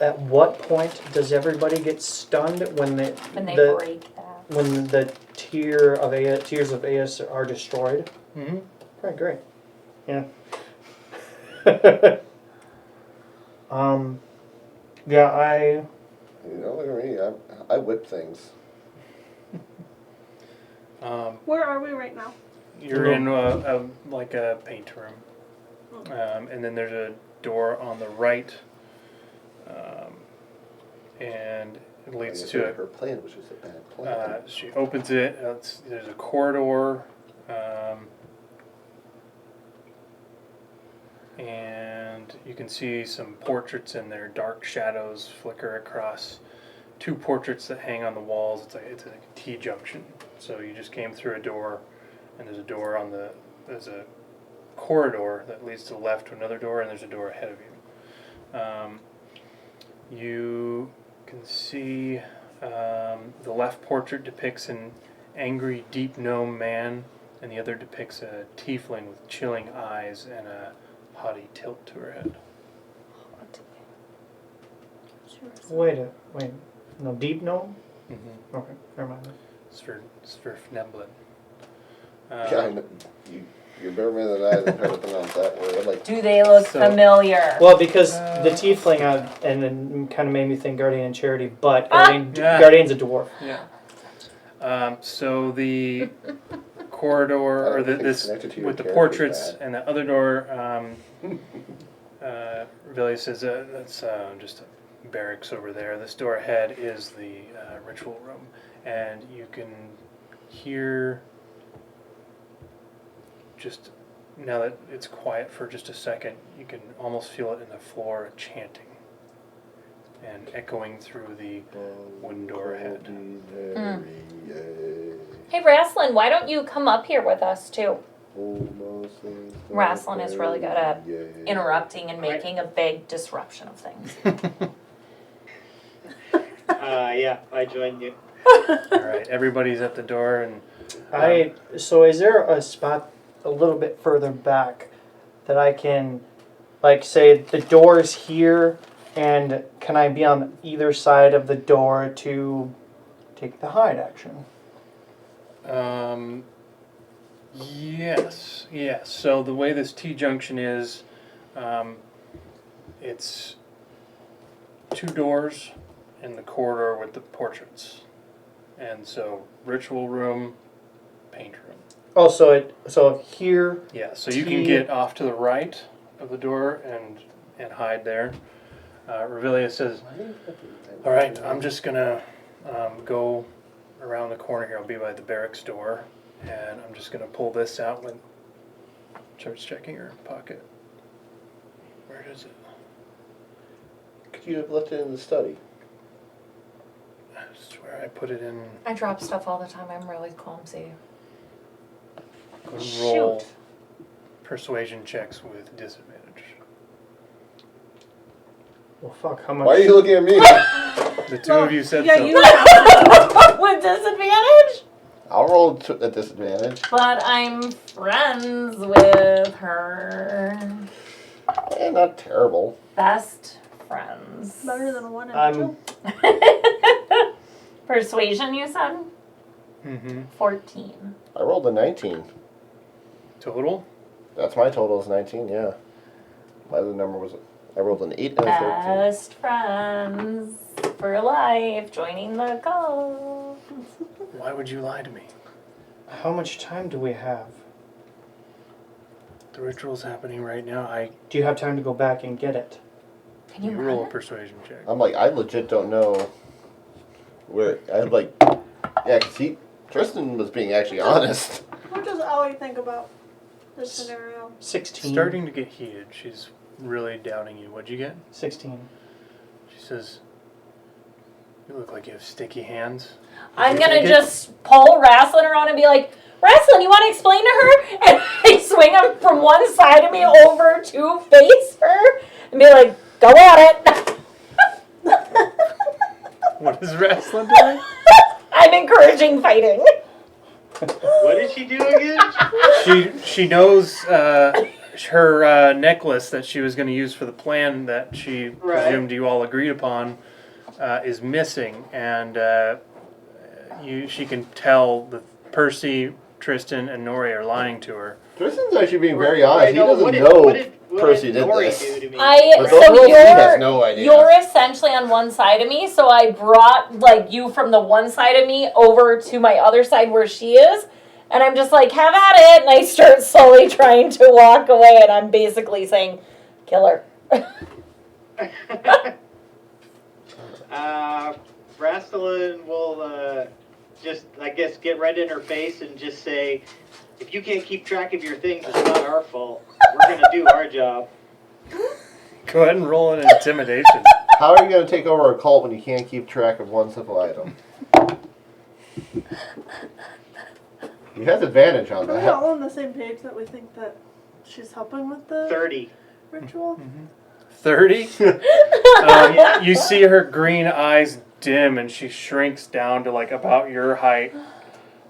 at what point does everybody get stunned when When they the break that. when the tears of Aeus are destroyed? Mm-hmm. Right, great. Yeah. Yeah, You know, look at me. I whip things. Where are we right now? You're in like a paint room, and then there's a door on the right, and it leads Like I to said, her plan was just a bad plan. she opens it. There's a corridor, and you can see some portraits in there. Dark shadows flicker across two portraits that hang on the walls. It's like a T-junction. So you just came through a door, and there's a corridor that leads to the left to another door, and there's a door ahead of you. You can see the left portrait depicts an angry, deep gnome man, and the other depicts a tiefling with chilling eyes and a haughty tilt to her head. Wait. No, deep gnome? Mm-hmm. Okay, never mind. Sverfneblen. Yeah, I know. You're better man than I than trying to pronounce that word. I'm like, Do they look So- familiar? Well, because the tiefling and it kind of made me think Guardian and Charity, but Yeah. Guardian's a dwarf. Yeah. So the corridor, or I don't think it's this connected to your with the character portraits that. and the other door, Revelia says that's just a barracks over there. This door ahead is the ritual room, and you can hear, just now that it's quiet for just a second, you can almost feel it in the floor chanting and echoing through the wooden door ahead. Hey, Raistlin, why don't you come up here with us too? Raistlin is really good at interrupting and making a big disruption of things. Yeah, I joined you. All right, everybody's at the door, and So is there a spot a little bit further back that I can, like, say the door's here, and can I be on either side of the door to take the hide action? Yes. So the way this T-junction is, it's two doors in the corridor with the portraits, and so ritual room, paint room. Oh, so here. Yeah. So you can T- get off to the right of the door and hide there. Revelia says, "All right, I'm just gonna go around the corner here. I'll be by the barracks door, and I'm just gonna pull this out." When starts checking her pocket. Where is it? Could you have left it in the study? I swear I put it in. I drop stuff all the time. I'm really clumsy. Go and roll persuasion checks with disadvantage. Well, fuck. How much? Why are you looking at me? The two of you said Yeah, so. you With disadvantage? I'll roll at disadvantage. But I'm friends with her. Not terrible. Best friends. better than one I'm individual. Persuasion, you said? Mm-hmm. 14. I rolled a 19. Total? That's my total is 19, yeah. My other number was, I rolled an 8 and a 13. Best friends for life, joining the cult. Why would you lie to me? How much time do we have? The ritual's happening right now. Do you have time to go back and get it? Can you roll a run? persuasion check. I'm like, I legit don't know where, I like, yeah, because Tristan was being actually honest. What does Ellie think about this scenario? 16. Starting to get heated. She's really doubting you. What'd you get? 16. She says, "You look like you have sticky hands." I'm You gonna take it? just pull Raistlin around and be like, Raistlin, you want to explain to her? And I swing him from one side of me over to face her and be like, go at it. What is Raistlin doing? I'm encouraging fighting. What did she do again? She knows her necklace that she was going to use for the plan that she Right. presumed you all agreed upon is missing, and she can tell that Percy, Tristan, and Nori are lying to her. Tristan's actually being very honest. Right, He no, doesn't what did- know what Percy did did Nori this. do to me? But those So rules, he has you're no idea. you're essentially on one side of me, so I brought like you from the one side of me over to my other side where she is, and I'm just like, have at it, and I start slowly trying to walk away, and I'm basically saying, kill her. Raistlin will just, I guess, get right in her face and just say, if you can't keep track of your things, it's not our fault. We're going to do our job. Go ahead and roll an intimidation. How are you going to take over a cult when you can't keep track of one simple item? You have advantage on Are we that. all on the same page that we think that she's helping with the 30. ritual? 30. You see her green eyes dim, and she shrinks down to like about your height.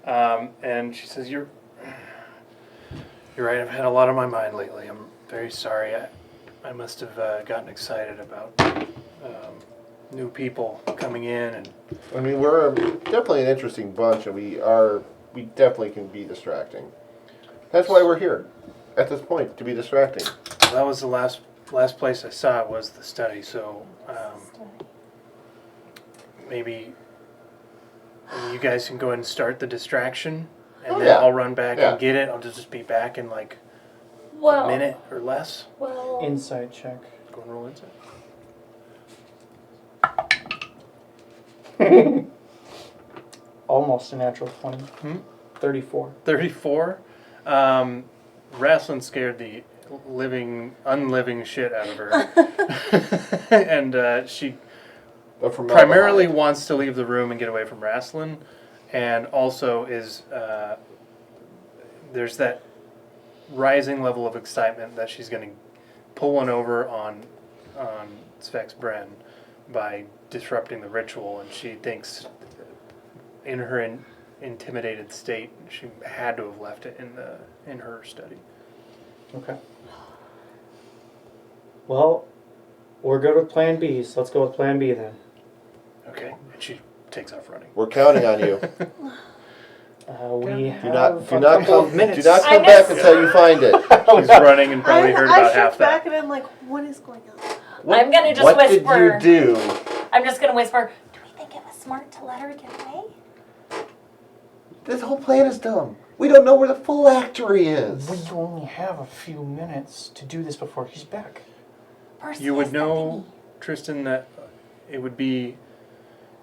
And she says, "You're right. I've had a lot on my mind lately. I'm very sorry. I must have gotten excited about new people coming in, and I mean, we're definitely an interesting bunch, and we definitely can be distracting. That's why we're here, at this point, to be distracting. that was the last place I saw it was the study. So maybe you guys can go ahead and start the distraction, and then Yeah. I'll run back Yeah. and get it. I'll just be back in like a Well, minute or less. well, Inside check. Go and roll inside. Almost a natural 20. 34. 34. Raistlin scared the unliving shit out of her. And she But from primarily behind. wants to leave the room and get away from Raistlin. And also is, there's that rising level of excitement that she's going to pull one over on Svex Bren by disrupting the ritual. And she thinks in her intimidated state, she had to have left it in her study. Okay. Well, we're good with plan B, so let's go with plan B then. Okay, and she takes off running. We're counting on you. We Do have not a couple of come minutes. back until you find it. She's running and probably heard about half I back that. and I'm like, what is going on? I'm gonna just what whisper. did you do? I'm just gonna whisper. Do we think it was smart to let her get away? This whole plan is dumb. We don't know where the phylactery is. We only have a few minutes to do this before he's back. Percy You would has the know, Tristan, that it would be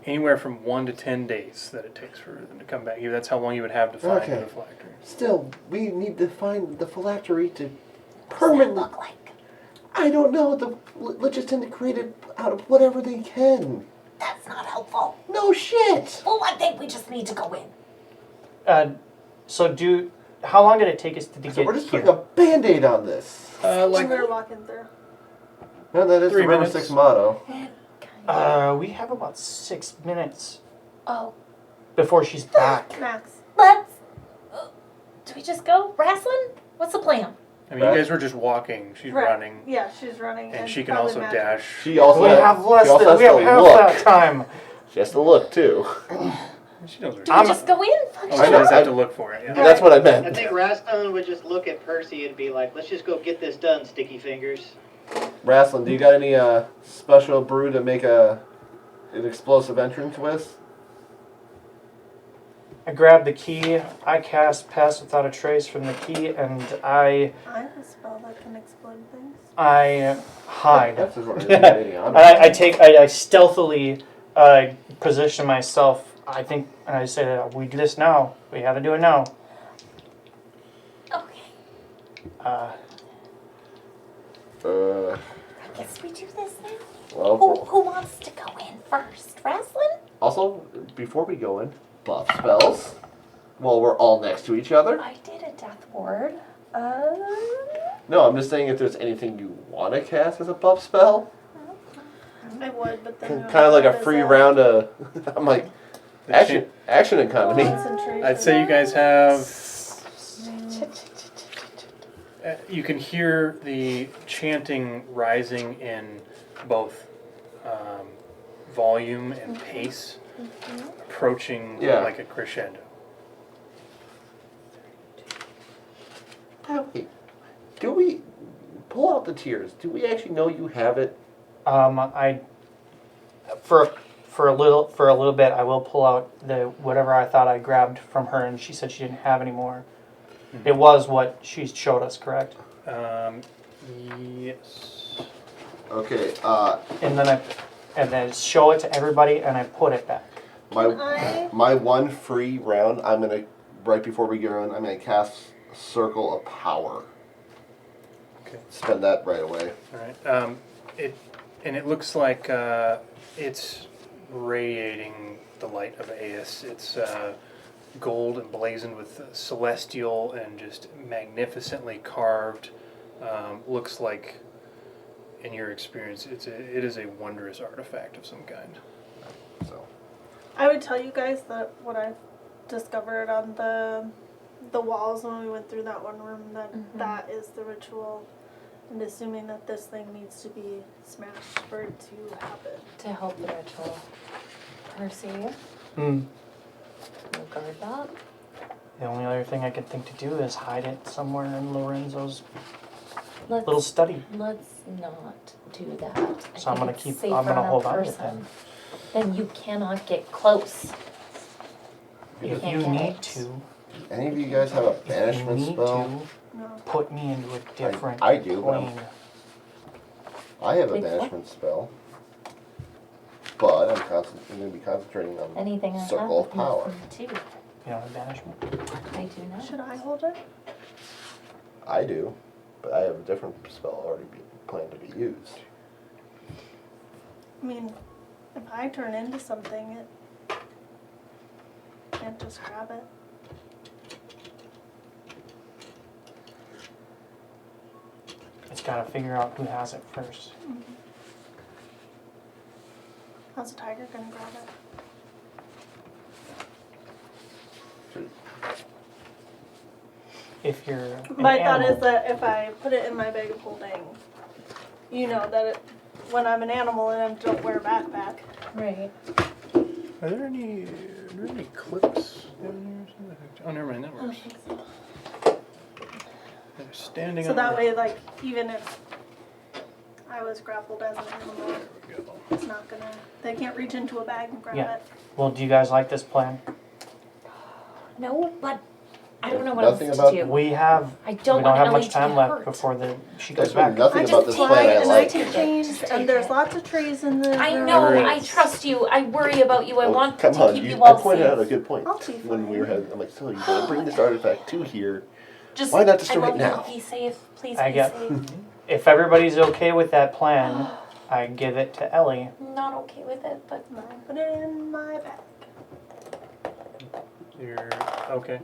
anywhere from 1 to 10 days that it takes for them to come back. That's how long you would have to find Okay. the phylactery. Still, we need to find the phylactery to thingy. What does that permanently. look like? I don't know. The Liches tend to create it out of whatever they can. That's not helpful. No shit. Well, I think we just need to go in. How long did it take us to get So we're just here? putting a band-aid on this. Like We're walking through. No, that is 3 the River minutes. 6 motto. We have about 6 minutes Oh, before she's back. Max. let's. Do we just go? Raistlin? What's the plan? I mean, you guys were just walking. She's Right. running. Yeah, she's running. And she can probably also magic. dash. She also We have less she also than has we have to half look. that time. She has to look too. She knows where Do she we is. just go in? Fuck Oh, I she know, does have I- to look for it, yeah. That's what I I meant. think Raistlin would just look at Percy and be like, let's just go get this done, sticky fingers. Raistlin, do you got any special brew to make an explosive entrance with? I grab the key. I cast Pass Without a Trace from the key, and I I have a spell that can explode things. hide. That's just what I'm I stealthily position myself. I think, and I say that we do this now. We have to do it now. Okay. Uh, I guess we do this now. well, Who wants to go in first? Raistlin? also, before we go in, buff spells. Well, we're all next to each other. I did a death ward. No, I'm just saying if there's anything you want to cast as a buff spell. I would, but then. Kind of like a free round of. I'm like, The action economy. Concentration. I'd say you guys have. You can hear the chanting rising in both volume and pace, approaching Yeah. like a crescendo. Wait, do we pull out the tears? Do we actually know you have it? I for a little bit I will pull out the whatever I thought I grabbed from her, and she said she didn't have any more. It was what she showed us, correct? Yes. Okay. And then and then show it to everybody, and I put it back. My one free round, I'm gonna right before we get on, I'm gonna cast Circle of Power. Okay. Spend that right away. All right. It looks like it's radiating the light of Aeus. It's gold emblazoned with celestial and just magnificently carved. Looks like, in your experience, it is a wondrous artifact of some kind. So I would tell you guys that what I discovered on the walls when we went through that one room, that that is the ritual, and assuming that this thing needs to be smashed for it to happen. To help the ritual. Percy, Hmm. you guard that. The only other thing I could think to do is hide it somewhere in Lorenzo's Let's little study. let's not do that. So I'm think gonna it's keep- safer I'm gonna on a hold on to it person. Then you cannot get close. If can't you get need it. to, any of you guys have a if you banishment need spell? to, No. put me into a different I do, but plane. I have a Big what? banishment spell. But I'm going to be concentrating on Anything I Circle have of Power. too. You know, the banishment. I do not. Should I hold it? I do, but I have a different spell already planned to be used. I mean, if I turn into something, it can't just grab it. It's got to figure out who has it first. How's a tiger gonna grab it? If you're an My thought animal, is that if I put it in my bag of holding, you know that it, when I'm an animal and I don't wear a backpack. Right. Are there any clips down here or something? Oh, never mind, that I don't works. think so. They're standing So on that the- way, like, even if I was grappled as an animal, There we go. it's not gonna, they can't reach into a bag and grab Yeah. it. well, do you guys like this plan? No, but I don't know what Nothing else about- to do. We have I we don't don't want have Ellie much to time get left hurt. before she There's goes back. nothing I about just this take plan it I and I like. take can it. change, Just and take there's it. lots of trees in the I room. know. Whatever it I is. trust you. I worry about you. I Well, want come to on, keep you I all pointed out a safe. good point I'll be when we were fine. having. I'm like, so you gotta bring this artifact to here. Just Why not just I do it love you. now? Be safe, please. I Be get- safe. If everybody's okay with that plan, I give it to Ellie. Not okay with it, but I put it in my bag. You're okay.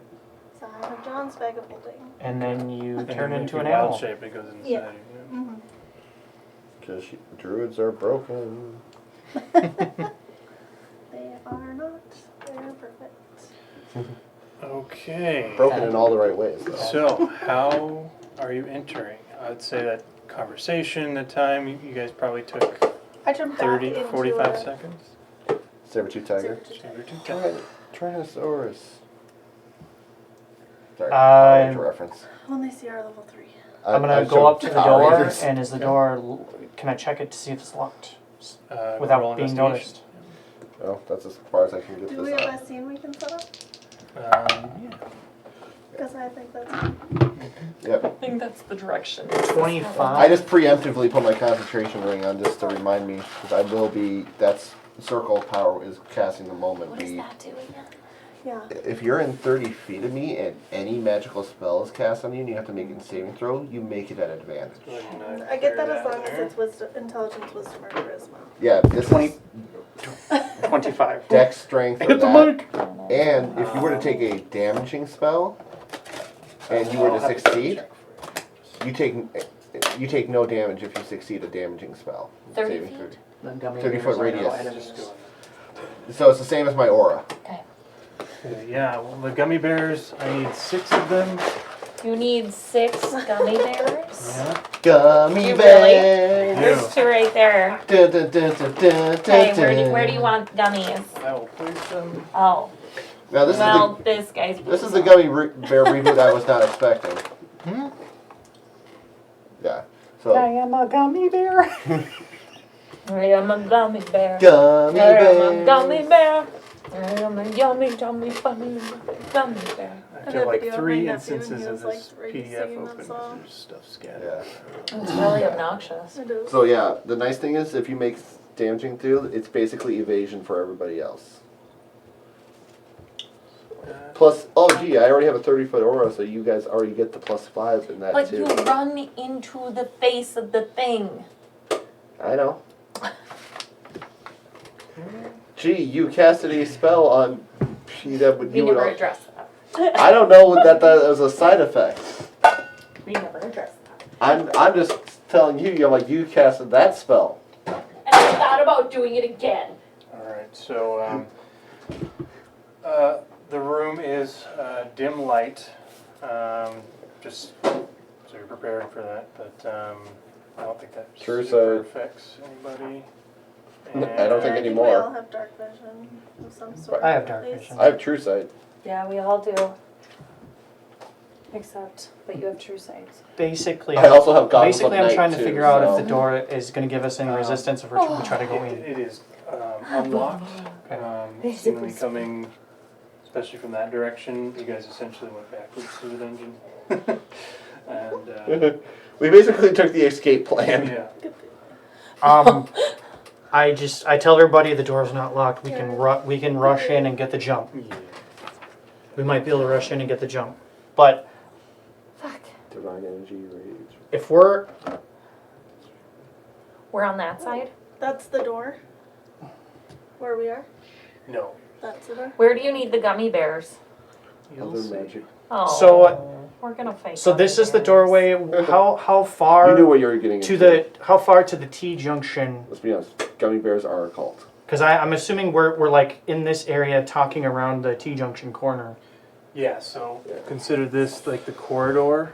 So I have John's bag of holding. And then you And turn then into if an you wild animal. shape, it goes inside. Yeah. Yeah. Mm-hmm. Because druids are broken. They are not. They're perfect. Okay. Broken in all the right ways, though. So, how are you entering? I'd say that conversation, the time, you guys probably took I jumped 30, back into 45 a seconds. Saber-tooth tiger. saber-tooth tiger. Tyrannosaurus. Sorry, Um, reference. Only see our level 3. I'm gonna I go up to jumped the Power door, Rangers. and is the door? Can I check it to see if it's locked Roll without being investigation. noticed? Oh, that's as far as I can get Do this we have up. a scene we can set up? Yeah. Because I think that's. Yep. I think that's the direction. 25. I just preemptively put my concentration ring on just to remind me, because I will be. That's Circle of Power is casting the moment. What does that do again? Yeah. If you're in 30 feet of me and any magical spell is cast on you and you have to make a saving throw, you make it at advantage. I get that as long as it's wisdom, intelligence, wisdom, or charisma. Yeah, this 20. is 25. dex strength or Hit the that. mic. And if you were to take a damaging spell and you were to succeed, you take no damage if you succeed a damaging spell. 30 Saving feet? 30. The gummy 30 bears foot are radius. enemies. So it's the same as my aura. Okay. Yeah, well, the gummy bears, I need 6 of them. You need 6 gummy bears. Yeah. Gummy You bears. There's 2 right there. Dun, dun, dun, dun, dun, Okay, dun, where do you want gummies? I will place them. Oh, Now this well, this guy's. is the gummy bear reboot I was not expecting. Hmm? Yeah. So am a gummy bear. I am a gummy bear. gummy I am a bear. gummy bear. I am a yummy, yummy, funny gummy bear. I I feel have like video of 3 my nephew and instances he of was, like, this really PDF singing that open. song. There's stuff scattered. Yeah. It's really obnoxious. I do. So yeah, the nice thing is if you make damaging to, it's basically evasion for everybody else. Plus, oh gee, I already have a 30-foot aura, so you guys already get the +5 in that But too. you run into the face of the thing. I know. Gee, you casted a spell on. That would We you would. never addressed that. I don't know that was a side effect. We never addressed that. I'm just telling you. You're like you casted that spell. And I thought about doing it again. Alright, so the room is dim light. Just so you're prepared for that, but I don't think that True super side. affects anybody. I don't think I think anymore. we all have dark vision of some sort. I have at dark least. vision. I have true sight. Yeah, we all do. Except, but you have true sight. Basically, I also have goggles basically, of I'm night trying to too, figure out so. if the door is going to give us any resistance if we try to go in. It is unlocked. Okay. Seemingly coming, especially from that direction. You guys essentially went backwards through the dungeon. And We basically took the escape plan. yeah. I tell everybody the door's not locked. We can rush in and get the jump. Yeah. We might be able to rush in and get the jump. But Fuck. Divine energy rage. if we're On that side? That's the door. Where we are. No. That's the door. Where do you need the gummy bears? You'll Other see. magic. Oh. So, we're gonna fight. so this gummy is the bears. doorway. How You knew far what you were getting to into. the how far to the T junction? Let's be honest. Gummy bears are a cult. Because I'm assuming we're like in this area talking around the T junction corner. Yeah, so Yeah. consider this like the corridor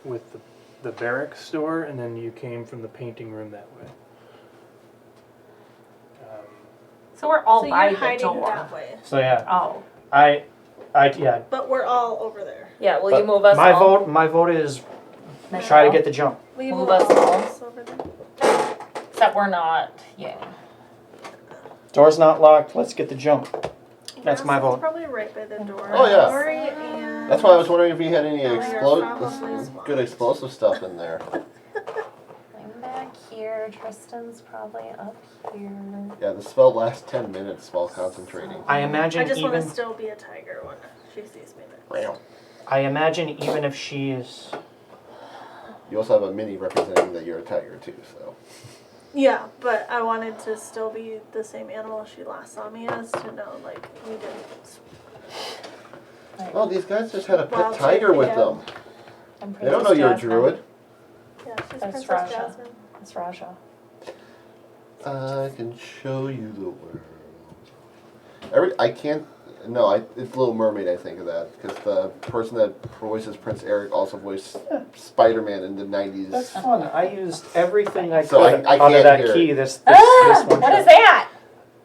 with the barracks door, and then you came from the painting room that way. So we're all So by you're the hiding door. that way, So yeah, Oh. yeah. but we're all over there. Yeah, will But you move us My all? my vote is try to get the jump. Will you Move move us all all. of us over there? Except we're not. Yeah. Door's not locked. Let's get the jump. That's my Grassland's vote. probably right by the door. Oh, yeah. Lori and That's why I was wondering if you had any Oh, you're probably good explosive stuff in there. I'm back here. Tristan's probably up here. Yeah, the spell lasts 10 minutes while concentrating. I imagine I just want even to still be a tiger when she sees me next. Wow. I imagine even if she is You also have a mini representing that you're a tiger too, so. Yeah, but I wanted to still be the same animal she last saw me as to know, like, we didn't. Oh, these guys just had a pet Wild tiger chick, with yeah. them. I'm They don't know you're a druid. Yeah, she's That's Princess Raja. Jasmine. It's Raja. I can show you the world. I can't. No, it's Little Mermaid. I think of that because the person that voices Prince Eric also voiced Spider-Man in the '90s. that's fun. I used everything I So could I out of can't that hear key it. this Ah! one What shot. is that?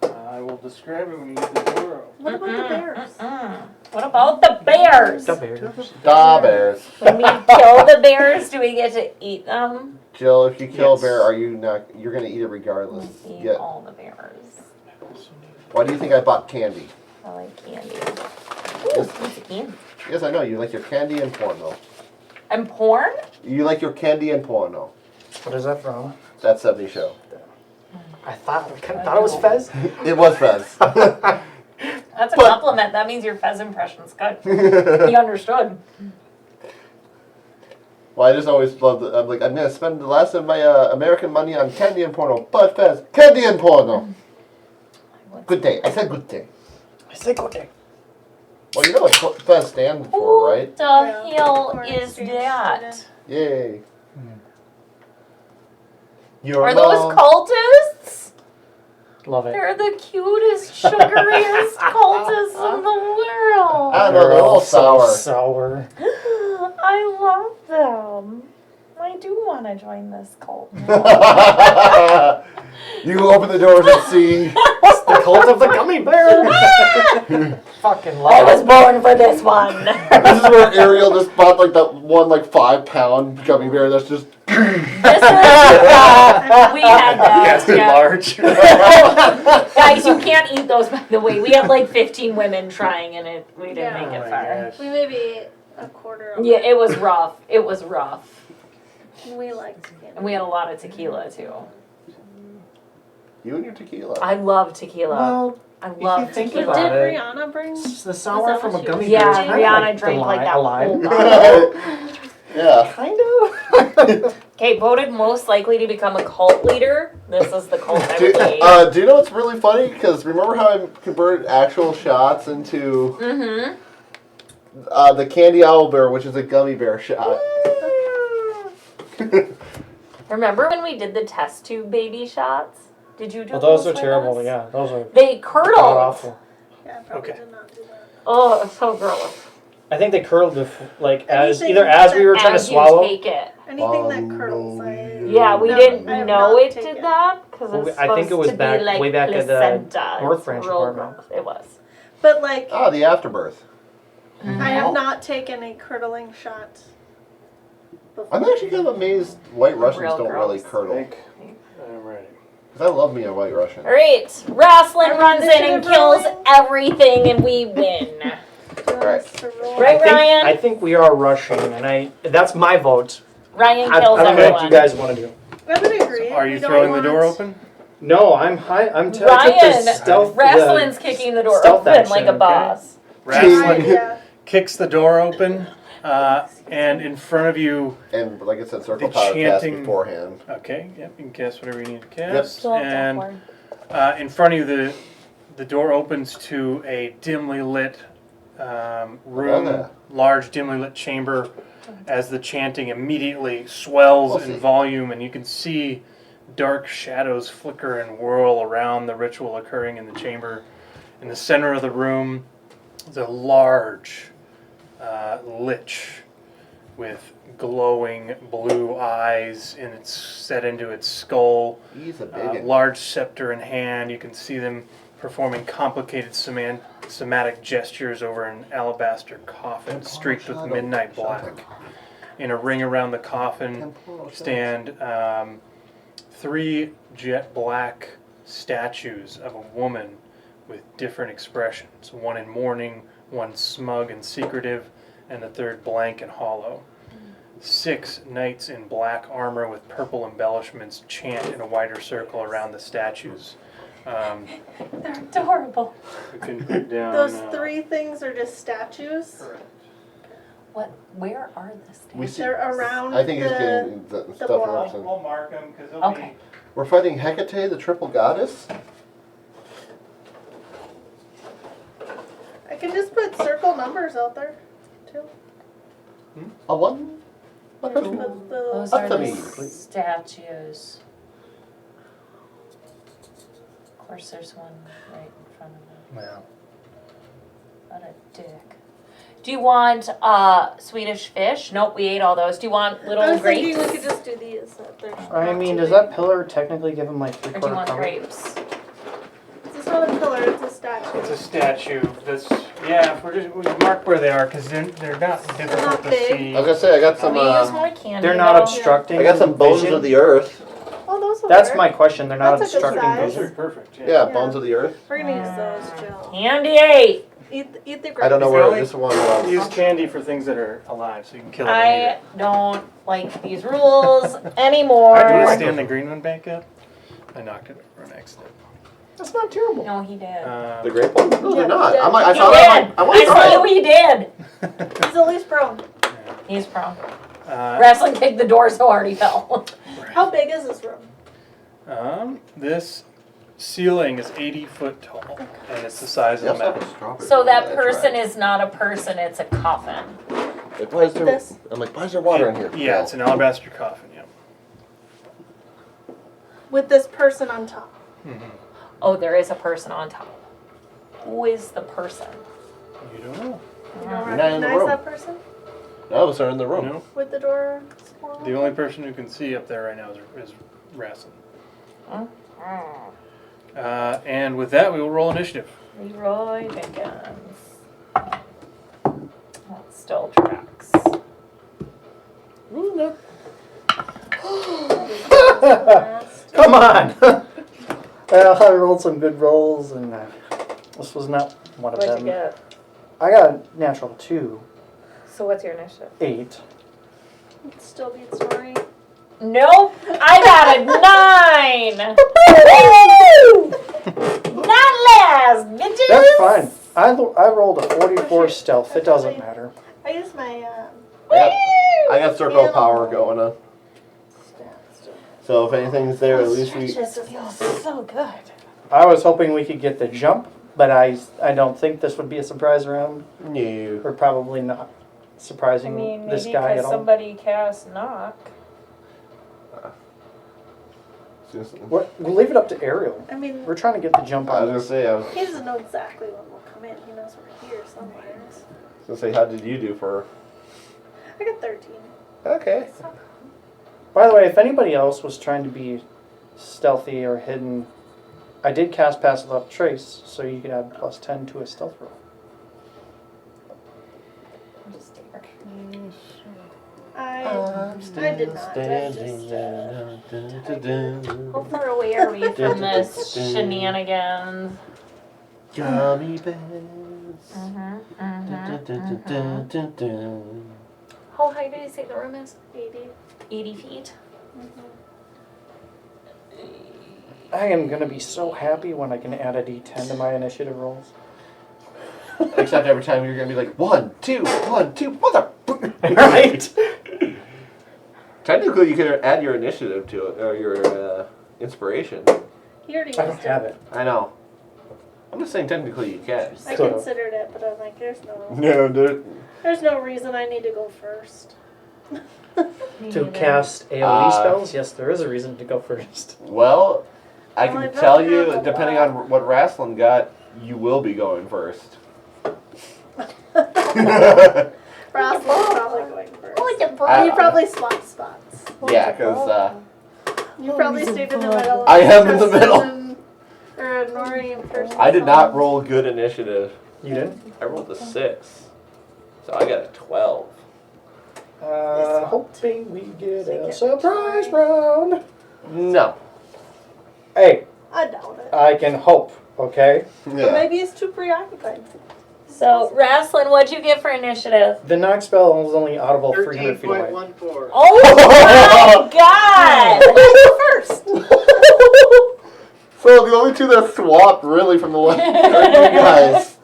I will describe it when you get the door open. What about the bears? What about the bears? The bears. Da bears. When we kill the bears, do we get to eat them? Jill, if you kill Yes. a bear, are you not? You're gonna eat it regardless. We eat Yeah. all the bears. Why do you think I bought candy? I like candy. Yes. Ooh, piece of candy. Yes, I know you like your candy and porno. And porn? You like your candy and porno. What is that from? That 70 show. I thought it was Fez. It was Fez. That's a But- compliment. That means your Fez impression's good. He understood. Well, I just always loved it. I'm like, I'm gonna spend the last of my American money on candy and porno. But Fez, candy and porno. Good day. I said good day. I said okay. Well, you know what Fez stands for, Who right? the Yeah. hell Foreign is exchange that? student. Yay. You're Are those cultists? Love it. They're the cutest, sugariest cultists in the world. I know, they're all sour. Sour. I love them. I do want to join this cult. You open the doors and see. It's the cult of the gummy bear. Fucking I love was it. born for this one. This is where Ariel just bought like that one like 5-pound gummy bear that's just. This is, we had that. Yes, Yeah. large. Guys, you can't eat those, by the way. We had like 15 women trying, and we didn't Yeah. make Oh it my far. gosh. We maybe ate a quarter of Yeah, it was rough. It was rough. We liked candy. And we had a lot of tequila, too. You and your tequila. I love tequila. Well, I if love you think tequila. But did about it. Rihanna bring? The sour that from a what she gummy was bear is Yeah, kinda Rihanna like drank like that a lime. whole bottle. Yeah. Kind of. Okay, voted most likely to become a cult leader. This is the cult I would lead. Do you know what's really funny? Because remember how I converted actual shots into the candy owl bear, which is a gummy bear shot. Remember when we did the test tube baby shots? Did you do Well, those are with terrible. us? Yeah, those are They curdled. god awful. Yeah, I probably Okay. did not do that. Oh, it was so gross. I think they curled like as Anything either as we were trying to As you swallow. take it. Anything that curdles, Yeah, we No, didn't I have know not it taken. did that because Well, it's I think it supposed was to back- be like way back at the placenta. North It's Branch real apartment. gross. It was. But like, Ah, the afterbirth. I have not taken a curdling shot before. I'm actually kind of amazed white Russians Real don't really gross. curdle. I'm ready. Because I love me a white Russian. All right, Raistlin Are we runs in and initiative kills rolling? everything, and we win. Do you want us to roll? Right, Ryan? I think we are rushing, and that's my vote. Ryan I kills don't know everyone. what you guys want to do. I would agree. Are you We don't throwing the want- door open? No, I'm high. I took the Ryan, stealth. Wrestlin's kicking the door stealth open like a action, boss. Raistlin Yeah. kicks the door open, and in front of you, And like I said, circle The power cast chanting- beforehand. okay, yep, you can cast whatever you need to cast. Still have And awkward. in front of you, the door opens to a dimly lit room, there. large dimly lit chamber, as the chanting immediately swells We'll in see. volume, and you can see dark shadows flicker and whirl around the ritual occurring in the chamber. In the center of the room is a large lich with glowing blue eyes, and it's set into its skull. He's a big one. Large scepter in hand. You can see them performing complicated somatic gestures over an alabaster coffin streaked with midnight black. In a ring around the coffin stand 3 jet black statues of a woman with different expressions. One in mourning, one smug and secretive, and the third blank and hollow. 6 knights in black armor with purple embellishments chant in a wider circle around the statues. They're adorable. We can put down, Those 3 things are just statues. What? Where are the We statues? see- They're around I think he's the. getting the stuff wall. referenced. We'll mark them because they'll Okay. We're fighting Hecate, the triple goddess. I can just put circle numbers out there, too. A one. Just put the. Those Up are to the me. statues. Of course, there's one right in front of them. Wow. What a dick. Do you want Swedish fish? Nope, we ate all those. Do you want I little was thinking grapes? we could just do these. They're I not mean, too does big. that pillar technically give him like Or do you 3/4 want cover? grapes? It's not a pillar, it's a statue. It's a statue. That's yeah. If we mark where they are because they're not difficult not to big. see. I was gonna say I got some. We use more candy. They're not though. obstructing. I got some bones vision? of the earth. Oh, those will That's work. my question. They're not That's a good obstructing size. Those are vision. perfect. Yeah, Yeah. bones of the earth. We're gonna use those, Jill. Candy ate. Eat the grapes. I don't know Is where that this one was. Use candy for things that are alive, so you can kill them. and eat I it. don't like these rules anymore. Do you want to stand the green one back up? I knocked it over an accident. That's not terrible. No, he did. The grape one? No, they're not. Yeah. I'm like, I He saw did. that. I want to I try saw it. he did. He's at least brown. He's prone. Uh, Wrestling kicked the door so hard he fell. How big is this room? this ceiling is 80 foot tall, and it's the size They of the also have map. a strawberry So one that I person tried. is not a person, it's a coffin. Like, why is there? This? I'm like, why is there water in here? Yeah, it's an alabaster coffin. Yeah. With this person on top. Oh, there is a person on top. Who is the person? You don't know. You don't You're not in the recognize room. that person? None of us are in the room. No. With the door swirl? The only person who can see up there right now is Raistlin. And with that, we will roll initiative. Leroy Jenkins. That still tracks. Ooh, no. Last. Come on! Well, I rolled some good rolls, and this was not one of What'd them. you get? I got a natural 2, So what's your initiative? 8. It still beats Nori. Nope. I got a 9. Not last, bitches. That's fine. I rolled a 44 stealth. It doesn't matter. I used my I got circle of power going on. stats. So if anything's there, at least we. Stretches feels so good. I was hoping we could get the jump, but I don't think this would be a surprise round. No. We're probably not I surprising mean, this maybe guy at because all. somebody cast knock. We'll leave it up to Ariel. I mean, We're trying to get the jump I was on gonna this. say, he doesn't know exactly when we'll come in. He knows we're here somewhere. how did you do for? I got 13. Okay. By the way, if anybody else was trying to be stealthy or hidden, I did cast Pass Without Trace, so you could add +10 to a stealth roll. I did not. How far away are we from this shenanigans? Gummy bears. How high did you say the room is? 80. 80 feet. I am going to be so happy when I can add a d10 to my initiative rolls. Except every time you're gonna be like 1, 2, 1, 2, mother. Right? Technically, you could add your initiative to it, or your inspiration. He already I don't used have it. it. I know. I'm just saying, technically, you can. I So- considered it, but I'm like, No, there's no reason I need to go first. To cast AoE spells? Yes, there is a reason to go first. Well, I Well, can I've tell not you, had a depending lot. on what Raistlin got, you will be going first. Ross was probably going first. I- You probably swapped spots. Yeah, because You probably stayed in the middle. I am in the Kristen middle. Or Nori and first. I did not roll good initiative. You didn't? I rolled a 6. So I got a 12. Hoping we get a surprise round. No. Hey, I doubt it. I can hope, okay? But Yeah. maybe he's too preoccupied. So, Raistlin, what'd you get for initiative? The knock spell is only audible 300 feet away. 13.14. Oh my god! First. So the only two that swapped really from the left are you guys.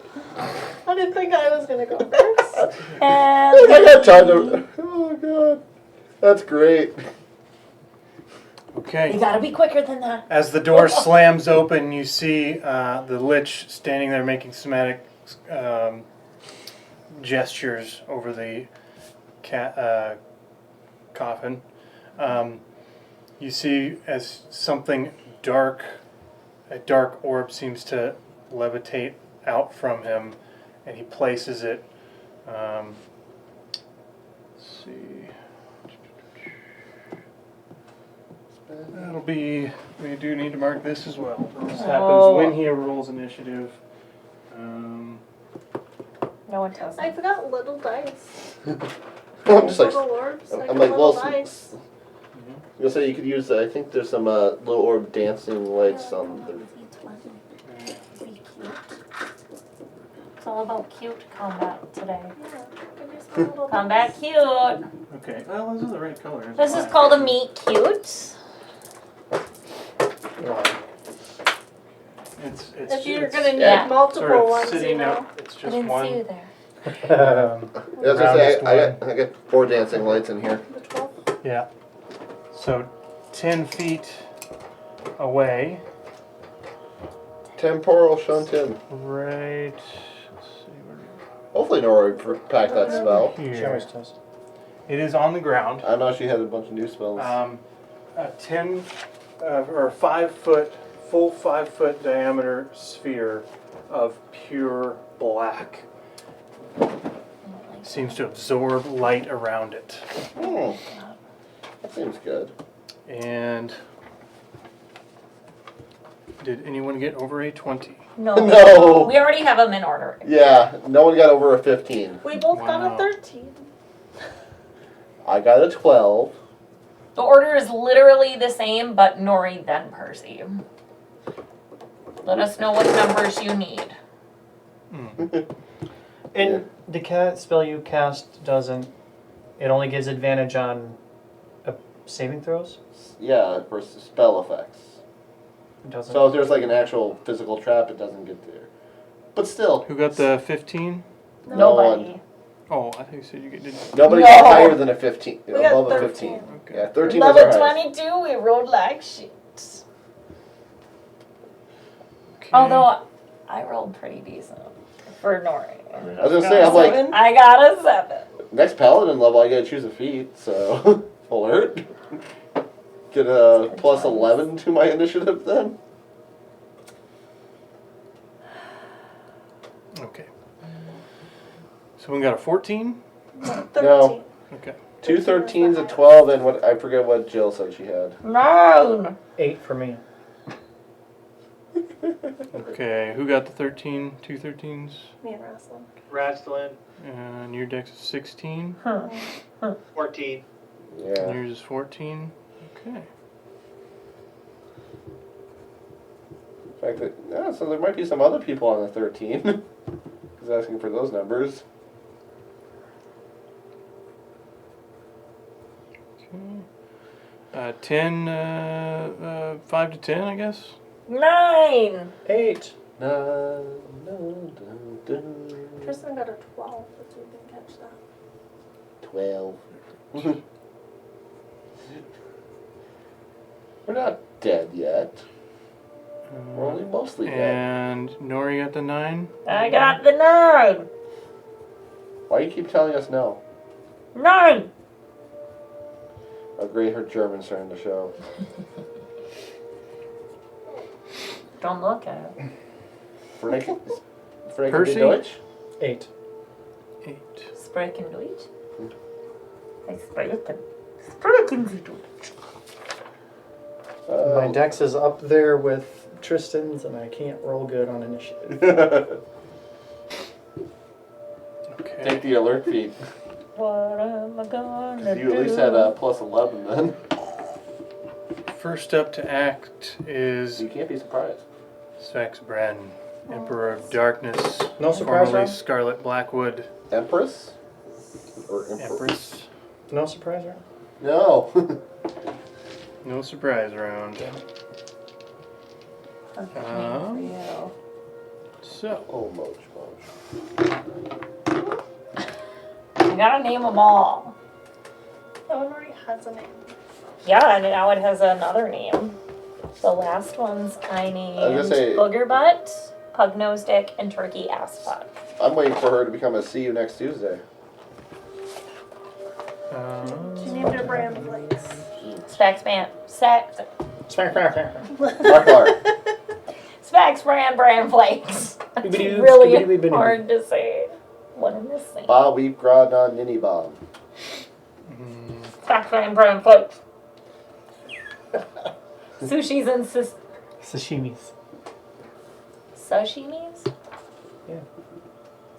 I didn't think I was gonna go first. I got time to. Oh god, that's great. You Okay. gotta be quicker than that. As the door slams open, you see the Lich standing there making somatic gestures over the coffin. You see as something dark, a dark orb seems to levitate out from him, and he places it. Let's see. That'll be. We do need to mark this as well. This happens when he rolls initiative. No one tells I me. forgot little dice. I'm just like, Little orbs. I'm Like like, little well, dice. you'll say you could use. I think there's some little orb dancing lights on the. It's all about cute combat today. Yeah, give me some little Combat dice. cute. Okay. Well, those are the right colors. This is called a meet cute. It's If you're it's gonna need Yeah. multiple sort of ones, sitting you know. out. It's I just didn't one. see you there. I was gonna say I got 4 dancing lights in here. The 12. Yeah. So 10 feet away, Temporal Shuntin. right. Let's see where. Hopefully Nora packed that spell. She Here. always does. It is on the ground. I know she had a bunch of new spells. A 10 or 5 foot, full 5 foot diameter sphere of pure black. Seems to absorb light around it. Hmm. That seems good. And did anyone get over a 20? No. No. We already have them in order. Yeah, no one got over a 15. We both got Wow. a 13. I got a 12. The order is literally the same, but Nori then Percy. Let us know what numbers you need. And the cat spell you cast doesn't. It only gives advantage on saving throws? Yeah, for spell effects. It doesn't. So if there's like an actual physical trap, it doesn't get there. But still, Who got the 15? No Nobody. Oh, I think you said you did. nobody No. got higher than a 15. We got Above a 13. 15. Okay. Yeah, 13 is Level our highest. 22, we rolled like shit. Okay. Although I rolled pretty decent for Nori. I was gonna say, I'm like, I got a 7. next paladin level, I gotta choose a feat, so alert. Get a plus 11 to my initiative then. Okay. So we got a 14? 13. No. Okay. 2 13s, a 12, and what I forget what Jill said she had. 9. 8 for me. Okay, who got the 13? 2 13s? Me and Raistlin. Raistlin, And your dex is 16. 14. And Yeah. yours is 14. Okay. In fact, yeah, so there might be some other people on the 13. Who's asking for those numbers? Okay. 10, 5 to 10, I guess. 9. 8. No, no, no, no. Tristan got a 12, but you didn't catch that. 12. We're not dead yet. We're only mostly dead. And Nori got the 9. I got the 9. Why do you keep telling us no? 9. Oh great, her German's starting to show. Don't look at it. Frank, Frank Percy? Deutsch? 8. 8. Sprechen Deutsch? I sprechen. Sprechen Sie Deutsch. My dex is up there with Tristan's, and I can't roll good on initiative. Okay. Take the alert feat. What am I gonna do? You at least had a plus 11 then. First up to act is You can't be surprised. Svex Bran, Emperor of Darkness, No surprise formerly round? Scarlet Blackwood, Empress? Or Empress. No surprise round? No. No surprise round. Perfect name for you. So, Oh, Moch. You gotta name them all. That one already has a name. Yeah, and now it has another name. The last ones I named gonna say- Booger Butt, Pug Nose Dick, and Turkey Ass Fuck. I'm waiting for her to become a see you next Tuesday. She named her brand Flakes. Specs Man, Sex, Smack, smack, smack. Marklar. Specs Brand Flakes. It's Bibbidi-doo, really skibbidi-bibbidi-boo. hard to say. What am I saying? Ba weep grad on ninny bomb. Specs Brand Flakes. Sushis and Sashimis. sashimis? Yeah.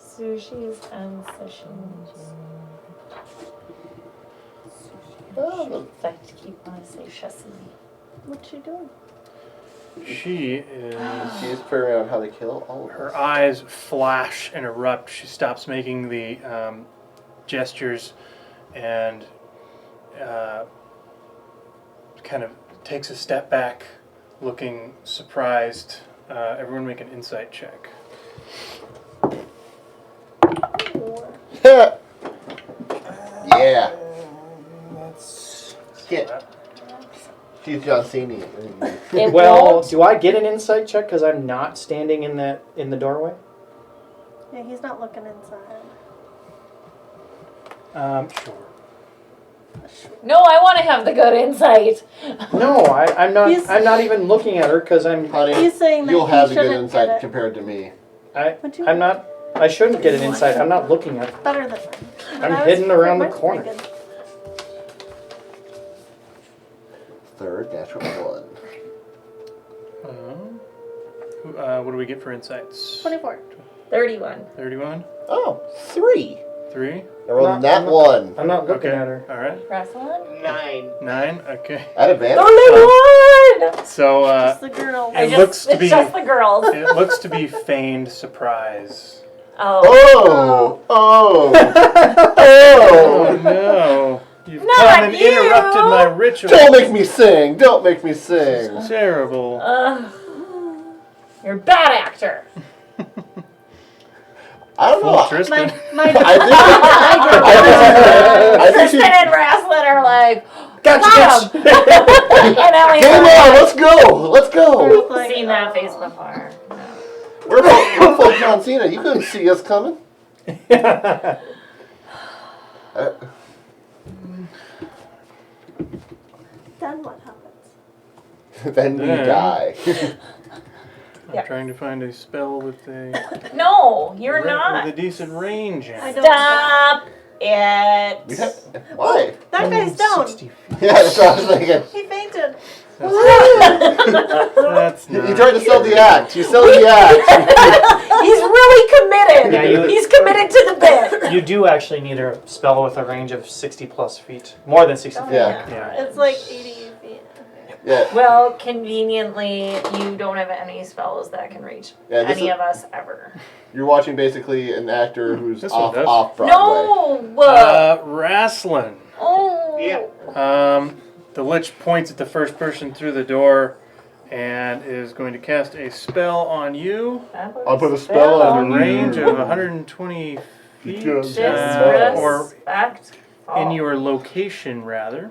Sushis and sashimis. Oh, I have to keep when I say sesame. What's she doing? she is. she's figuring out how to kill all of Her us. eyes flash and erupt. She stops making the gestures and kind of takes a step back, looking surprised. Everyone make an insight check. 4. Yeah. That's... Get. She's John Cena. It Well, won't. do I get an insight check because I'm not standing in the doorway? Yeah, he's not looking inside. Sure. No, I want to have the good insight. No, I'm not. He's- I'm not even looking at her because I'm. Honey, He's saying that you'll he have the good shouldn't insight get it. compared to me. Would you- I'm not. I shouldn't get an insight. I'm not looking at her. Better than mine. I'm But I was- hidden around the mine's corner. pretty good. Third natural one. What do we get for insights? 24. 31. 31? Oh, 3. 3? I rolled Not- that I'm not- one. I'm not looking Okay. at her. Alright. Wrestling? 9. 9? Okay. At advantage. Only one! So, Just the girl. It looks to it's be- just the girls. it looks to be feigned surprise. Oh. Oh! Oh! Oh Oh! no. You've Not come and you! interrupted my ritual. Don't make me sing! Don't make me sing! Terrible. You're a bad actor. I don't Fool know. Tristan. My I think Tristan and Raistlin are like, Gotcha, got him. And Ellie's Game like, on! Let's go! Let's go! like, seen that face before. No. We're full John Cena. You couldn't see us coming. Then what happens? Then we Then- die. I'm Yeah. trying to find a spell with a No, you're not. with a decent range in I it. don't. Stop it. We have- Why? That guy's down. 60 feet. Yeah, that's what I was thinking. He fainted. That's You not. tried to sell the act. You sell the act. He's really committed. Yeah, He's committed to the bit. You do actually need a spell with a range of 60 plus feet. More than 60 feet. Yeah. Yeah. It's like 80 feet. Yeah. Well, conveniently, you don't have any spells that can reach Yeah, this any is- of us ever. You're watching basically an actor who's This one off does. Broadway. No. Raistlin. Oh. Yeah. The Lich points at the first person through the door and is going to cast a spell on you. I'll put a spell A on you. range of 120 feet. Or Disrespect. in your location, rather.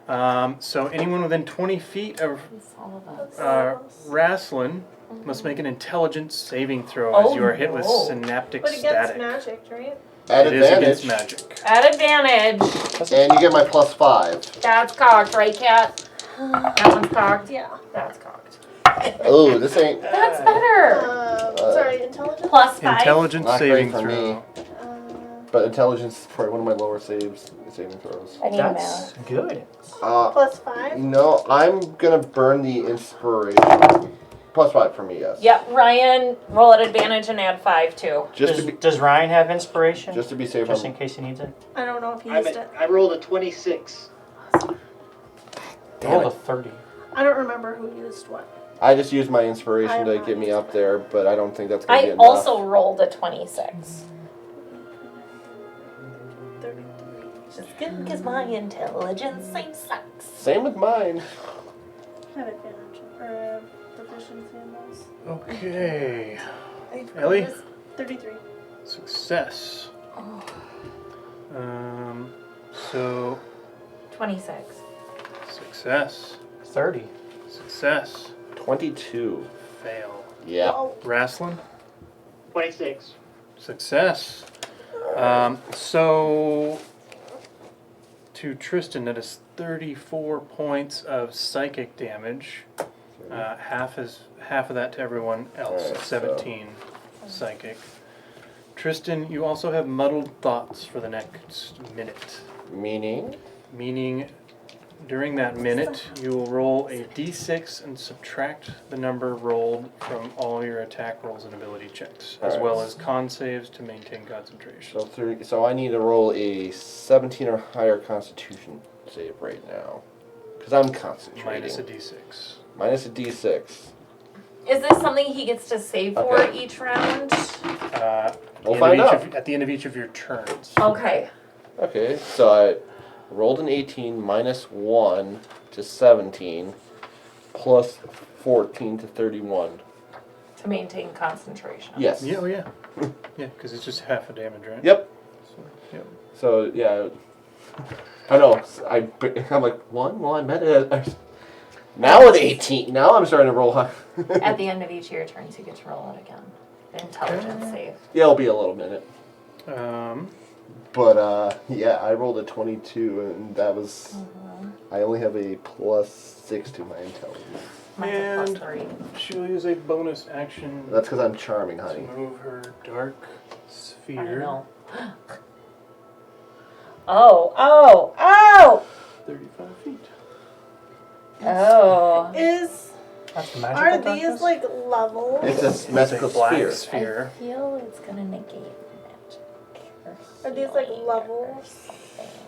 Oh. So anyone within 20 feet of It's all of us. Raistlin must make an intelligence saving throw Oh, as you are hit with no. synaptic But against static. magic, right? At It is against advantage. magic. At advantage. And you get my +5. That's cocked, right, Cat? That one's cocked. Yeah. That's cocked. Oh, this ain't That's better. Sorry, intelligence? Plus 5. Intelligence Not great saving for me. throw. but intelligence is probably one of my lower saving throws. I need That's math. good. Plus 5? No, I'm gonna burn the inspiration. +5 for me, yes. Yep, Ryan, roll at advantage and add 5 too. Just Does, to be does Ryan have inspiration? just to be safe. Just in I'm, case he needs it. I don't know if he used it. I rolled a 26. Damn Roll it. a 30. I don't remember who used what. I just used my inspiration I to have get me up there, but I don't think that's gonna be I enough. also rolled a 26. 33. Just good because my intelligence sucks. Same with mine. I have advantage or proficiency in those. Okay. Ellie? 33. Success. So 26. success. 30. Success. 22. Fail. Yeah. Oh, Raistlin? 26. Success. So to Tristan, that is 34 points of psychic damage. Half of that to everyone else. Alright, 17 psychic. Tristan, you also have muddled thoughts for the next minute. Meaning? Meaning, during that minute, you will roll a d6 and subtract the number rolled from all your attack rolls and ability checks, as well as con saves to maintain concentration. So 30, so I need to roll a 17 or higher Constitution save right now, because I'm concentrating. Minus a d6. Minus a D6. Is this something he gets to save for Okay. each round? We'll find out. At the end of each of your turns. Okay. Okay, so I rolled an 18 minus 1 to 17 plus 14 to 31. To maintain concentration. Yes. Yeah, oh yeah. Yeah, because it's just half a damage, right? Yep. So, yep. So yeah, I know. I'm like 1. Well, I met it. Now at 18. Now I'm starting to roll high. At the end of each of your turns, you get to roll it again. Intelligence save. Yeah, it'll be a little minute. But yeah, I rolled a 22, and that was. I only have a +6 to my intelligence. Mine's a And- plus 3. She'll use a bonus action That's because I'm charming, to honey. move her dark I sphere. know. Oh! 35 feet. Oh. That's magical. Are darkness? these like levels? It's a It's magical a black sphere. sphere. I feel it's gonna negate magic. Are these like levels?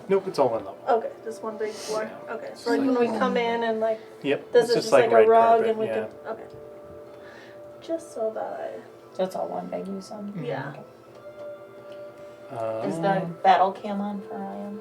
Nope, it's all one level. Okay, just one big floor. Okay, so like when we come in and like Yep. this it's is just just like a red rug carpet, and we yeah. can. Okay. Just so that So it's all one big use on? I. Yeah. Is the battle cam on for Ryan?